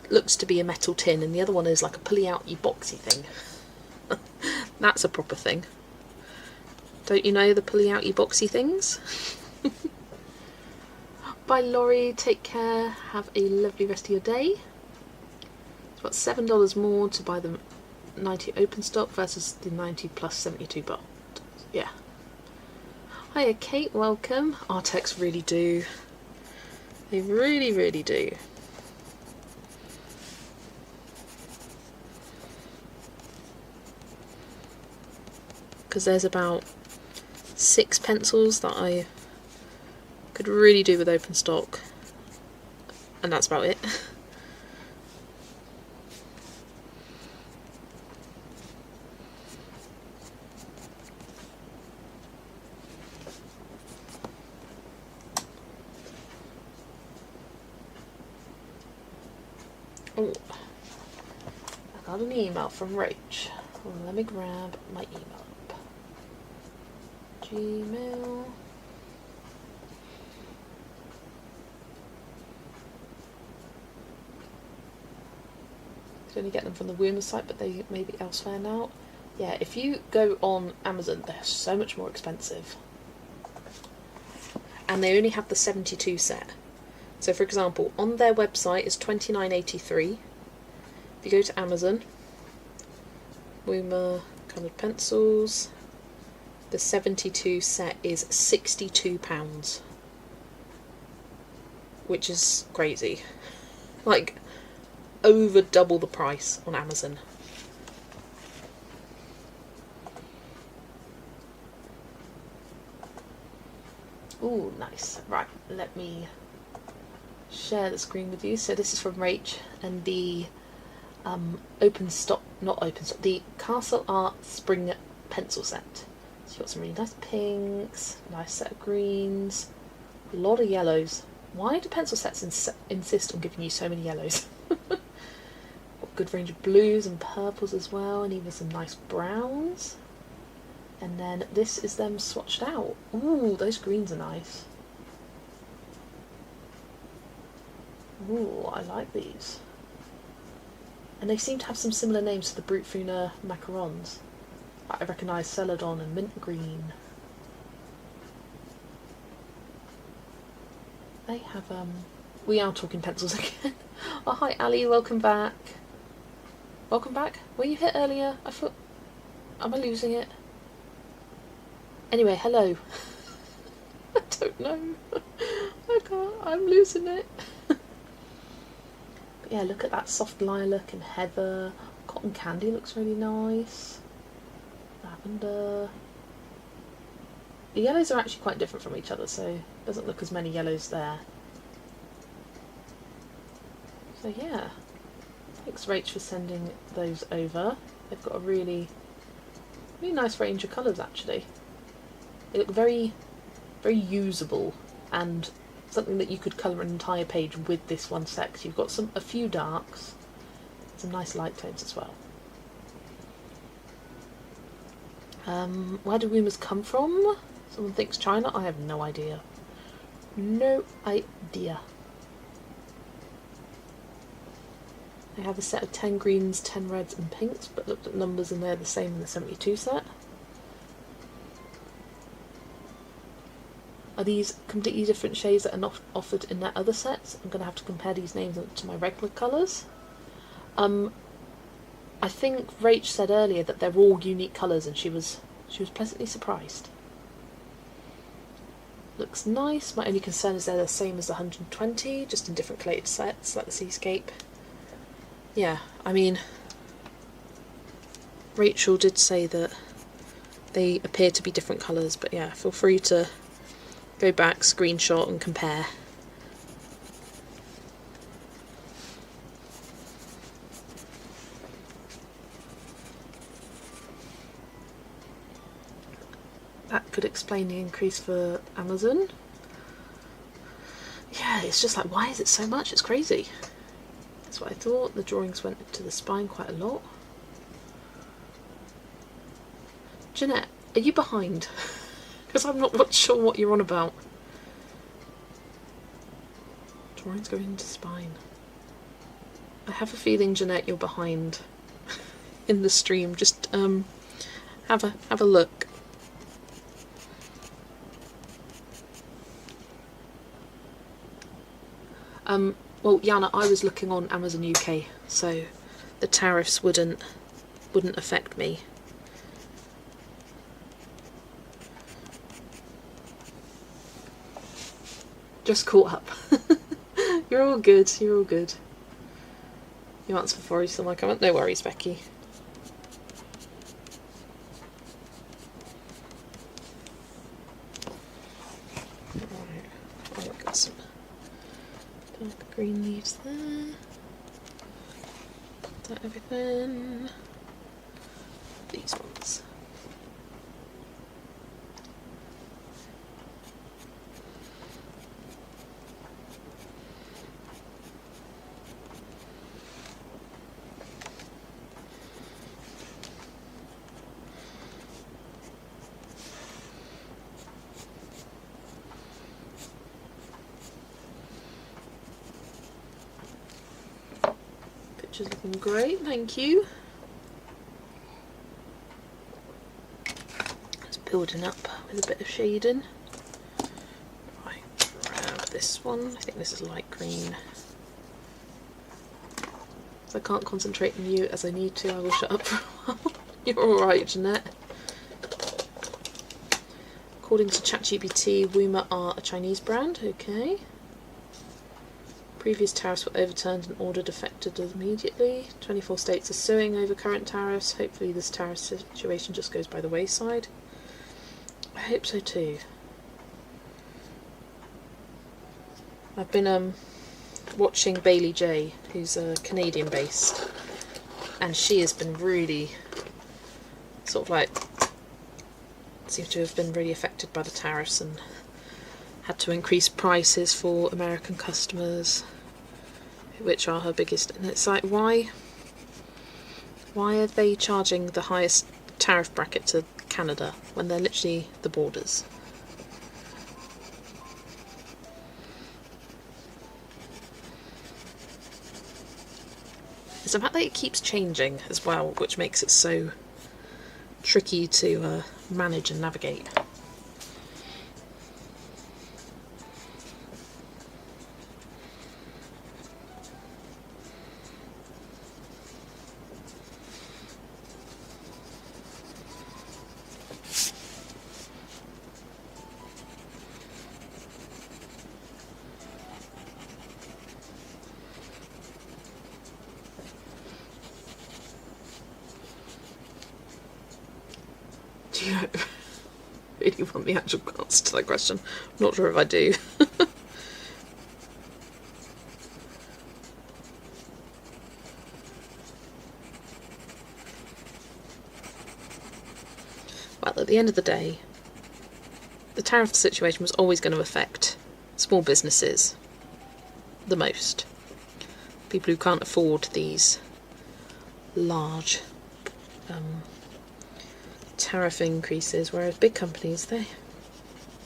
looks to be a metal tin, and the other one is like a pulley outy boxy thing. That's a proper thing. Don't you know the pulley outy boxy things? Bye Laurie, take care, have a lovely rest of your day. It's about $7 more to buy the 90 open stock versus the 90 plus 72 but yeah. Hiya Kate, welcome. Artex really do. They really, really do. Because there's about 6 pencils that I could really do with open stock, and that's about it. Oh, I got an email from Rach. Let me grab my email up. Gmail. You can only get them from the Woomer site, but they may be elsewhere now. Yeah, if you go on Amazon, they're so much more expensive. And they only have the 72 set. So for example, on their website is $29.83. If you go to Amazon, Woomer coloured pencils, the 72 set is £62, which is crazy. Like, over double the price on Amazon. Ooh, nice. Right, let me share the screen with you. So this is from Rach, and the the Castle Art Spring pencil set. So you've got some really nice pinks, nice set of greens, a lot of yellows. Why do pencil sets insist on giving you so many yellows? Good range of blues and purples as well, and even some nice browns. And then this is them swatched out. Ooh, those greens are nice. Ooh, I like these. And they seem to have some similar names to the Brute Funa macarons. I recognise Celadon and Mint Green. They have, we are talking pencils again. Oh, hi Ali, welcome back. Welcome back. Were you here earlier? I thought... Am I losing it? Anyway, hello. I don't know. I can't. I'm losing it. But yeah, look at that soft lilac and heather. Cotton candy looks really nice. Lavender. The yellows are actually quite different from each other, so it doesn't look as many yellows there. So yeah, thanks Rach for sending those over. They've got a really nice range of colours actually. They look very, very usable and something that you could colour an entire page with this one set, 'cause you've got a few darks, some nice light tones as well. Where do rumours come from? Someone thinks China. I have no idea. No idea. I have a set of 10 greens, 10 reds and pinks, but looked at numbers and they're the same in the 72 set. Are these completely different shades that are not offered in their other sets? I'm going to have to compare these names to my regular colours. I think Rach said earlier that they're all unique colours and she was pleasantly surprised. Looks nice. My only concern is they're the same as the 120, just in different collated sets, like the Seascape. Yeah, I mean, Rachel did say that they appear to be different colours, but yeah, feel free to go back, screenshot and compare. That could explain the increase for Amazon. Yeah, it's just like, why is it so much? It's crazy. That's what I thought. The drawings went to the spine quite a lot. Jeanette, are you behind? Because I'm not sure what you're on about. Drawings going into spine. I have a feeling, Jeanette, you're behind in the stream. Just have a look. Well, Yana, I was looking on Amazon UK, so the tariffs wouldn't affect me. Just caught up. You're all good, you're all good. You answer before you still my comment? No worries, Becky. Right, I've got some dark green leaves there. Is that everything? These ones. Picture's looking great, thank you. It's building up with a bit of shading. Right, grab this one. I think this is light green. If I can't concentrate on you as I need to, I will shut up for a while. You're alright, Jeanette. According to ChatGPT, Wuma are a Chinese brand. Okay. Previous tariffs were overturned and ordered effected immediately. 24 states are suing over current tariffs. Hopefully this tariff situation just goes by the wayside. I hope so too. I've been watching Bailey J, who's Canadian based, and she has been really sort of like seems to have been really affected by the tariffs and had to increase prices for American customers, which are her biggest. And it's like, why are they charging the highest tariff bracket to Canada when they're literally the borders? It's the fact that it keeps changing as well, which makes it so tricky to manage and navigate. Do you really want the actual answer to that question? I'm not sure if I do. Well, at the end of the day, the tariff situation was always going to affect small businesses the most. People who can't afford these large tariff increases, whereas big companies, they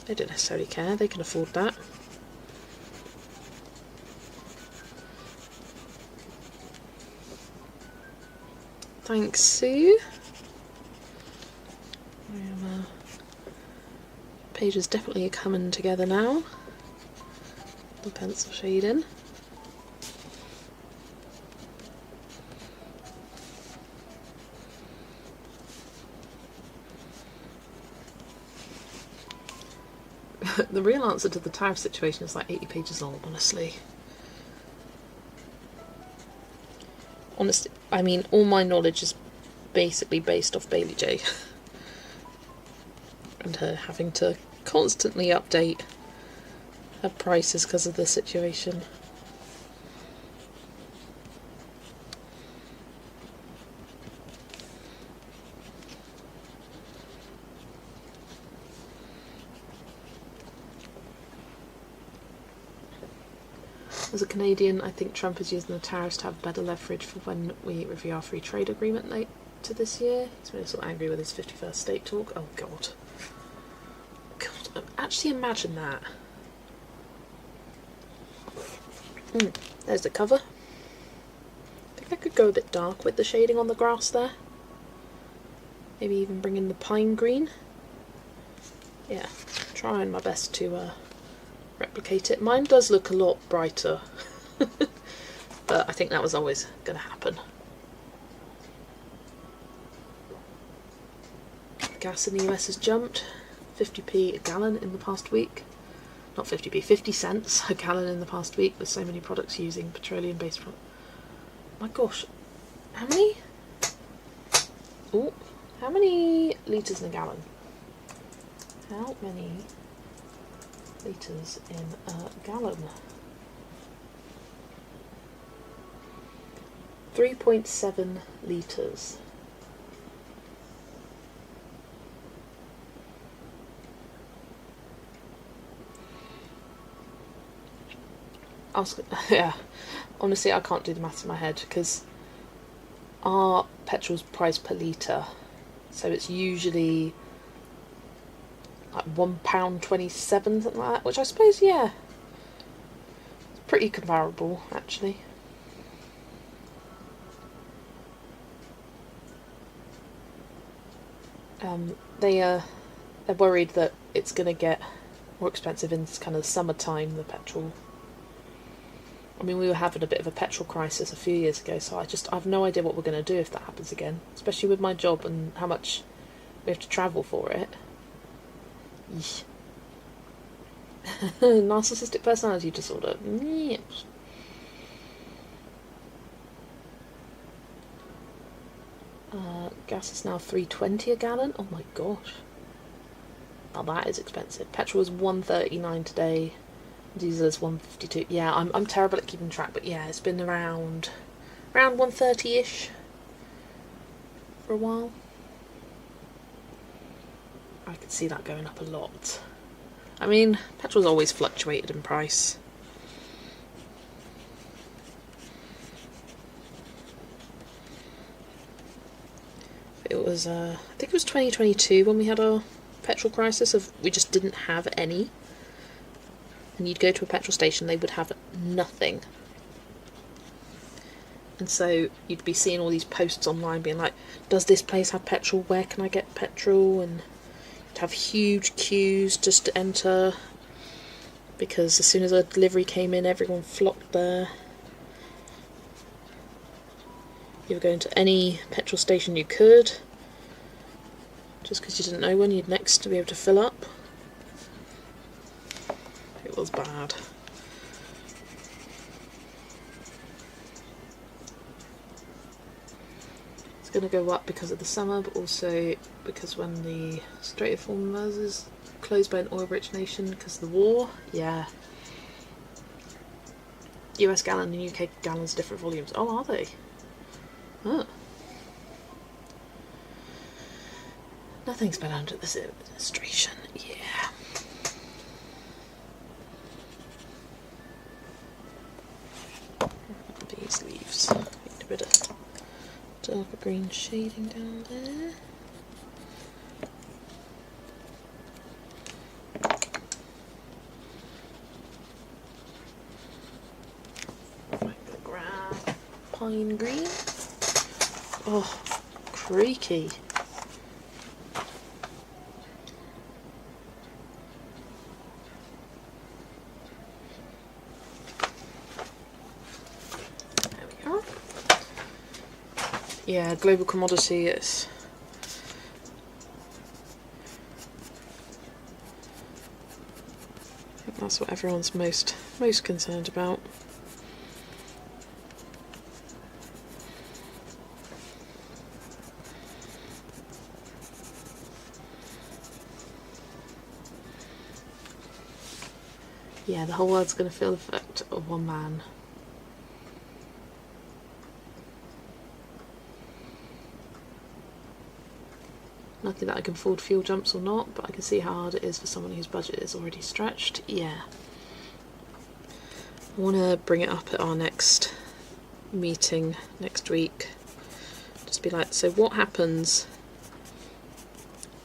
don't necessarily care, they can afford that. Thanks, Sue. Page is definitely coming together now. The pencil shading. The real answer to the tariff situation is like 80 pages long, honestly. Honestly, I mean, all my knowledge is basically based off Bailey J. And her having to constantly update her prices because of the situation. As a Canadian, I think Trump is using the tariffs to have better leverage for when we review our free trade agreement later this year. He's been so angry with his 51st state talk. Oh God. God, actually imagine that. There's the cover. I think I could go a bit dark with the shading on the grass there. Maybe even bring in the pine green. Yeah, trying my best to replicate it. Mine does look a lot brighter, but I think that was always going to happen. Gas in the US has jumped 50p a gallon in the past week. Not 50p, 50 cents a gallon in the past week, with so many products using petroleum-based products. My gosh, how many? Oh, how many litres in a gallon? How many litres in a gallon? 3.7 litres. Yeah, honestly, I can't do the maths in my head because our petrol's price per litre, so it's usually like £1.27, something like that, which I suppose, yeah, it's pretty comparable actually. They're worried that it's going to get more expensive in kind of summertime, the petrol. I mean, we were having a bit of a petrol crisis a few years ago, so I have no idea what we're going to do if that happens again, especially with my job and how much we have to travel for it. Narcissistic personality disorder. Yes. Gas is now $3.20 a gallon. Oh my gosh. Now that is expensive. Petrol was $1.39 today. Diesel is $1.52. Yeah, I'm terrible at keeping track, but yeah, it's been around $1.30-ish for a while. I could see that going up a lot. I mean, petrol's always fluctuated in price. It was, I think it was 2022 when we had our petrol crisis of we just didn't have any. And you'd go to a petrol station, they would have nothing. And so you'd be seeing all these posts online being like, does this place have petrol? Where can I get petrol? And you'd have huge queues just to enter, because as soon as a delivery came in, everyone flocked there. You were going to any petrol station you could, just because you didn't know when you'd next to be able to fill up. It was bad. Let's going to go up because of the summer, but also because when the Strait of Hormuz is closed by an oil-rich nation because of the war. Yeah. US gallon and UK gallons are different volumes. Oh, are they? Oh. Nothing's been under this administration. Yeah. These leaves need a bit of darker green shading down there. Pine green. Oh, creaky. There we are. Yeah, global commodity is. I think that's what everyone's most concerned about. Yeah, the whole world's going to feel the effect of one man. Lucky that I can afford fuel jumps or not, but I can see how hard it is for someone whose budget is already stretched. Yeah. I want to bring it up at our next meeting next week. Just be like, so what happens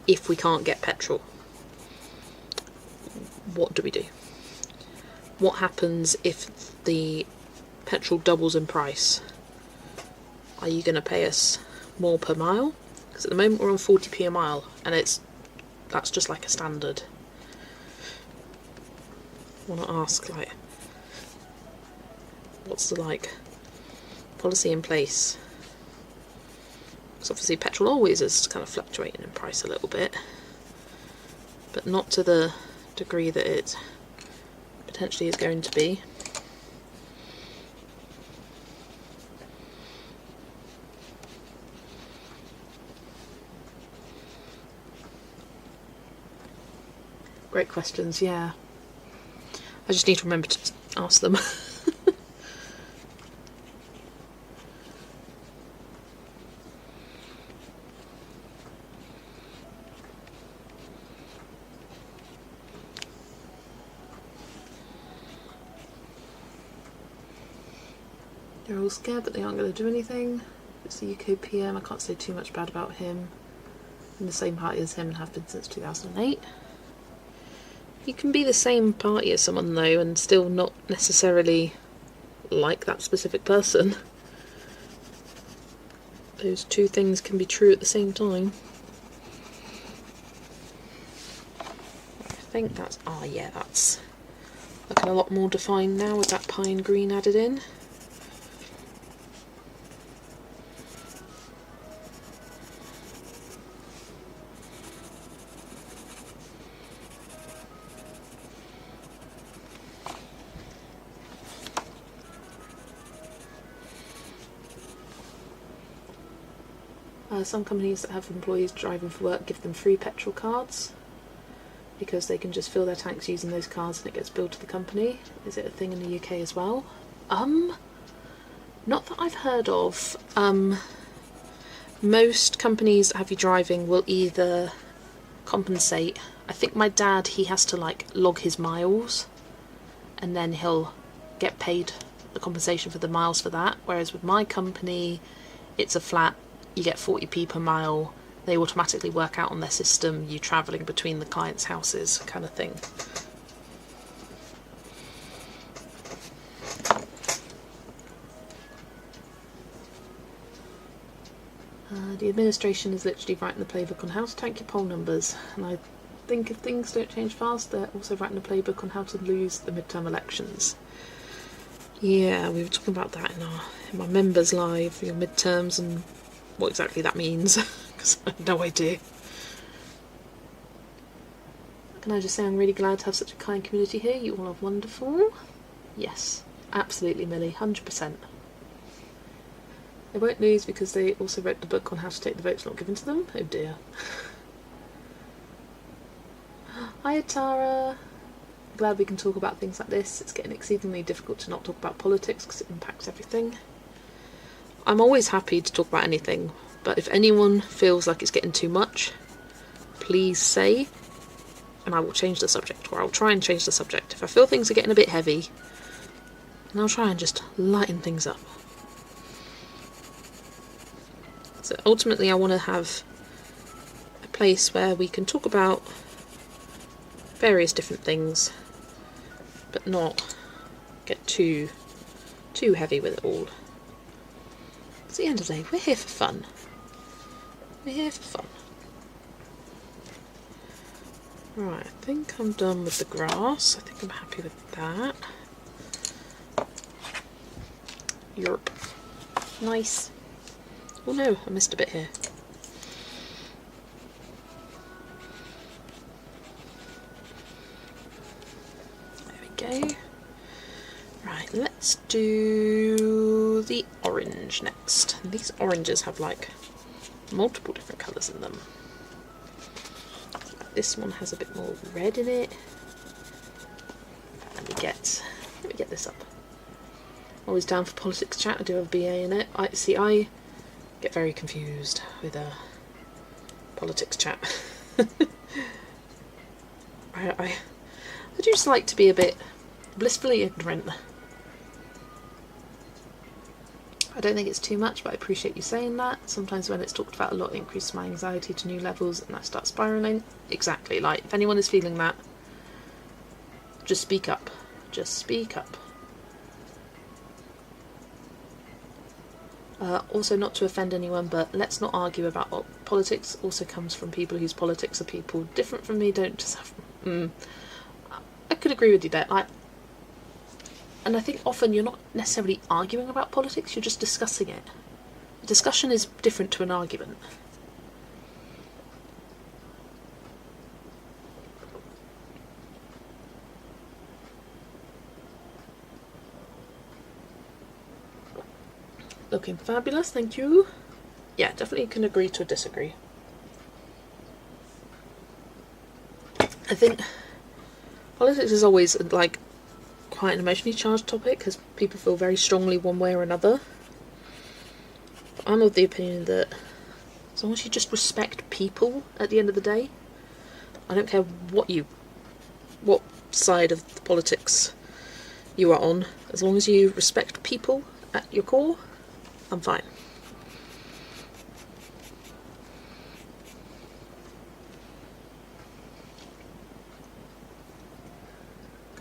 if we can't get petrol? What do we do? What happens if the petrol doubles in price? Are you going to pay us more per mile? Because at the moment we're on 40p a mile, and that's just like a standard. I want to ask, like, what's the policy in place? Because obviously petrol always is kind of fluctuating in price a little bit, but not to the degree that it potentially is going to be. Great questions, yeah. I just need to remember to ask them. They're all scared, but they aren't going to do anything. It's the UK PM, I can't say too much bad about him. In the same party as him and have been since 2008. You can be the same party as someone though and still not necessarily like that specific person. Those two things can be true at the same time. I think that's, yeah, that's looking a lot more defined now with that pine green added in. Some companies that have employees driving for work give them free petrol cards because they can just fill their tanks using those cards and it gets billed to the company. Is it a thing in the UK as well? Not that I've heard of. Most companies that have you driving will either compensate. I think my dad, he has to log his miles and then he'll get paid the compensation for the miles for that, whereas with my company it's a flat. You get 40p per mile, they automatically work out on their system you travelling between the client's houses kind of thing. The administration is literally writing the playbook on how to tank your poll numbers, and I think if things don't change fast they're also writing a playbook on how to lose the midterm elections. Yeah, we were talking about that in my members live, your midterms and what exactly that means, because I have no idea. Can I just say I'm really glad to have such a kind community here. You all are wonderful. Yes, absolutely, Millie, 100%. They won't lose because they also wrote the book on how to take the votes not given to them. Oh dear. Hi Tara. Glad we can talk about things like this. It's getting exceedingly difficult to not talk about politics because it impacts everything. I'm always happy to talk about anything, but if anyone feels like it's getting too much, please say, and I will change the subject, or I'll try and change the subject. If I feel things are getting a bit heavy, then I'll try and just lighten things up. So ultimately I want to have a place where we can talk about various different things, but not get too heavy with it all. At the end of the day, we're here for fun. We're here for fun. Right, I think I'm done with the grass. I think I'm happy with that. Yerp. Nice. Oh no, I missed a bit here. There we go. Right, let's do the orange next. And these oranges have like multiple different colours in them. This one has a bit more red in it. Let me get this up. Always down for politics chat. I do have a BA in it. I get very confused with politics chat. I just like to be a bit blissfully ignorant. I don't think it's too much, but I appreciate you saying that. Sometimes when it's talked about a lot, it increases my anxiety to new levels and I start spiralling. Exactly, like, if anyone is feeling that, just speak up. Just speak up. Also, not to offend anyone, but let's not argue about what politics also comes from people whose politics are people different from me. Don't just have... I could agree with you there. And I think often you're not necessarily arguing about politics, you're just discussing it. A discussion is different to an argument. Looking fabulous, thank you. Yeah, definitely can agree to disagree. I think politics is always like quite an emotionally charged topic because people feel very strongly one way or another. But I'm of the opinion that as long as you just respect people at the end of the day, I don't care what side of the politics you are on, as long as you respect people at your core, I'm fine.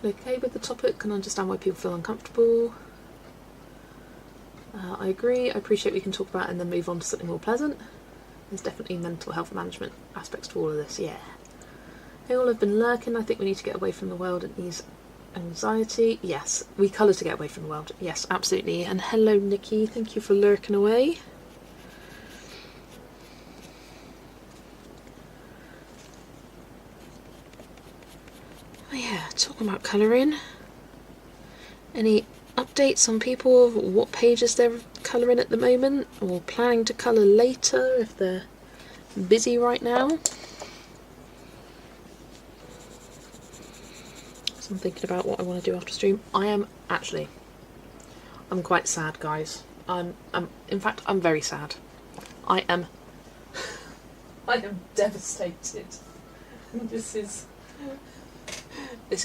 Okay with the topic, can understand why people feel uncomfortable. I agree, I appreciate we can talk about it and then move on to something more pleasant. There's definitely mental health management aspects to all of this, yeah. They all have been lurking, I think we need to get away from the world and ease anxiety. Yes, we colour to get away from the world, yes, absolutely. And hello Nikki, thank you for lurking away. Oh yeah, talking about colouring. Any updates on people, what pages they're colouring at the moment, or planning to colour later if they're busy right now? So I'm thinking about what I want to do after stream. I'm quite sad, guys. In fact, I'm very sad. I am devastated. This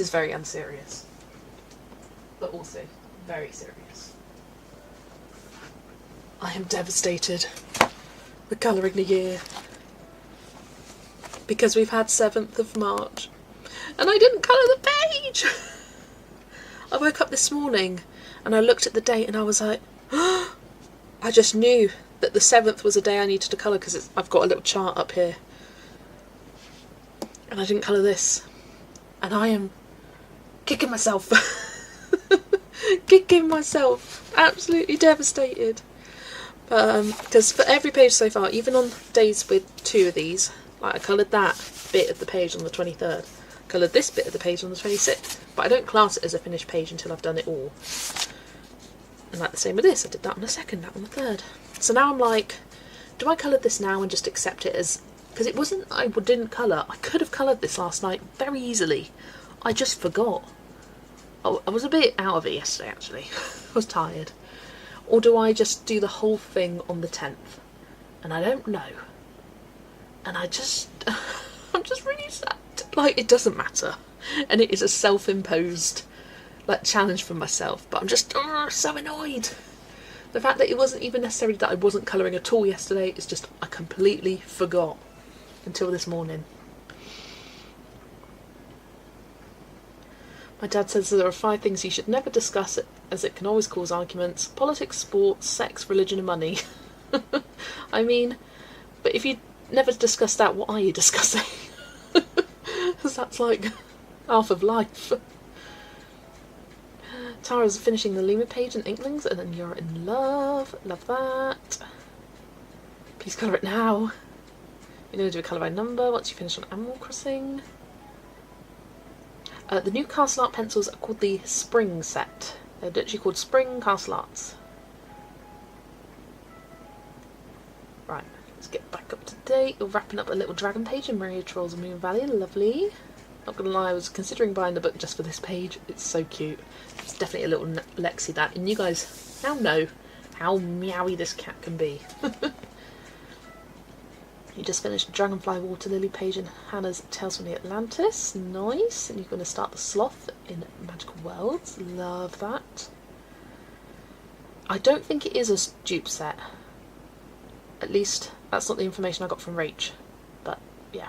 is very unserious, but also very serious. I am devastated. We're colouring the year because we've had 7th of March and I didn't colour the page. I woke up this morning and I looked at the date and I was like, oh, I just knew that the 7th was a day I needed to colour because I've got a little chart up here and I didn't colour this. And I am kicking myself. Kicking myself. Absolutely devastated. Because for every page so far, even on days with 2 of these, like I coloured that bit of the page on the 23rd, coloured this bit of the page on the 26th, but I don't class it as a finished page until I've done it all. And like the same with this, I did that on the 2nd, that on the 3rd. So now I'm like, do I colour this now and just accept it as... Because it wasn't I didn't colour. I could have coloured this last night very easily. I just forgot. I was a bit out of it yesterday, actually. I was tired. Or do I just do the whole thing on the 10th? And I don't know. And I'm just really sad. Like, it doesn't matter. And it is a self-imposed, like, challenge for myself. But I'm just so annoyed. The fact that it wasn't even necessarily that I wasn't colouring at all yesterday. It's just I completely forgot until this morning. My dad says there are 5 things you should never discuss as it can always cause arguments. Politics, sports, sex, religion and money. I mean, but if you never discuss that, what are you discussing? Because that's like half of life. Tara's finishing the Lima page in Inklings and then you're in love. Love that. Please colour it now. You're going to do a colour by number once you finish on Animal Crossing. The new Castle Art pencils are called the Spring set. They're literally called Spring Castle Arts. Right, let's get back up to date. We're wrapping up a little dragon page in Maria Trolls of Moon Valley. Lovely. Not gonna lie, I was considering buying the book just for this page. It's so cute. It's definitely a little Lexi that. And you guys now know how meowy this cat can be. You just finished Dragonfly Water Lily page in Hannah's Tales from the Atlantis. Nice. And you're going to start the Sloth in Magical Worlds. Love that. I don't think it is a dupe set. At least that's not the information I got from Rach. But yeah.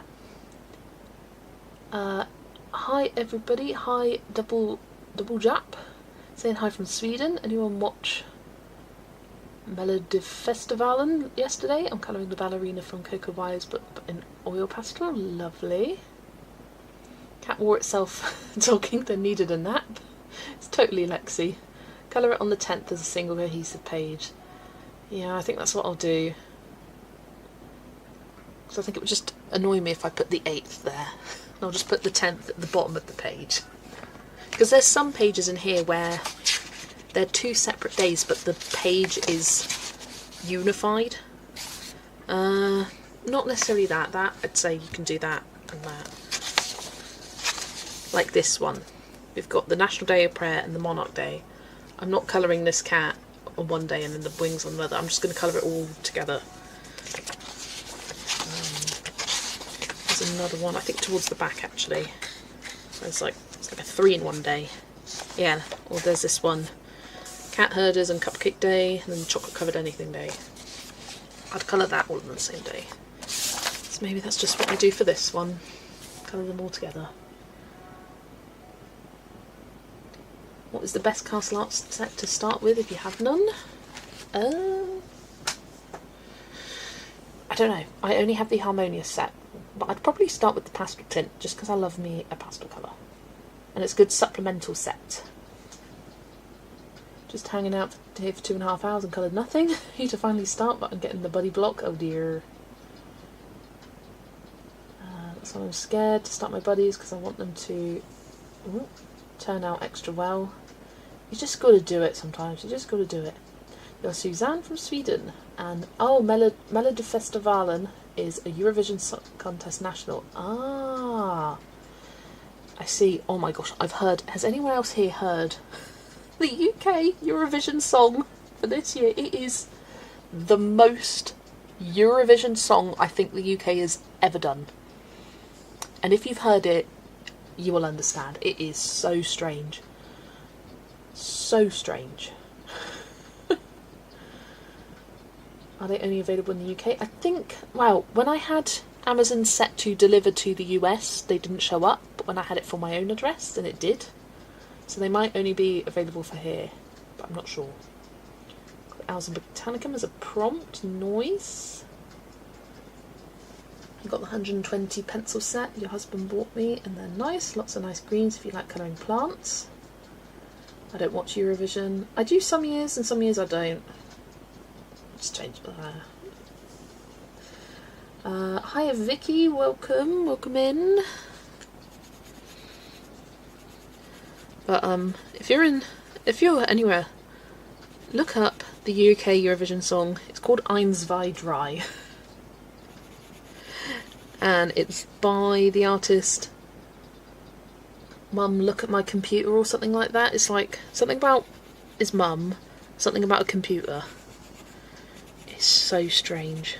Hi everybody. Hi Double Jap. Saying hi from Sweden. Anyone watch Melodifestivalen yesterday? I'm colouring the ballerina from Coco Wise but in oil pastel. Lovely. Cat wore itself talking, then needed a nap. It's totally Lexi. Colour it on the 10th as a single cohesive page. Yeah, I think that's what I'll do. Because I think it would just annoy me if I put the 8th there. I'll just put the 10th at the bottom of the page. Because there's some pages in here where they're 2 separate days, but the page is unified. Not necessarily that. That, I'd say you can do that and that. Like this one. We've got the National Day of Prayer and the Monarch Day. I'm not colouring this cat on one day and then the wings on another. I'm just going to colour it all together. There's another one, I think towards the back actually. It's like a 3 in one day. Yeah, or there's this one. Cat Herders and Cupcake Day, and then Chocolate Covered Anything Day. I'd colour that all on the same day. So maybe that's just what I do for this one. Colour them all together. What is the best Castle Arts set to start with if you have none? I don't know. I only have the Harmonious set. But I'd probably start with the Pastel Tint, just because I love me a pastel colour. And it's a good supplemental set. Just hanging out here for 2.5 hours and coloured nothing. Need to finally start, but I'm getting the buddy block. Oh dear. That's why I'm scared to start my buddies, because I want them to turn out extra well. You just got to do it sometimes. You just got to do it. You're Suzanne from Sweden, and oh, Melodifestivalen is a Eurovision Song Contest national. Ah, I see. Oh my gosh, I've heard. Has anyone else here heard the UK Eurovision song for this year? It is the most Eurovision song I think the UK has ever done. And if you've heard it, you will understand. It is so strange. So strange. Are they only available in the UK? I think, well, when I had Amazon set to deliver to the US, they didn't show up, but when I had it for my own address, then it did. So they might only be available for here, but I'm not sure. Owls and Botanicum as a prompt. Noise. I've got the 120 pencil set your husband bought me, and they're nice. Lots of nice greens if you like colouring plants. I don't watch Eurovision. I do some years, and some years I don't. Just change hiya Vicky, welcome in. But if you're anywhere, look up the UK Eurovision song. It's called Eins, Zwei, Drei. And it's by the artist Mum, Look at My Computer or something like that. It's like something about his mum, something about a computer. It's so strange.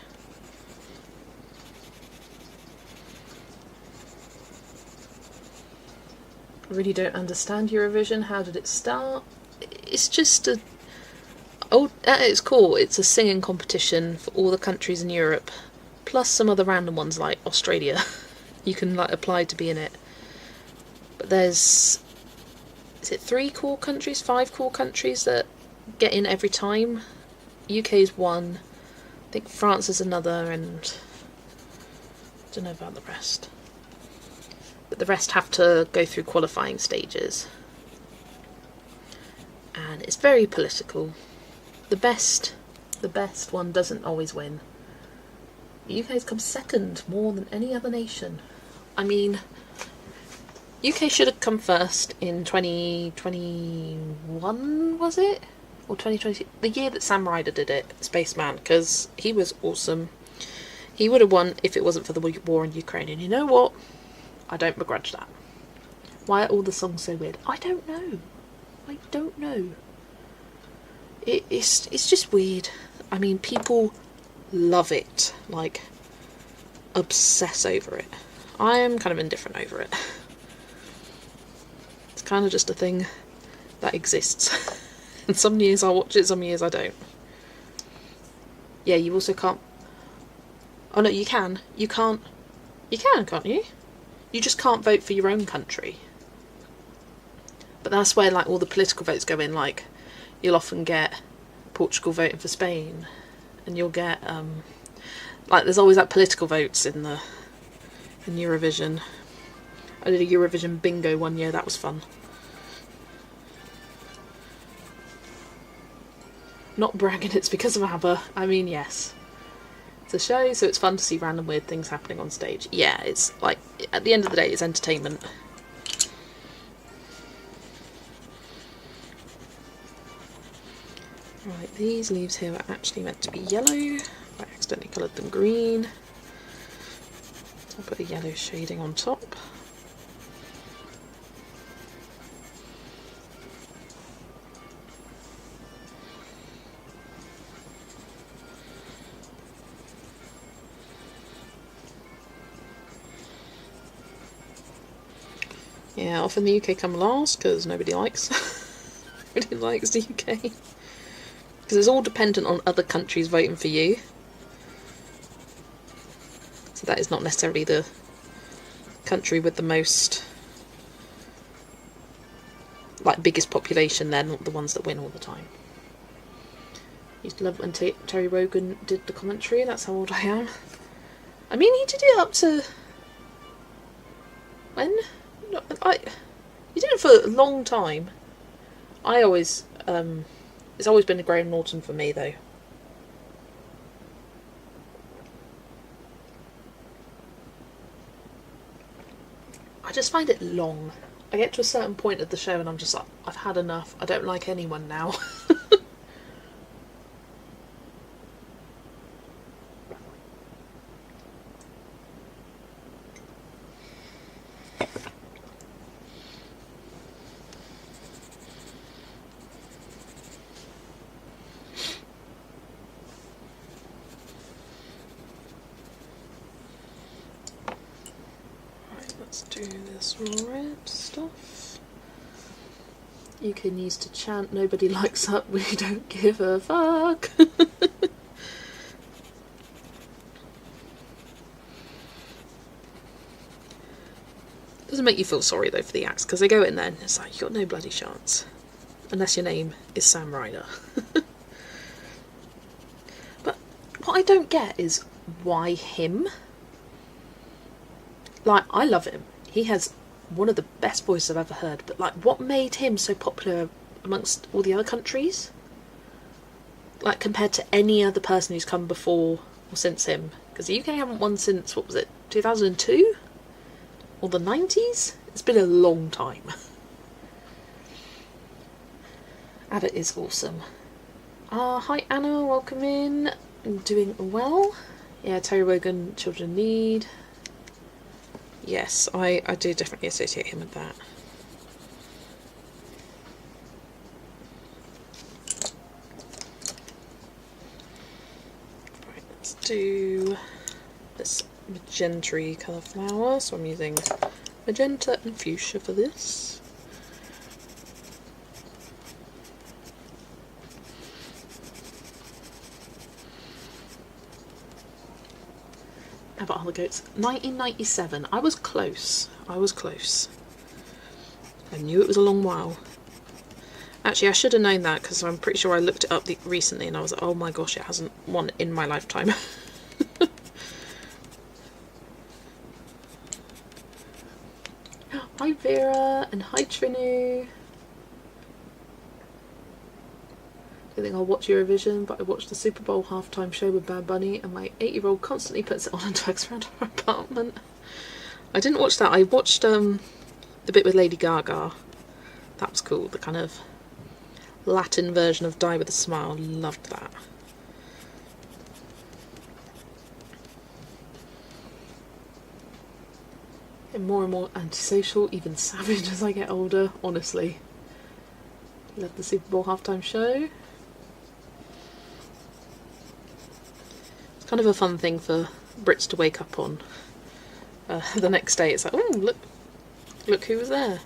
I really don't understand Eurovision. How did it start? It's just a... Oh, at its core, it's a singing competition for all the countries in Europe, plus some other random ones like Australia. You can like apply to be in it. But there's... Is it 5 core countries that get in every time? UK's one. I think France is another, and I don't know about the rest. But the rest have to go through qualifying stages. And it's very political. The best one doesn't always win. The UK's come second more than any other nation. I mean, UK should have come first in 2021, was it? Or 2020? The year that Sam Ryder did it, Spaceman, because he was awesome. He would have won if it wasn't for the war in Ukraine, and you know what? I don't begrudge that. Why are all the songs so weird? I don't know. It's just weird. I mean, people love it. Like, obsess over it. I am kind of indifferent over it. It's kind of just a thing that exists. And some years I'll watch it, some years I don't. Yeah, you also can't... Oh no, you can. You can, can't you? You just can't vote for your own country. But that's where like all the political votes go in. Like, you'll often get Portugal voting for Spain, and you'll get like there's always like political votes in Eurovision. I did a Eurovision bingo one year. That was fun. Not bragging, it's because of ABBA. I mean, yes. It's a show, so it's fun to see random weird things happening on stage. Yeah, it's like, at the end of the day, it's entertainment. Right, these leaves here are actually meant to be yellow. I accidentally coloured them green. So I'll put a yellow shading on top. Yeah, often the UK come last because nobody likes the UK. Because it's all dependent on other countries voting for you. So that is not necessarily the country with the most, like, biggest population. They're not the ones that win all the time. Used to love when Terry Wogan did the commentary. That's how old I am. I mean, he did it up to... When? He did it for a long time. I always... it's always been a Graham Norton for me, though. I just find it long. I get to a certain point of the show and I'm just like, I've had enough. I don't like anyone now. Let's do this red stuff. UK needs to chant, nobody likes up, we don't give a fuck. Doesn't make you feel sorry though for the acts, because they go in there and it's like, you've got no bloody chance. Unless your name is Sam Ryder. But what I don't get is, why him? Like, I love him. He has one of the best voices I've ever heard, but like, what made him so popular amongst all the other countries? Like, compared to any other person who's come before or since him. Because the UK haven't won since, what was it, 2002? Or the 90s? It's been a long time. ABBA is awesome. Hi Anna, welcome in. I'm doing well. Yeah, Terry Wogan, Children in Need. Yes, I do definitely associate him with that. Right, let's do this magenta colour flower. So I'm using magenta and fuchsia for this. How about anecdotes? 1997. I was close. I knew it was a long while. Actually, I should have known that because I'm pretty sure I looked it up recently and I was like, oh my gosh, it hasn't won in my lifetime. Hi Vera and hi Trinu. I think I'll watch Eurovision, but I watched the Super Bowl halftime show with Bad Bunny and my 8-year-old constantly puts it on and drags around her apartment. I didn't watch that. I watched the bit with Lady Gaga. That was cool. The kind of Latin version of Die With A Smile. Loved that. And more antisocial, even savage as I get older, honestly. Love the Super Bowl halftime show. It's kind of a fun thing for Brits to wake up on. The next day it's like, oh, look who was there.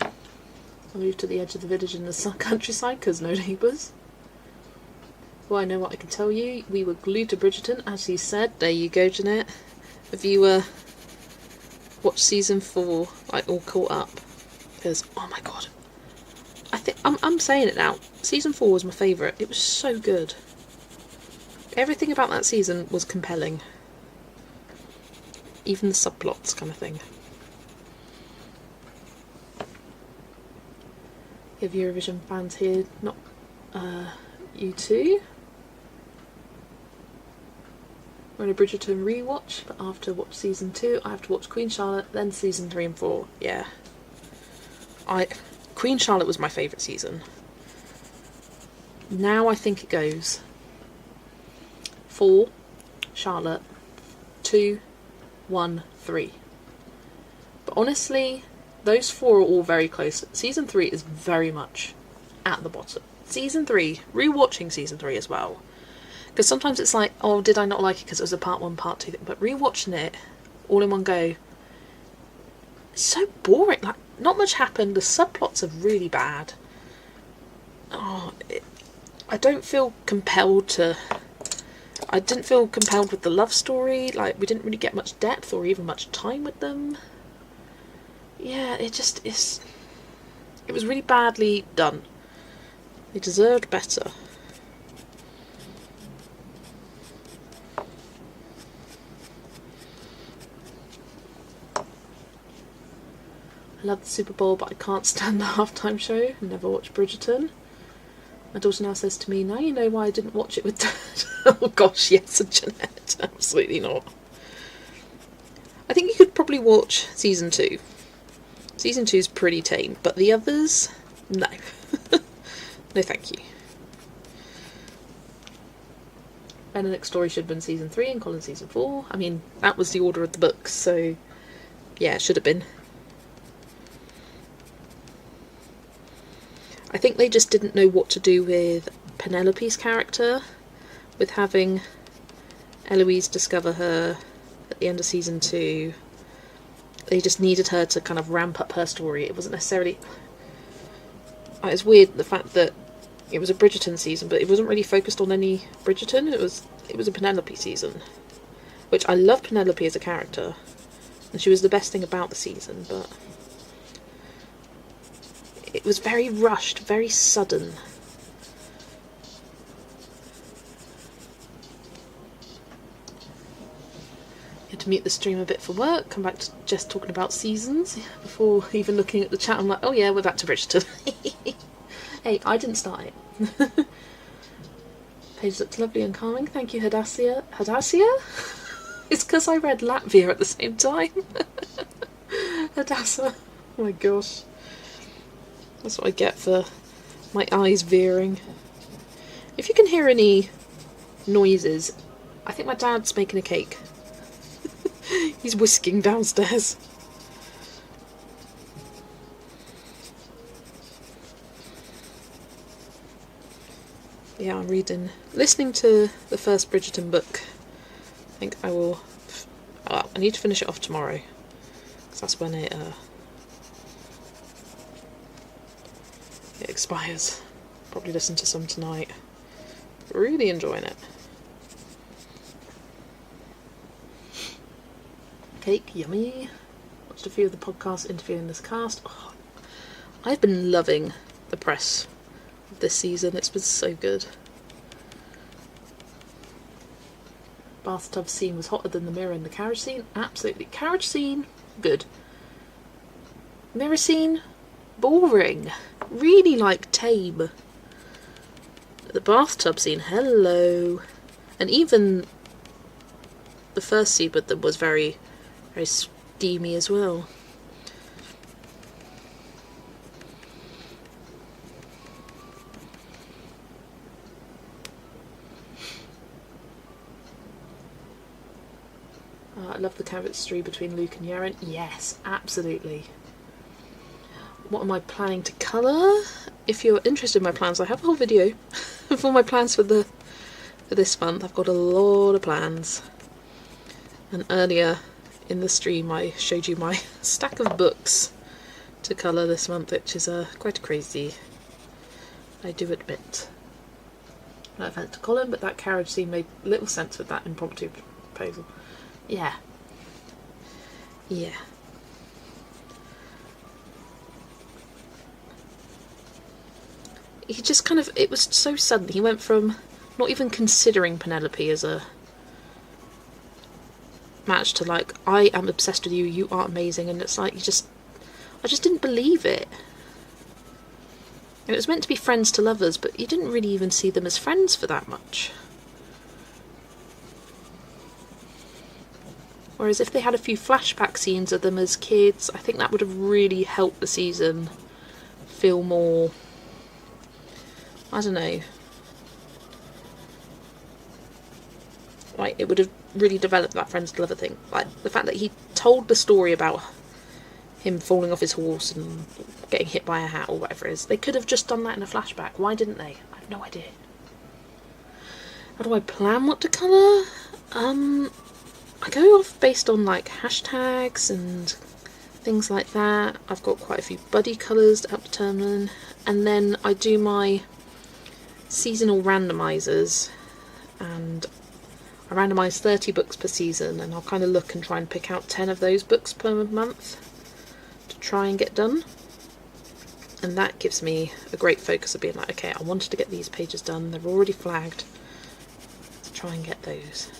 I moved to the edge of the village in the countryside because no neighbours. Well, I know what I can tell you. We were glued to Bridgerton, as you said. There you go, Jeanette. Have you watched season 4, like all caught up? Because, oh my god, I think I'm saying it now. Season 4 was my favourite. It was so good. Everything about that season was compelling. Even the subplots, kind of thing. You have Eurovision fans here, not you two. We're in a Bridgerton rewatch, but after watch season 2, I have to watch Queen Charlotte, then season 3 and 4. Yeah. Queen Charlotte was my favourite season. Now I think it goes 4, Charlotte, 2, 1, 3. But honestly, those 4 are all very close. Season 3 is very much at the bottom. Season 3, rewatching season 3 as well. Because sometimes it's like, oh, did I not like it because it was a part 1, part 2 thing? But rewatching it all in one go, it's so boring. Like, not much happened. The subplots are really bad. I don't feel compelled to. I didn't feel compelled with the love story. Like, we didn't really get much depth or even much time with them. Yeah, it just is. It was really badly done. They deserved better. I love the Super Bowl, but I can't stand the halftime show. Never watched Bridgerton. My daughter now says to me, now you know why I didn't watch it with Dad. Oh gosh, yes, Jeanette. Absolutely not. I think you could probably watch season 2. Season 2 is pretty tame, but the others, no. No thank you. Benedict's story should have been season 3 and Colin's season 4. I mean, that was the order of the books, so yeah, it should have been. I think they just didn't know what to do with Penelope's character, with having Eloise discover her at the end of season 2. They just needed her to kind of ramp up her story. It wasn't necessarily... It's weird, the fact that it was a Bridgerton season, but it wasn't really focused on any Bridgerton. It was a Penelope season, which I love Penelope as a character, and she was the best thing about the season, but it was very rushed, very sudden. Had to mute the stream a bit for work, come back to just talking about seasons before even looking at the chat. I'm like, oh yeah, we're back to Bridgerton. Hey, I didn't start it. Page looks lovely and calming. Thank you, Hadassia. Hadassia? It's because I read Latvia at the same time. Hadassah. Oh my gosh. That's what I get for my eyes veering. If you can hear any noises, I think my dad's making a cake. He's whisking downstairs. Yeah, I'm listening to the first Bridgerton book. I think I will. I need to finish it off tomorrow, because that's when it expires. Probably listen to some tonight. Really enjoying it. Cake, yummy. Watched a few of the podcasts interviewing this cast. Oh, I've been loving the press of this season. It's been so good. Bathtub scene was hotter than the mirror in the carriage scene. Absolutely. Carriage scene, good. Mirror scene, boring. Really tame. The bathtub scene, hello. And even the first scene with them was very, very steamy as well. I love the chemistry between Luke and Yaren. Yes, absolutely. What am I planning to colour? If you're interested in my plans, I have a whole video of all my plans for this month. I've got a lot of plans. And earlier in the stream I showed you my stack of books to colour this month, which is quite crazy, I do admit. No offence to Colin, but that carriage scene made little sense with that impromptu proposal. Yeah. Yeah. He just kind of, it was so sudden. He went from not even considering Penelope as a match to I am obsessed with you, you are amazing, and it's I just didn't believe it. And it was meant to be friends to lovers, but you didn't really even see them as friends for that much. Whereas if they had a few flashback scenes of them as kids, I think that would have really helped the season feel more, I don't know, it would have really developed that friends to lover thing. The fact that he told the story about him falling off his horse and getting hit by a hat or whatever it is, they could have just done that in a flashback. Why didn't they? I have no idea. How do I plan what to colour? I go off based on hashtags and things like that. I've got quite a few buddy colours to help determine, and then I do my seasonal randomisers, and I randomise 30 books per season, and I'll kind of look and try and pick out 10 of those books per month to try and get done. And that gives me a great focus of being okay, I wanted to get these pages done, they're already flagged, let's try and get those.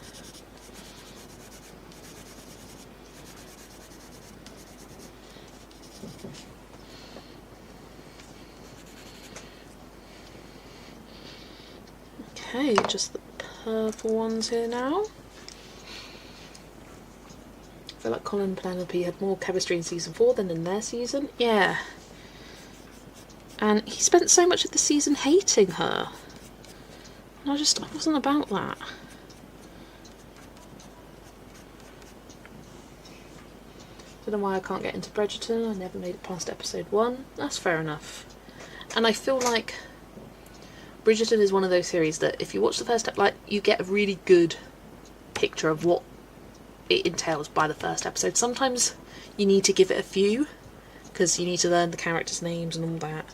Okay, just the purple ones here now. I feel like Colin and Penelope had more chemistry in season 4 than in their season. Yeah. And he spent so much of the season hating her. And I wasn't about that. Don't know why I can't get into Bridgerton. I never made it past episode 1. That's fair enough. And I feel like Bridgerton is one of those series that if you watch the first episode, you get a really good picture of what it entails by the first episode. Sometimes you need to give it a few, because you need to learn the characters' names and all that.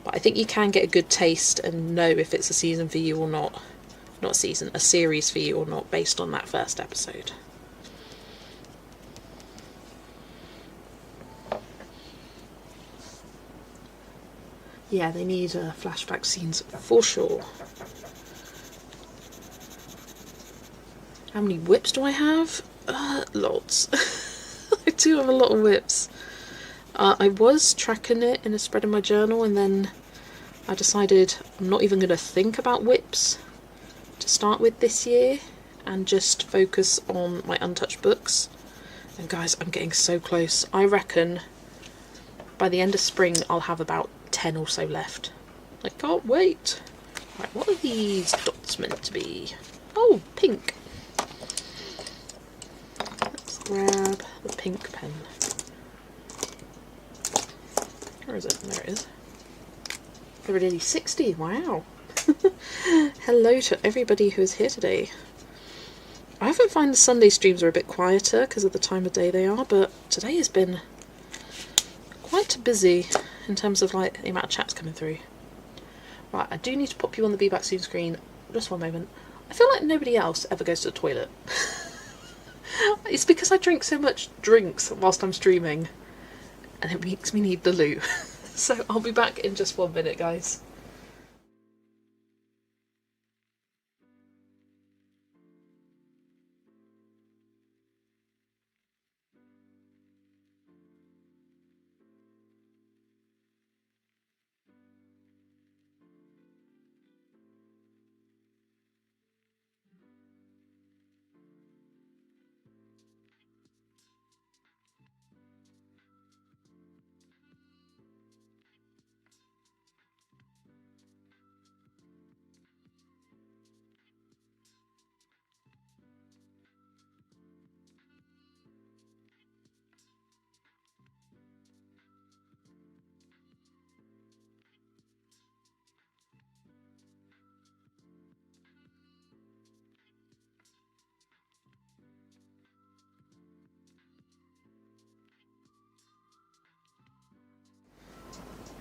But I think you can get a good taste and know if it's a season for you or not. Not a season, a series for you or not, based on that first episode. Yeah, they need flashback scenes for sure. How many whips do I have? Lots. I do have a lot of whips. I was tracking it in a spread in my journal, and then I decided I'm not even going to think about whips to start with this year and just focus on my untouched books And guys, I'm getting so close. I reckon by the end of spring I'll have about 10 or so left. I can't wait. Right, what are these dots meant to be? Oh, pink. Let's grab the pink pen. Where is it? There it is. Already 60, wow. Hello to everybody who is here today. I often find the Sunday streams are a bit quieter because of the time of day they are, but today has been quite busy in terms of like the amount of chats coming through. Right, I do need to pop you on the Be Back Soon screen. Just one moment. I feel like nobody else ever goes to the toilet. It's because I drink so much drinks whilst I'm streaming, and it makes me need the loo. So I'll be back in just 1 minute, guys.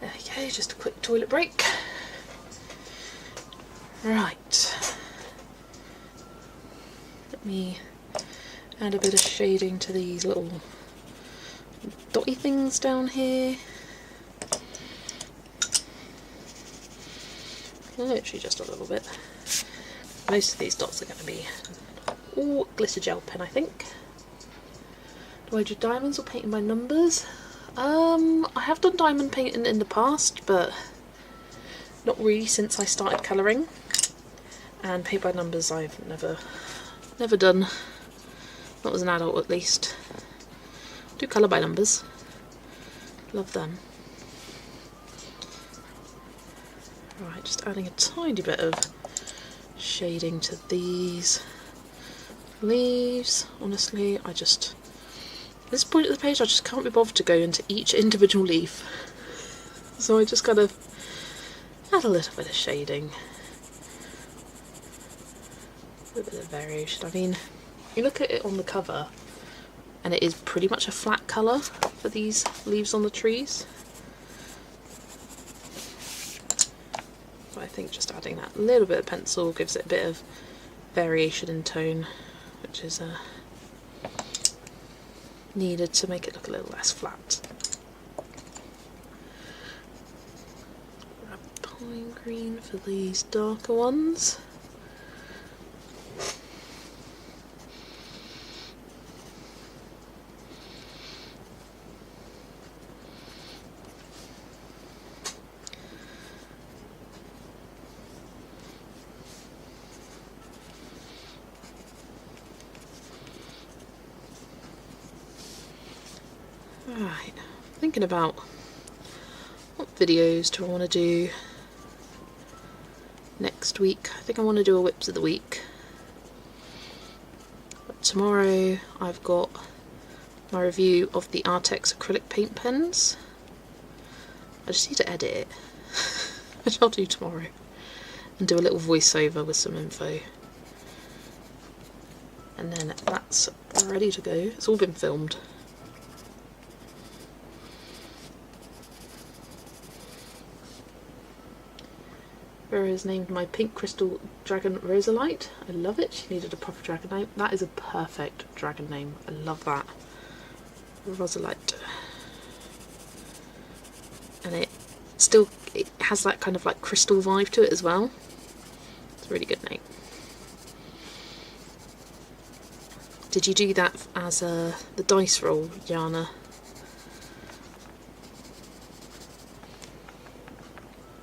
Okay, just a quick toilet break. Right. Let me add a bit of shading to these little dotty things down here. Literally just a little bit. Most of these dots are going to be all glitter gel pen, I think. Do I do diamonds or painting by numbers? I have done diamond painting in the past, but not really since I started colouring. And paint by numbers I've never done. Not as an adult, at least. Do colour by numbers. Love them. Right, just adding a tiny bit of shading to these leaves. Honestly, at this point of the page I just can't be bothered to go into each individual leaf. So I just kind of add a little bit of shading. A little bit of variation. I mean, you look at it on the cover and it is pretty much a flat colour for these leaves on the trees. But I think just adding that little bit of pencil gives it a bit of variation in tone, which is needed to make it look a little less flat. Grab pine green for these darker ones. Right, thinking about what videos do I want to do next week. I think I want to do a whips of the week. But tomorrow I've got my review of the Artex acrylic paint pens. I just need to edit it, which I'll do tomorrow, and do a little voiceover with some info. And then that's ready to go. It's all been filmed. Vera has named my pink crystal dragon Rosalite. I love it. She needed a proper dragon name. That is a perfect dragon name. I love that. Rosalite. And it has that kind of like crystal vibe to it as well. It's a really good name. Did you do that as the dice roll, Jana?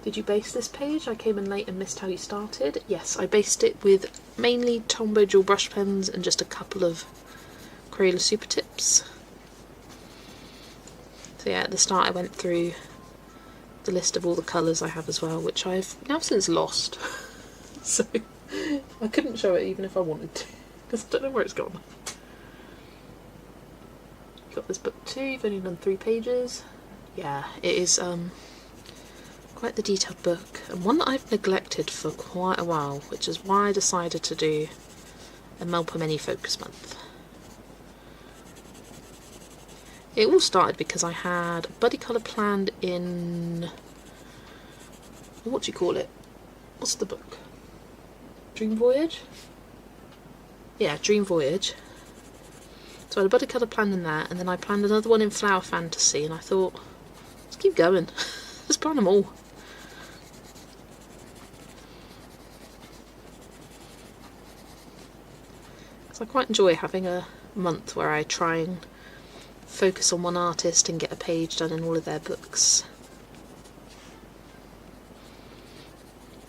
Did you base this page? I came in late and missed how you started. Yes, I based it with mainly Tombow dual brush pens and just a couple of Crayola Super Tips. So yeah, at the start I went through the list of all the colours I have as well, which I've now since lost. So I couldn't show it even if I wanted to, because I don't know where it's gone. Got this book too, you've only done 3 pages. Yeah, it is quite the detailed book, and one that I've neglected for quite a while, which is why I decided to do a Melpomeni focus month. It all started because I had a buddy colour planned in, what do you call it? What's the book? Dream Voyage? Yeah, Dream Voyage. So I had a buddy colour planned in that, and then I planned another one in Flower Fantasy, and I thought, let's keep going. Let's plan them all. Because I quite enjoy having a month where I try and focus on one artist and get a page done in all of their books.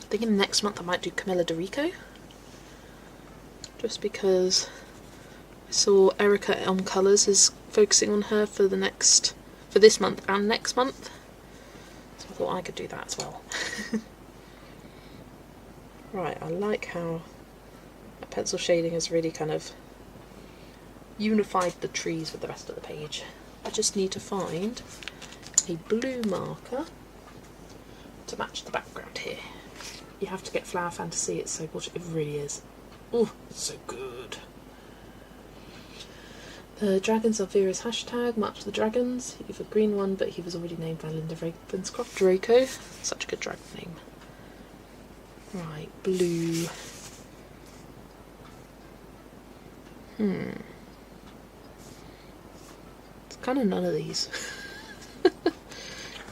I think in next month I might do Camilla Dorico, just because I saw Erica on Colours is focusing on her for this month and next month, so I thought I could do that as well. Right, I like how that pencil shading has really kind of unified the trees with the rest of the page. I just need to find a blue marker to match the background here. You have to get Flower Fantasy, it's so gorgeous, it really is. Oh, it's so good. The dragons are Vera's hashtag, March the Dragons. He gave a green one, but he was already named by Linda Ravenscroft. Draco, such a good dragon name. Right, blue. It's kind of none of these.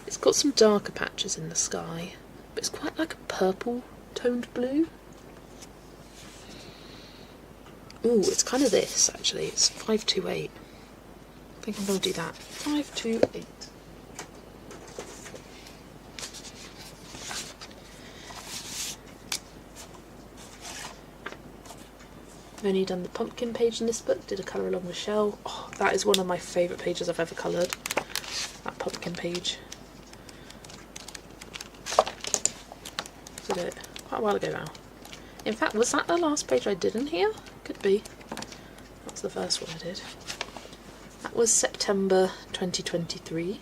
It's got some darker patches in the sky, but it's quite like a purple toned blue. Ooh, it's kind of this actually. It's 528. I think I'm going to do that. 528. I've only done the pumpkin page in this book, did a colour along with Shell. Oh, that is one of my favourite pages I've ever coloured. That pumpkin page. Did it quite a while ago now. In fact, was that the last page I did in here? Could be. That's the first one I did. That was September 2023.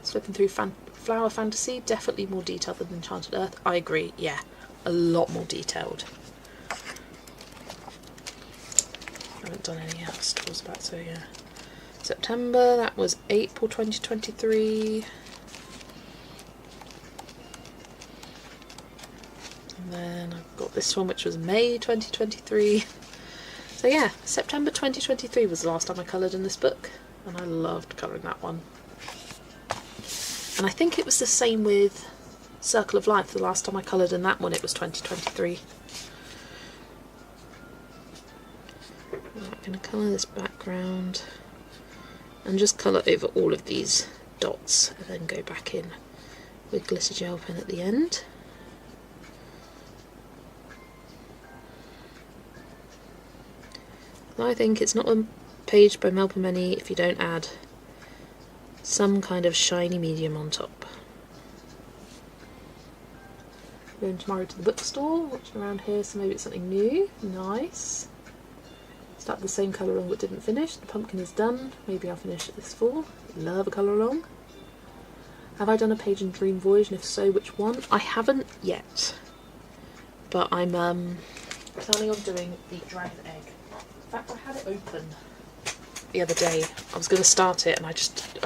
Flipping through Flower Fantasy, definitely more detailed than Enchanted Earth. I agree, yeah, a lot more detailed. I haven't done any else towards that, so yeah. September, that was April 2023. And then I've got this one, which was May 2023. So yeah, September 2023 was the last time I coloured in this book, and I loved colouring that one. And I think it was the same with Circle of Life. The last time I coloured in that one, it was 2023. I'm going to colour this background and just colour over all of these dots, and then go back in with glitter gel pen at the end. I think it's not a page by Melpomeni if you don't add some kind of shiny medium on top. Going tomorrow to the bookstore, watching around here, so maybe it's something new. Nice. Started the same colour along but didn't finish. The pumpkin is done. Maybe I'll finish it this fall. Love a colour along. Have I done a page in Dream Voyage, and if so, which one? I haven't yet, but I'm planning on doing the dragon egg. In fact, I had it open the other day. I was going to start it and I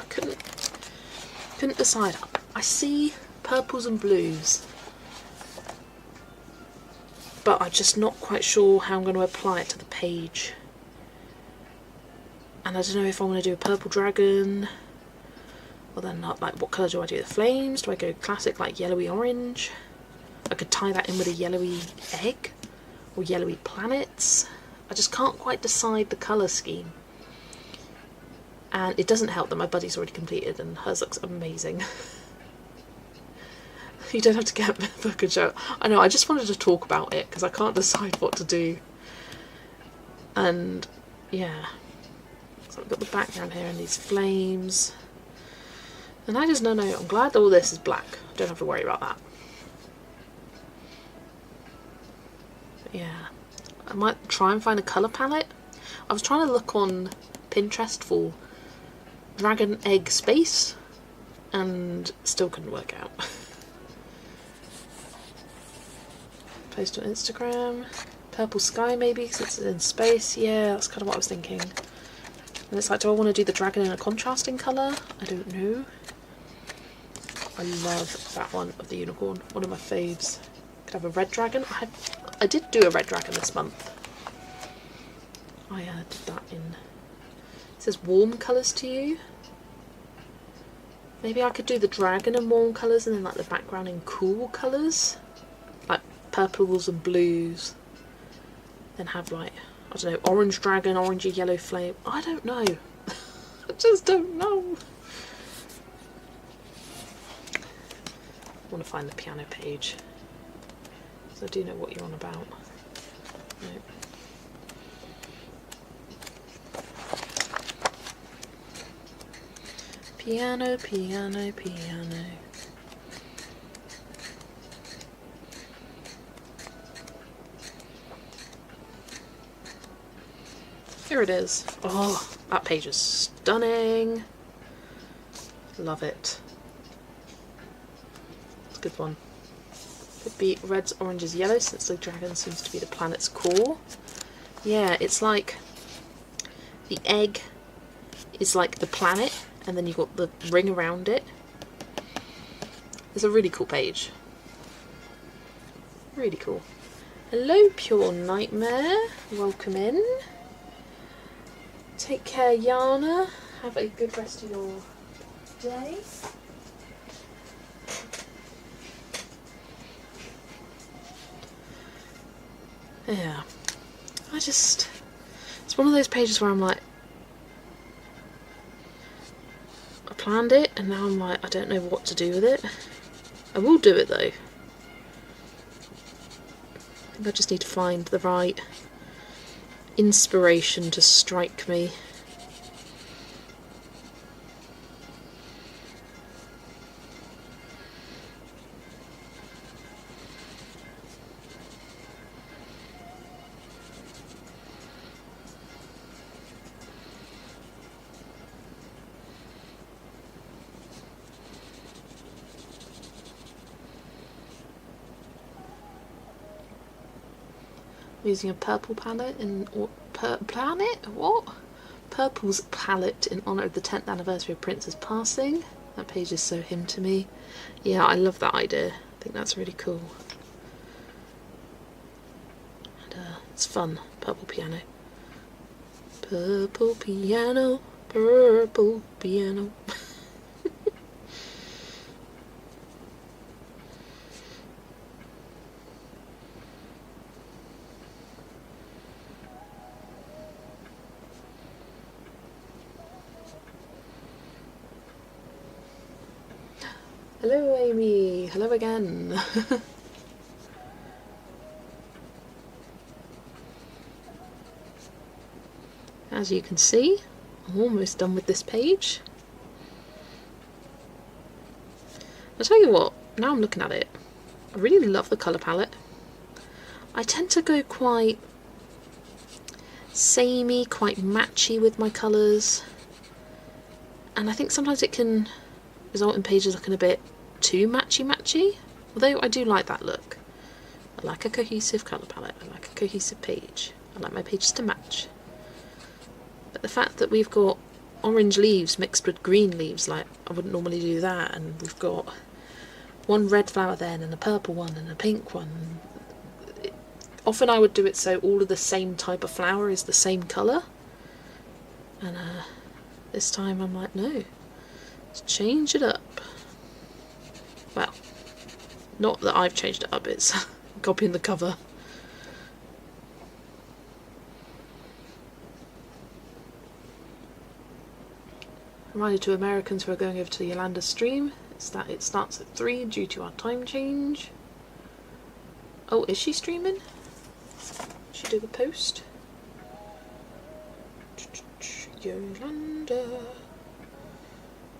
couldn't decide. I see purples and blues, but I'm just not quite sure how I'm going to apply it to the page. And I don't know if I want to do a purple dragon, or then not. Like, what colour do I do? The flames? Do I go classic, like yellowy orange? I could tie that in with a yellowy egg or yellowy planets. I just can't quite decide the colour scheme. And it doesn't help that my buddy's already completed and hers looks amazing. You don't have to get a book and show. I know, I just wanted to talk about it because I can't decide what to do. And yeah, So I've got the background here and these flames. And I just know, I'm glad all this is black. I don't have to worry about that. But yeah, I might try and find a colour palette. I was trying to look on Pinterest for dragon egg space and still couldn't work out. Post on Instagram. Purple sky maybe because it's in space. Yeah, that's kind of what I was thinking. And it's like, do I want to do the dragon in a contrasting colour? I don't know. I love that one of the unicorn. One of my faves. Could have a red dragon. I did do a red dragon this month. I did that in... It says warm colours to you. Maybe I could do the dragon in warm colours and then like the background in cool colours. Like purples and blues. Then have like, I don't know, orange dragon, orangey yellow flame. I don't know. I just don't know. I want to find the piano page. So I do know what you're on about. No. Piano, piano, piano. Here it is. Oh, that page is stunning. Love it. It's a good one. Could be reds, oranges, yellows, since the dragon seems to be the planet's core. Yeah, it's like the egg is like the planet, and then you've got the ring around it. It's a really cool page. Really cool. Hello, Pure Nightmare. Welcome in. Take care, Yana. Have a good rest of your day. Yeah. It's one of those pages where I'm like, I planned it and now I'm like, I don't know what to do with it. I will do it though. I think I just need to find the right inspiration to strike me. Using a purple palette in Purple's palette in honour of the 10th anniversary of Prince's passing. That page is so him to me. Yeah, I love that idea. I think that's really cool. And it's fun. Purple piano. Purple piano. Purple piano. Hello Amy, hello again. As you can see, I'm almost done with this page. I'll tell you what, now I'm looking at it, I really love the colour palette. I tend to go quite samey, quite matchy with my colours, and I think sometimes it can result in pages looking a bit too matchy, although I do like that look. I like a cohesive colour palette, I like a cohesive page, I like my pages to match. But the fact that we've got orange leaves mixed with green leaves, like I wouldn't normally do that, and we've got one red flower then and a purple one and a pink one. Often I would do it so all of the same type of flower is the same colour, and this time I'm like, no, let's change it up. Well, not that I've changed it up, it's copying the cover. Reminder to Americans who are going over to the Yolanda stream, it's that it starts at 3 due to our time change. Oh, is she streaming? She did a post. Yolanda,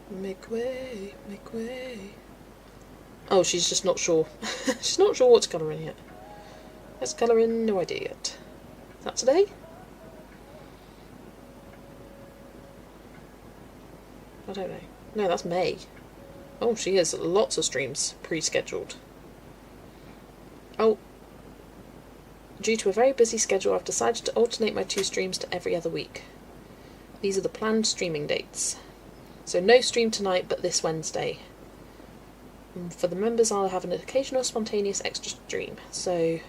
make way, make way. Oh, she's just not sure. She's not sure what to colour in yet. Let's colour in, no idea yet. Is that today? I don't know. No, that's May. Oh, she has lots of streams pre-scheduled. Oh. Due to a very busy schedule, I've decided to alternate my 2 streams to every other week. These are the planned streaming dates. So no stream tonight, but this Wednesday. And for the members, I'll have an occasional spontaneous extra stream. So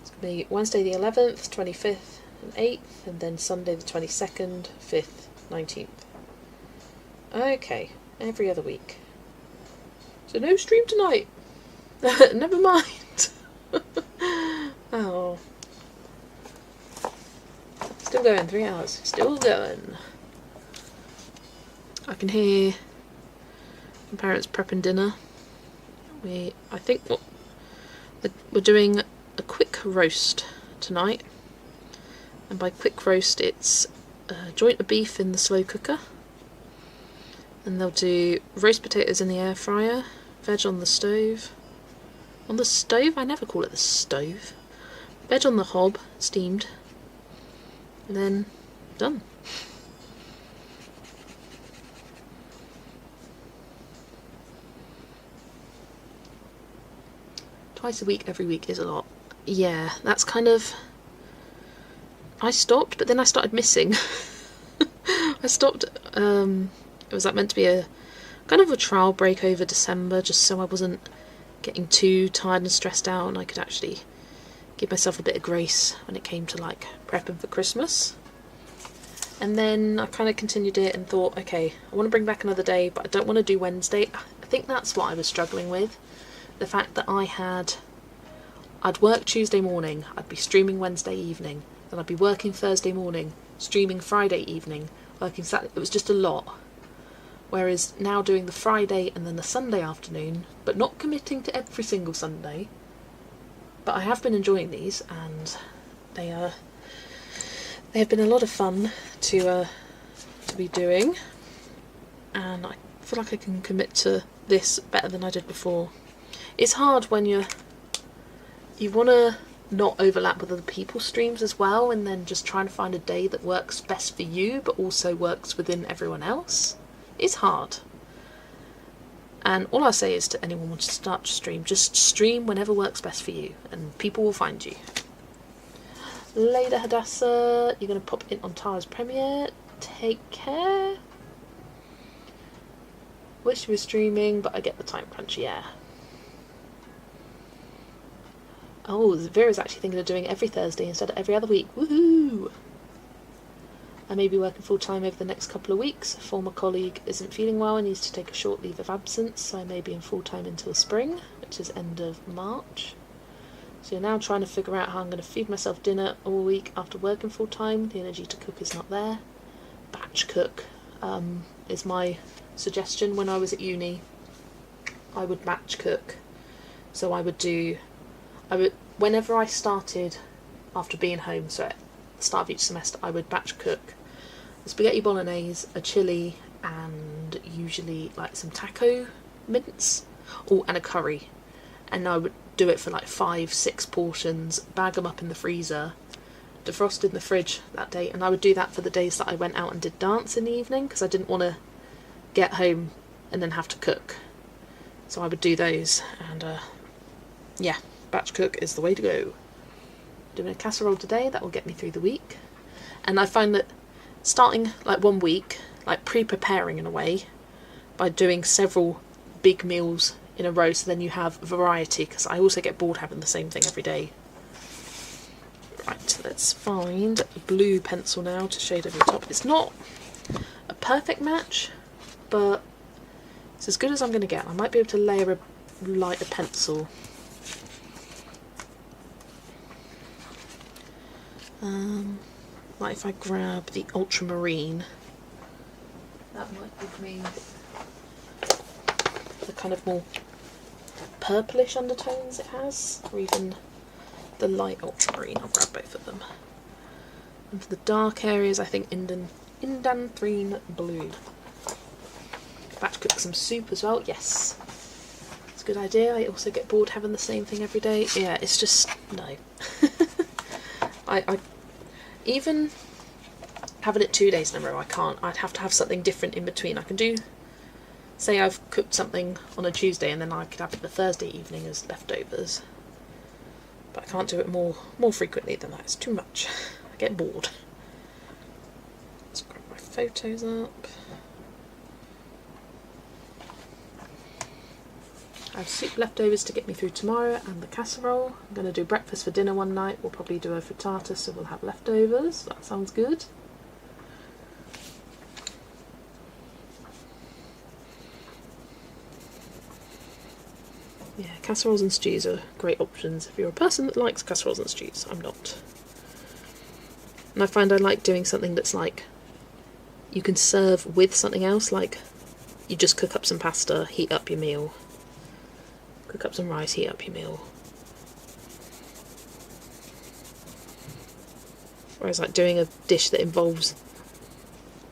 it's going to be Wednesday the 11th, 25th and 8th, and then Sunday the 22nd, 5th, 19th. Okay, every other week. So no stream tonight. Never mind. Oh. Still going, 3 hours. Still going. I can hear my parents prepping dinner. I think we're doing a quick roast tonight. And by quick roast, it's a joint of beef in the slow cooker. And they'll do roast potatoes in the air fryer, veg on the stove. On the stove? I never call it the stove. Veg on the hob, steamed. And then, done. Twice a week, every week is a lot. Yeah, that's kind of... I stopped, but then I started missing. I stopped, it was like meant to be a kind of a trial break over December, just so I wasn't getting too tired and stressed out, and I could actually give myself a bit of grace when it came to like prepping for Christmas. And then I kind of continued it and thought, okay, I want to bring back another day, but I don't want to do Wednesday. I think that's what I was struggling with. The fact that I'd work Tuesday morning, I'd be streaming Wednesday evening, then I'd be working Thursday morning, streaming Friday evening, working Saturday. It was just a lot. Whereas now doing the Friday and then the Sunday afternoon, but not committing to every single Sunday. But I have been enjoying these, and they have been a lot of fun to be doing, and I feel like I can commit to this better than I did before. It's hard when you want to not overlap with other people's streams as well, and then just trying to find a day that works best for you but also works within everyone else. It's hard. And all I say is to anyone who wants to start to stream, just stream whenever works best for you, and people will find you. Later, Hadassah, you're going to pop in on Tara's premiere. Take care. Wish you were streaming, but I get the time crunch, yeah. Oh, Vera's actually thinking of doing every Thursday instead of every other week. Woohoo! I may be working full-time over the next couple of weeks. A former colleague isn't feeling well and needs to take a short leave of absence, so I may be in full-time until spring, which is end of March. So you're now trying to figure out how I'm going to feed myself dinner all week after working full-time. The energy to cook is not there. Batch cook is my suggestion. When I was at uni, I would batch cook. So whenever I started after being home, so at the start of each semester, I would batch cook a spaghetti bolognese, a chili, and usually like some taco mince, and a curry. And I would do it for like 5-6 portions, bag them up in the freezer, defrost in the fridge that day, and I would do that for the days that I went out and did dance in the evening, because I didn't want to get home and then have to cook. So I would do those, and yeah, batch cook is the way to go. Doing a casserole today, that will get me through the week. And I find that starting like 1 week, like pre-preparing in a way, by doing several big meals in a row, so then you have variety, because I also get bored having the same thing every day. Right, let's find a blue pencil now to shade over the top. It's not a perfect match, but it's as good as I'm going to get. I might be able to layer a lighter pencil. Like if I grab the ultramarine, that might give me the kind of more purplish undertones it has, or even the light ultramarine. I'll grab both of them. And for the dark areas, I think Indanthrene blue. About to cook some soup as well. Yes, it's a good idea. I also get bored having the same thing every day. Yeah, it's just no. I even having it 2 days in a row, I can't. I'd have to have something different in between. I can do, say I've cooked something on a Tuesday and then I could have it the Thursday evening as leftovers. But I can't do it more frequently than that. It's too much. I get bored. Let's grab my photos up. I have soup leftovers to get me through tomorrow and the casserole. I'm going to do breakfast for dinner one night. We'll probably do a frittata, so we'll have leftovers. That sounds good. Yeah, casseroles and stews are great options if you're a person that likes casseroles and stews. I'm not. And I find I like doing something that's like, you can serve with something else, like you just cook up some pasta, heat up your meal. Cook up some rice, heat up your meal. Whereas like doing a dish that involves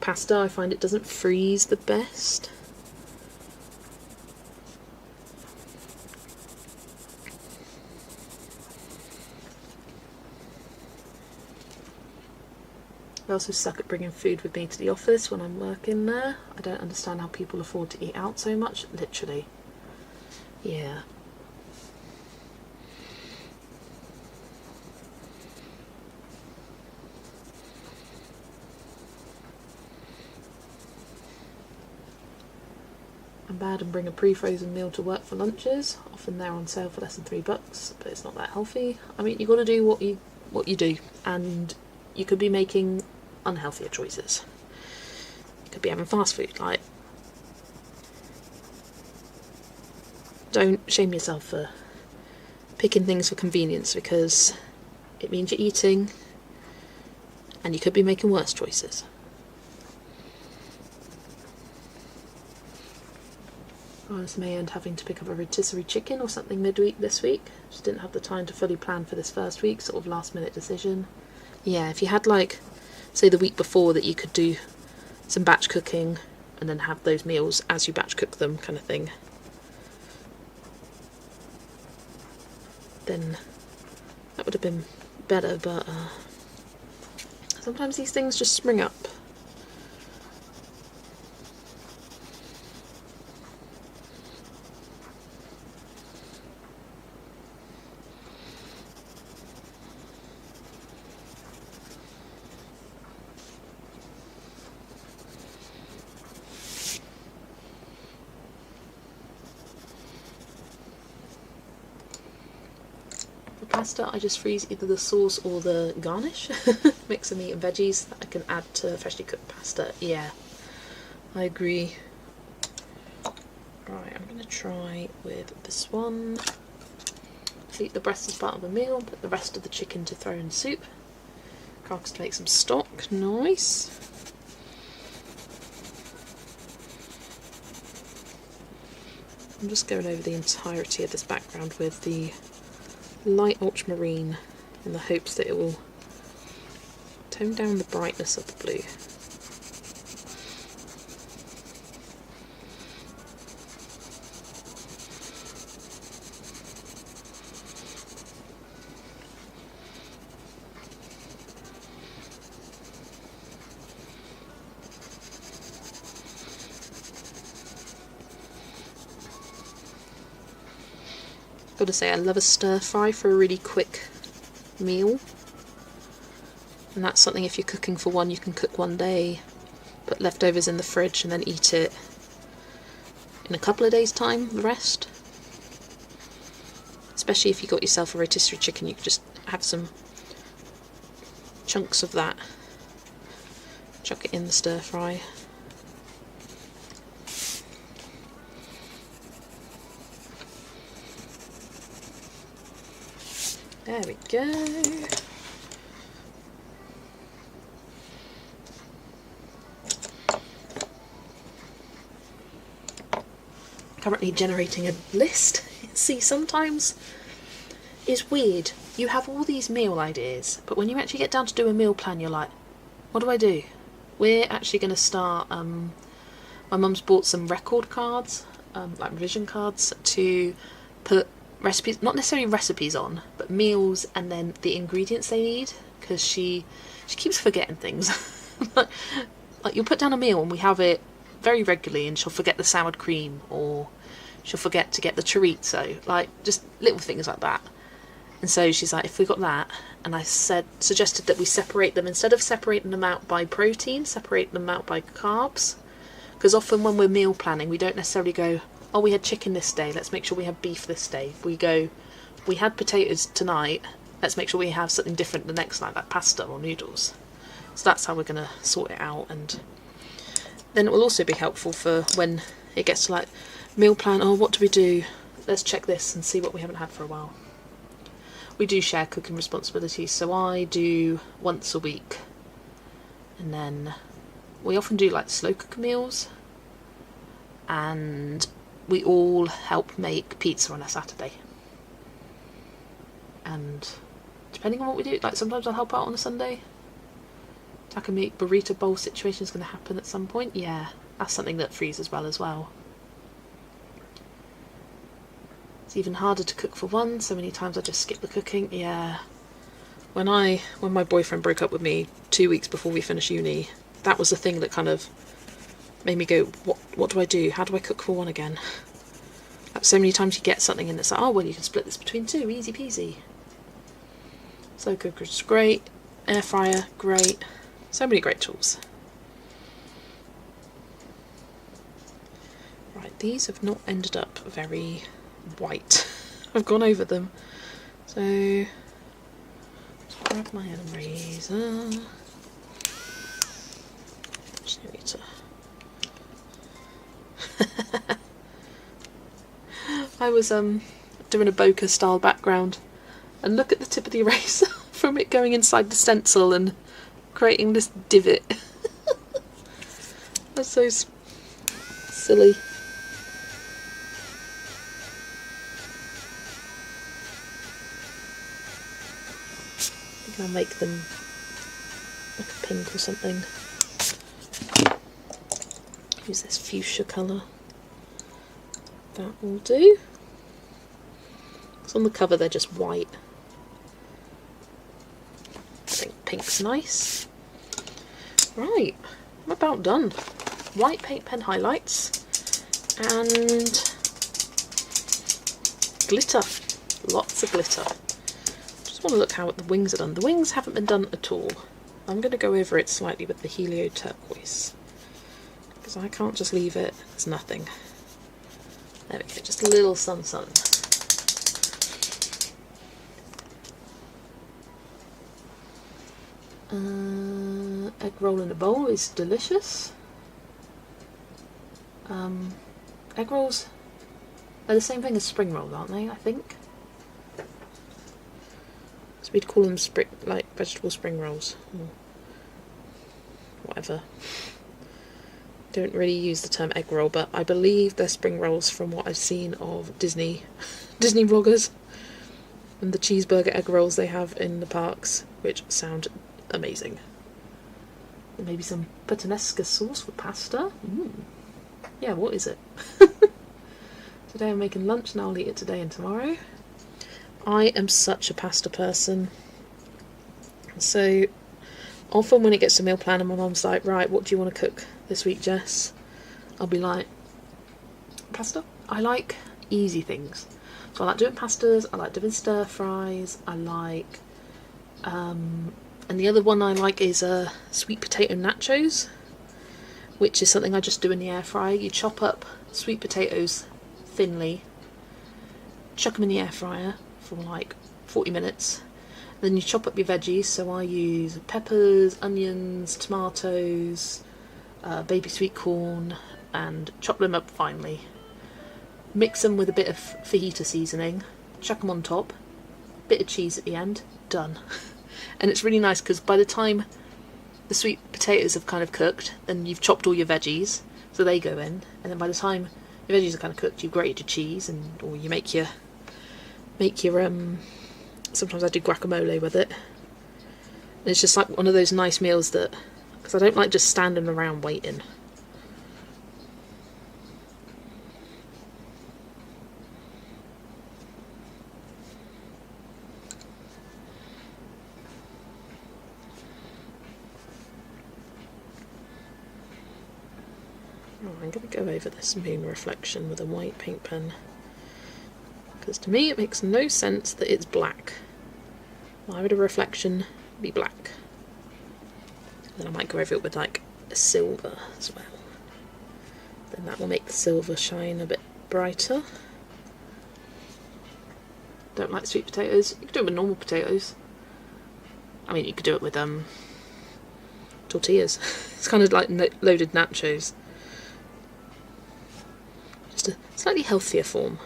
pasta, I find it doesn't freeze the best. I also suck at bringing food with me to the office when I'm working there. I don't understand how people afford to eat out so much, literally. Yeah. I'm bad and bring a pre-frozen meal to work for lunches. Often they're on sale for less than $3, but it's not that healthy. I mean, you got to do what you do, and you could be making unhealthier choices. You could be having fast food. Like, don't shame yourself for picking things for convenience, because it means you're eating and you could be making worse choices. I may end having to pick up a rotisserie chicken or something midweek this week. Just didn't have the time to fully plan for this first week, sort of last minute decision. Yeah, if you had like, say the week before that you could do some batch cooking and then have those meals as you batch cook them kind of thing, then that would have been better, but sometimes these things just spring up. Pasta, I just freeze either the sauce or the garnish. Mix of meat and veggies that I can add to freshly cooked pasta. Yeah, I agree. Right, I'm going to try with this one. Eat the breast as part of a meal, put the rest of the chicken to throw in soup. Carcass to make some stock. Nice. I'm just going over the entirety of this background with the light ultramarine in the hopes that it will tone down the brightness of the blue. Got to say, I love a stir fry for a really quick meal, and that's something, if you're cooking for one, you can cook one day, put leftovers in the fridge and then eat it in a couple of days time, the rest. Especially if you got yourself a rotisserie chicken, you could just have some chunks of that, chuck it in the stir fry. There we go. Currently generating a list. See, sometimes it's weird. You have all these meal ideas, but when you actually get down to do a meal plan, you're like, what do I do? we're actually going to start, my mum's bought some record cards, like revision cards, to put recipes, not necessarily recipes on, but meals and then the ingredients they need, because she keeps forgetting things. Like, you'll put down a meal and we have it very regularly, and she'll forget the sour cream, or she'll forget to get the chorizo, like just little things like that. And so she's like, if we got that, and I suggested that we separate them, instead of separating them out by protein, separate them out by carbs, because often when we're meal planning, we don't necessarily go, oh, we had chicken this day, let's make sure we have beef this day. We go, we had potatoes tonight, let's make sure we have something different the next night, like pasta or noodles. So that's how we're going to sort it out. And then it will also be helpful for when it gets to like meal plan, oh, what do we do? Let's check this and see what we haven't had for a while. We do share cooking responsibilities, so I do once a week, and then we often do like slow cooker meals, and we all help make pizza on a Saturday. And depending on what we do, like sometimes I'll help out on a Sunday. Like a meat burrito bowl situation is going to happen at some point. Yeah, that's something that freezes well as well. It's even harder to cook for one. So many times I just skip the cooking. Yeah. When my boyfriend broke up with me 2 weeks before we finished uni, that was the thing that kind of made me go, what do I do? How do I cook for one again? Like, so many times you get something and it's like, oh, well, you can split this between two, easy peasy. Slow cooker's great. Air fryer, great. So many great tools. Right, these have not ended up very white. I've gone over them. So, let's grab my eraser. Just need to... I was doing a bokeh style background, and look at the tip of the eraser from it going inside the stencil and creating this divot. That's so silly. I think I'll make them like a pink or something. Use this fuchsia colour. That will do. So on the cover they're just white. I think pink's nice. Right, I'm about done. White paint pen highlights and glitter. Lots of glitter. Just want to look how the wings are done. The wings haven't been done at all. I'm going to go over it slightly with the Helio Turquoise, because I can't just leave it as nothing. There we go, just a little sun. Egg roll in a bowl is delicious. Egg rolls are the same thing as spring rolls, aren't they? I think. So we'd call them like vegetable spring rolls, or whatever. Don't really use the term egg roll, but I believe they're spring rolls from what I've seen of Disney vloggers and the cheeseburger egg rolls they have in the parks, which sound amazing. And maybe some puttanesca sauce for pasta. Yeah, what is it? Today I'm making lunch and I'll eat it today and tomorrow. I am such a pasta person. So often when it gets to meal plan and my mum's like, right, what do you want to cook this week, Jess? I'll be like, pasta? I like easy things. So I like doing pastas, I like doing stir fries, I like, and the other one I like is sweet potato nachos, which is something I just do in the air fryer. You chop up sweet potatoes thinly, chuck them in the air fryer for like 40 minutes, then you chop up your veggies. So I use peppers, onions, tomatoes, baby sweet corn, and chop them up finely. Mix them with a bit of fajita seasoning, chuck them on top, bit of cheese at the end, done. And it's really nice because by the time the sweet potatoes have kind of cooked, then you've chopped all your veggies, so they go in, and then by the time your veggies are kind of cooked, you've grated your cheese, and or you make your sometimes I do guacamole with it. And it's just like one of those nice meals that because I don't like just standing around waiting. Oh, I'm going to go over this moon reflection with a white paint pen, because to me it makes no sense that it's black. Why would a reflection be black? Then I might go over it with like a silver as well. Then that will make the silver shine a bit brighter. Don't like sweet potatoes. You could do it with normal potatoes. I mean, you could do it with tortillas. It's kind of like loaded nachos. Just a slightly healthier form.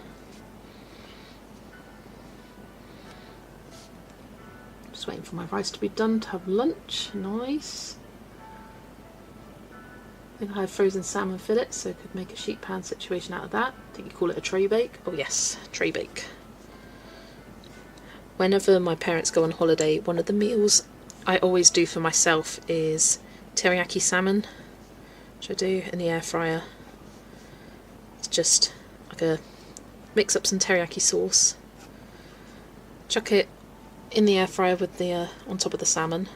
Just waiting for my rice to be done to have lunch. Nice. I think I have frozen salmon fillets, so I could make a sheet pan situation out of that. I think you call it a tray bake. Oh yes, tray bake. Whenever my parents go on holiday, one of the meals I always do for myself is teriyaki salmon, which I do in the air fryer. It's just like a mix up some teriyaki sauce, chuck it in the air fryer with the on top of the salmon,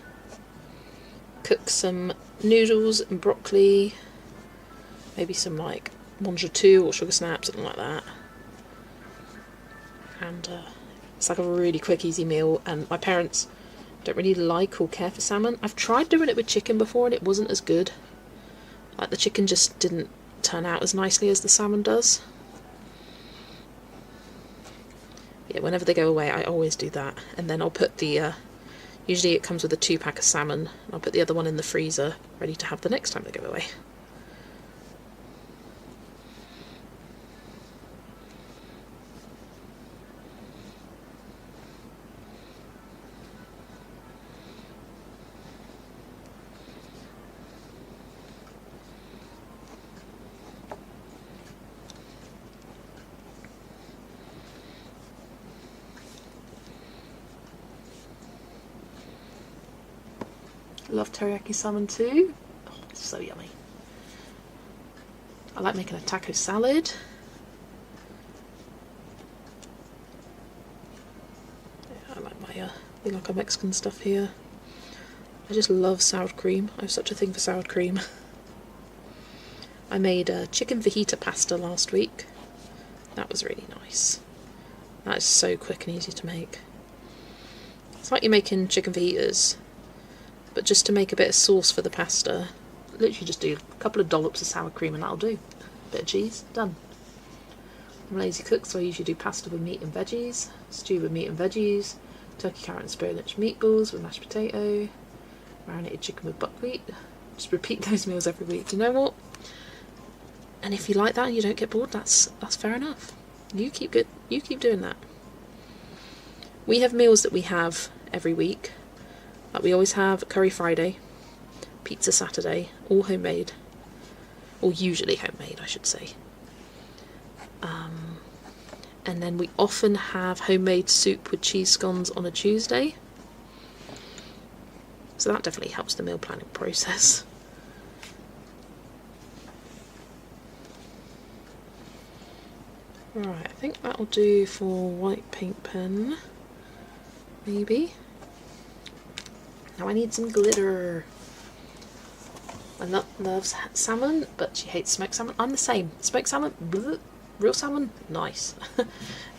cook some noodles and broccoli, maybe some like mangetout or sugar snap, something like that, and it's like a really quick, easy meal. And my parents don't really like or care for salmon. I've tried doing it with chicken before and it wasn't as good. Like, the chicken just didn't turn out as nicely as the salmon does. Yeah, whenever they go away I always do that, and then I'll put the usually it comes with a 2-pack of salmon, and I'll put the other one in the freezer ready to have the next time they go away. Love teriyaki salmon too. Oh, it's so yummy. I like making a taco salad. Yeah, I like my like our Mexican stuff here. I just love sour cream. I have such a thing for sour cream. I made chicken fajita pasta last week. That was really nice. That is so quick and easy to make. It's like you're making chicken fajitas, but just to make a bit of sauce for the pasta, literally just do a couple of dollops of sour cream and that'll do. Bit of cheese, done. I'm a lazy cook, so I usually do pasta with meat and veggies, stew with meat and veggies, turkey, carrot and spinach meatballs with mashed potato, marinated chicken with buckwheat. Just repeat those meals every week. Do you know what? And if you like that and you don't get bored, that's fair enough. You keep doing that. We have meals that we have every week. Like, we always have curry Friday, pizza Saturday, all homemade, or usually homemade I should say. And then we often have homemade soup with cheese scones on a Tuesday. So that definitely helps the meal planning process. Right, I think that'll do for white paint pen, maybe. Now I need some glitter. My nut loves salmon, but she hates smoked salmon. I'm the same. Smoked salmon, bleh. Real salmon, nice. And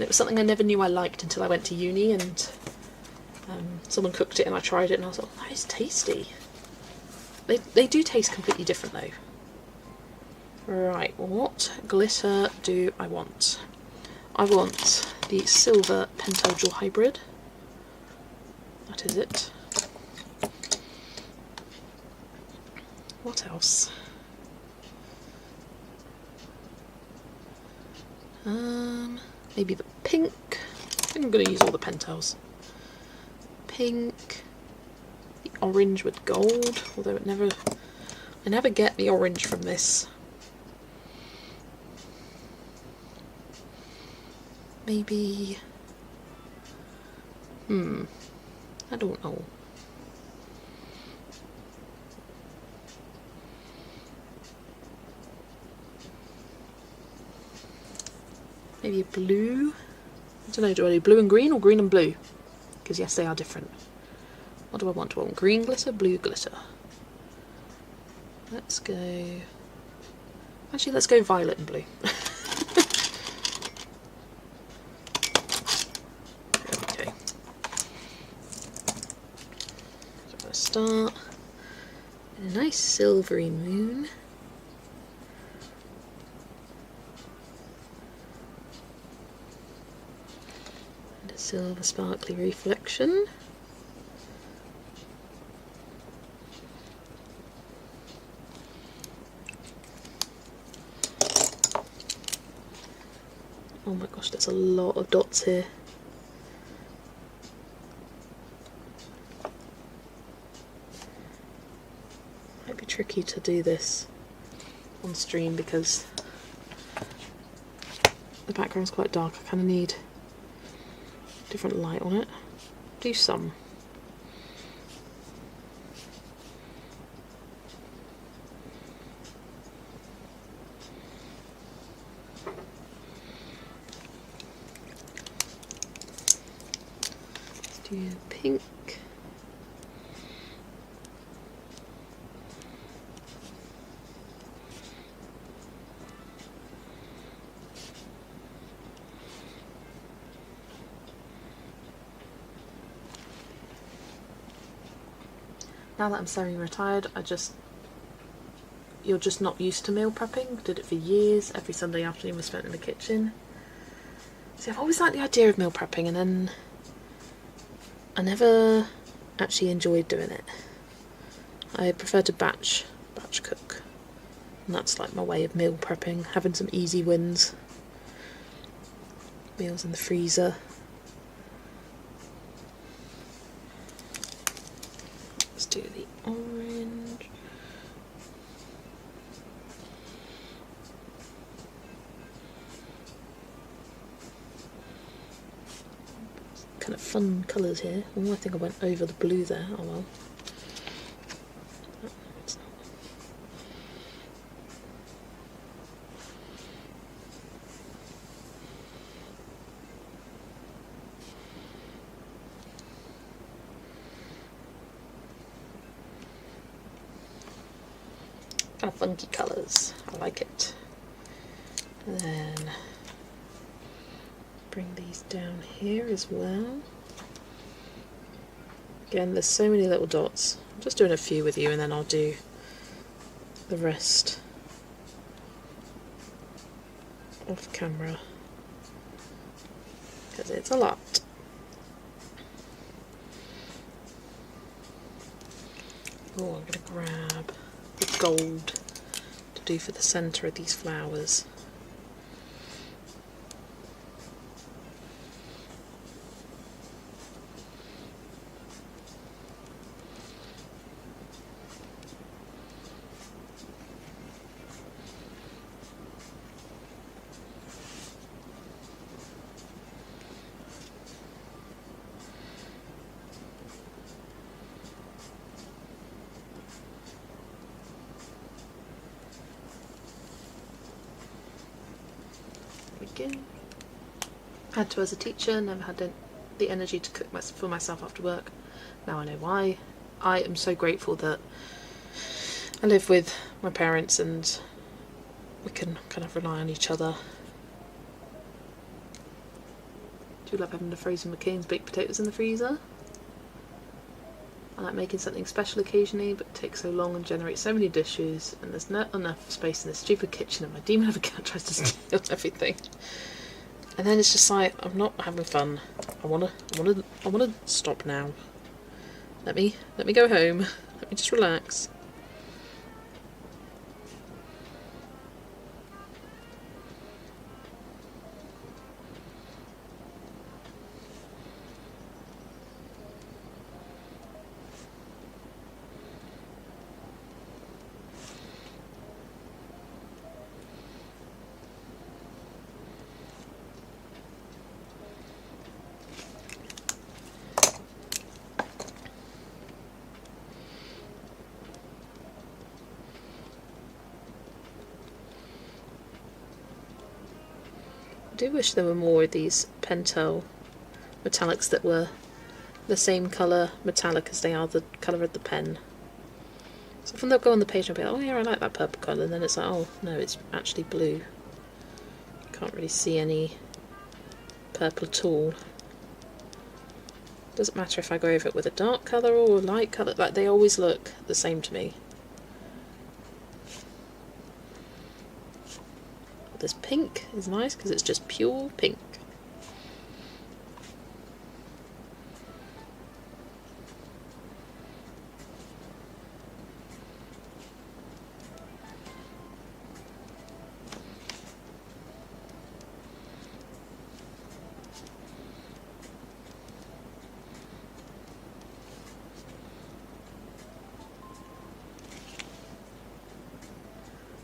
it was something I never knew I liked until I went to uni, and someone cooked it and I tried it and I was like, oh, that is tasty. They do taste completely different though. Right, what glitter do I want? I want the silver pentel gel hybrid. That is it. What else? Maybe the pink. I think I'm going to use all the pentels. Pink. The orange with gold, although I never get the orange from this. Maybe, I don't know. maybe a blue. I don't know, do I do blue and green or green and blue? Because yes, they are different. What do I want? Do I want green glitter, blue glitter? Let's go... Actually, let's go violet and blue. There we go. So I'm going to start in a nice silvery moon. And a silver sparkly reflection. Oh my gosh, there's a lot of dots here. Might be tricky to do this on stream because the background's quite dark. I kind of need different light on it. Do some. Do pink. Now that I'm semi-retired, you're just not used to meal prepping. Did it for years. Every Sunday afternoon was spent in the kitchen. See, I've always liked the idea of meal prepping, and then I never actually enjoyed doing it. I prefer to batch cook, and that's like my way of meal prepping, having some easy wins. Meals in the freezer. Let's do the orange. Kind of fun colours here. Oh, I think I went over the blue there. Oh well. Kind of funky colours. I like it. And then bring these down here as well. Again, there's so many little dots. I'm just doing a few with you, and then I'll do the rest off camera because it's a lot. Oh, I'm going to grab the gold to do for the centre of these flowers. Had to as a teacher, never had the energy to cook for myself after work. Now I know why. I am so grateful that I live with my parents and we can kind of rely on each other. Do you love having the frozen McCain's baked potatoes in the freezer? I like making something special occasionally, but it takes so long and generates so many dishes, and there's not enough space in this stupid kitchen, and my demon of a cat tries to steal everything. And then it's just like, I'm not having fun. I wanna stop now. Let me go home. Let me just relax. do wish there were more of these Pentel metallics that were the same colour metallic as they are the colour of the pen. So often they'll go on the page and I'll be like, oh yeah, I like that purple colour, and then it's like, oh no, it's actually blue. Can't really see any purple at all. Doesn't matter if I go over it with a dark colour or a light colour, like they always look the same to me. This pink is nice because it's just pure pink.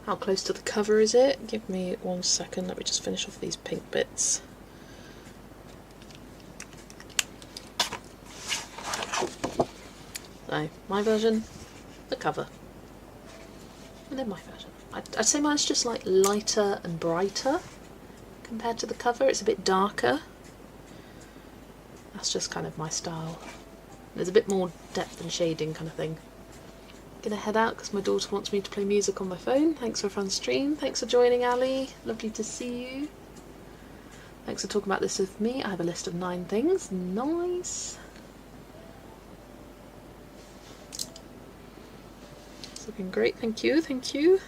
How close to the cover is it? Give me 1 second, let me just finish off these pink bits. So, my version, the cover. And then my version. I'd say mine's just like lighter and brighter compared to the cover. It's a bit darker. That's just kind of my style. There's a bit more depth and shading kind of thing. Gonna head out because my daughter wants me to play music on my phone. Thanks for a fun stream. Thanks for joining, Ali. Lovely to see you. Thanks for talking about this with me. I have a list of 9 things. Nice. It's looking great. Thank you. Thank you.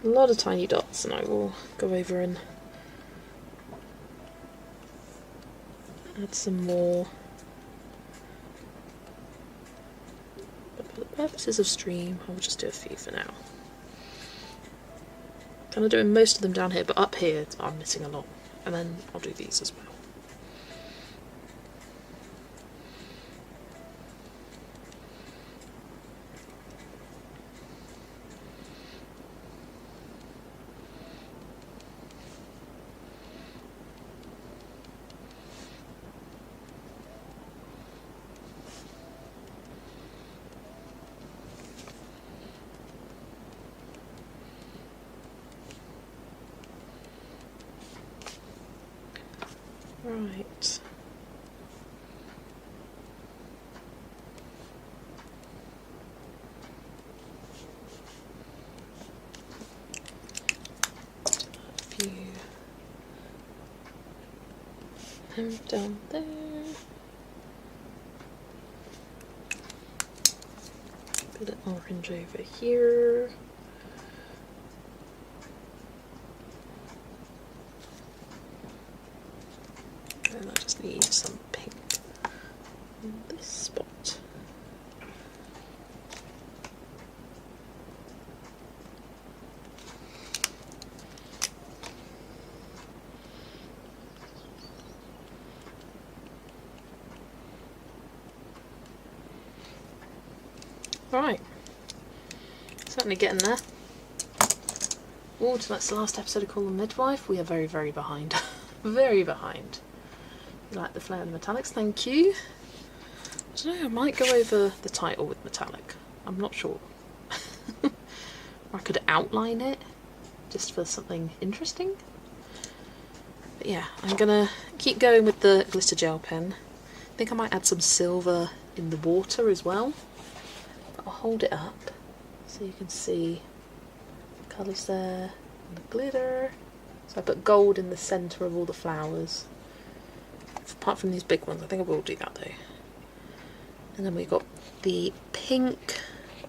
A lot of tiny dots, and I will go over and add some more. But for the purposes of stream, I'll just do a few for now. Kind of doing most of them down here, but up here I'm missing a lot, and then I'll do these as well. Right. A few down there. Bit of orange over here. And I just need some pink in this spot. Right, certainly getting there. Oh, tonight's the last episode of Call the Midwife. We are very, very behind. Very behind. You like the flare and the metallics? Thank you. I don't know, I might go over the title with metallic. I'm not sure. Or I could outline it just for something interesting. But yeah, I'm gonna keep going with the glitter gel pen. I think I might add some silver in the water as well. But I'll hold it up so you can see the colours there and the glitter. So I put gold in the centre of all the flowers. Apart from these big ones, I think I will do that though. And then we got the pink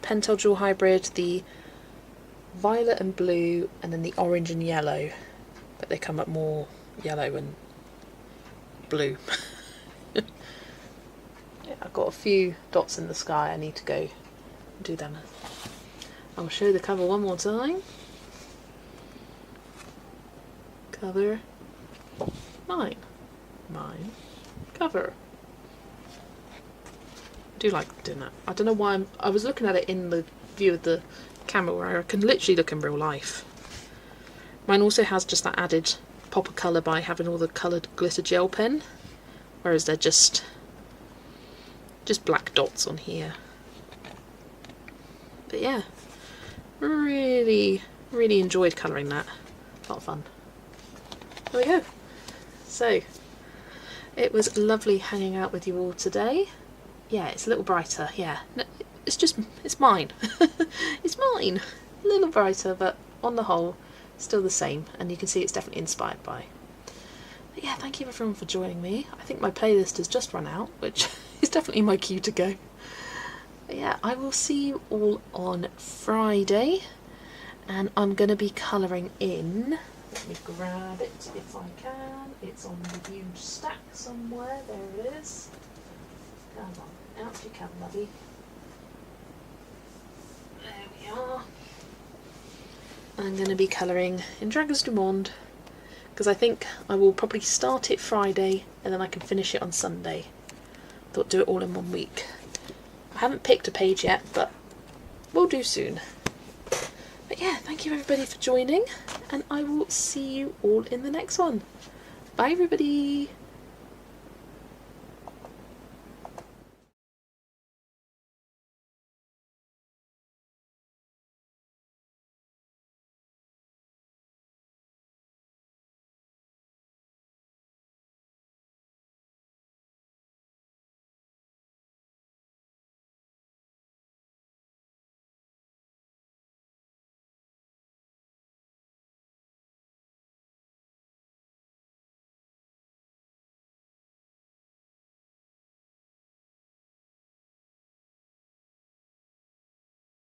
Pentel Jewel Hybrid, the violet and blue, and then the orange and yellow. But they come up more yellow and blue. Yeah, I've got a few dots in the sky. I need to go do them. I'll show the cover one more time. Cover 9. Mine. Cover. I do like doing that. I don't know why I was looking at it in the view of the camera where I can literally look in real life. Mine also has just that added pop of colour by having all the coloured glitter gel pen, whereas they're just just black dots on here. But yeah, really enjoyed colouring that. A lot of fun. There we go. So it was lovely hanging out with you all today. Yeah, it's a little brighter. Yeah, no, it's mine. It's mine. A little brighter, but on the whole still the same, and you can see it's definitely inspired by. But yeah, thank you everyone for joining me. I think my playlist has just run out, which is definitely my cue to go. But yeah, I will see you all on Friday, and I'm going to be colouring in. Let me grab it if I can. It's on the huge stack somewhere. There it is. Come on, out you come, lovey. There we are. I'm going to be colouring in Dragons du Monde, because I think I will probably start it Friday and then I can finish it on Sunday. Thought do it all in 1 week. I haven't picked a page yet, but we'll do soon. But yeah, thank you everybody for joining, and I will see you all in the next one. Bye everybody!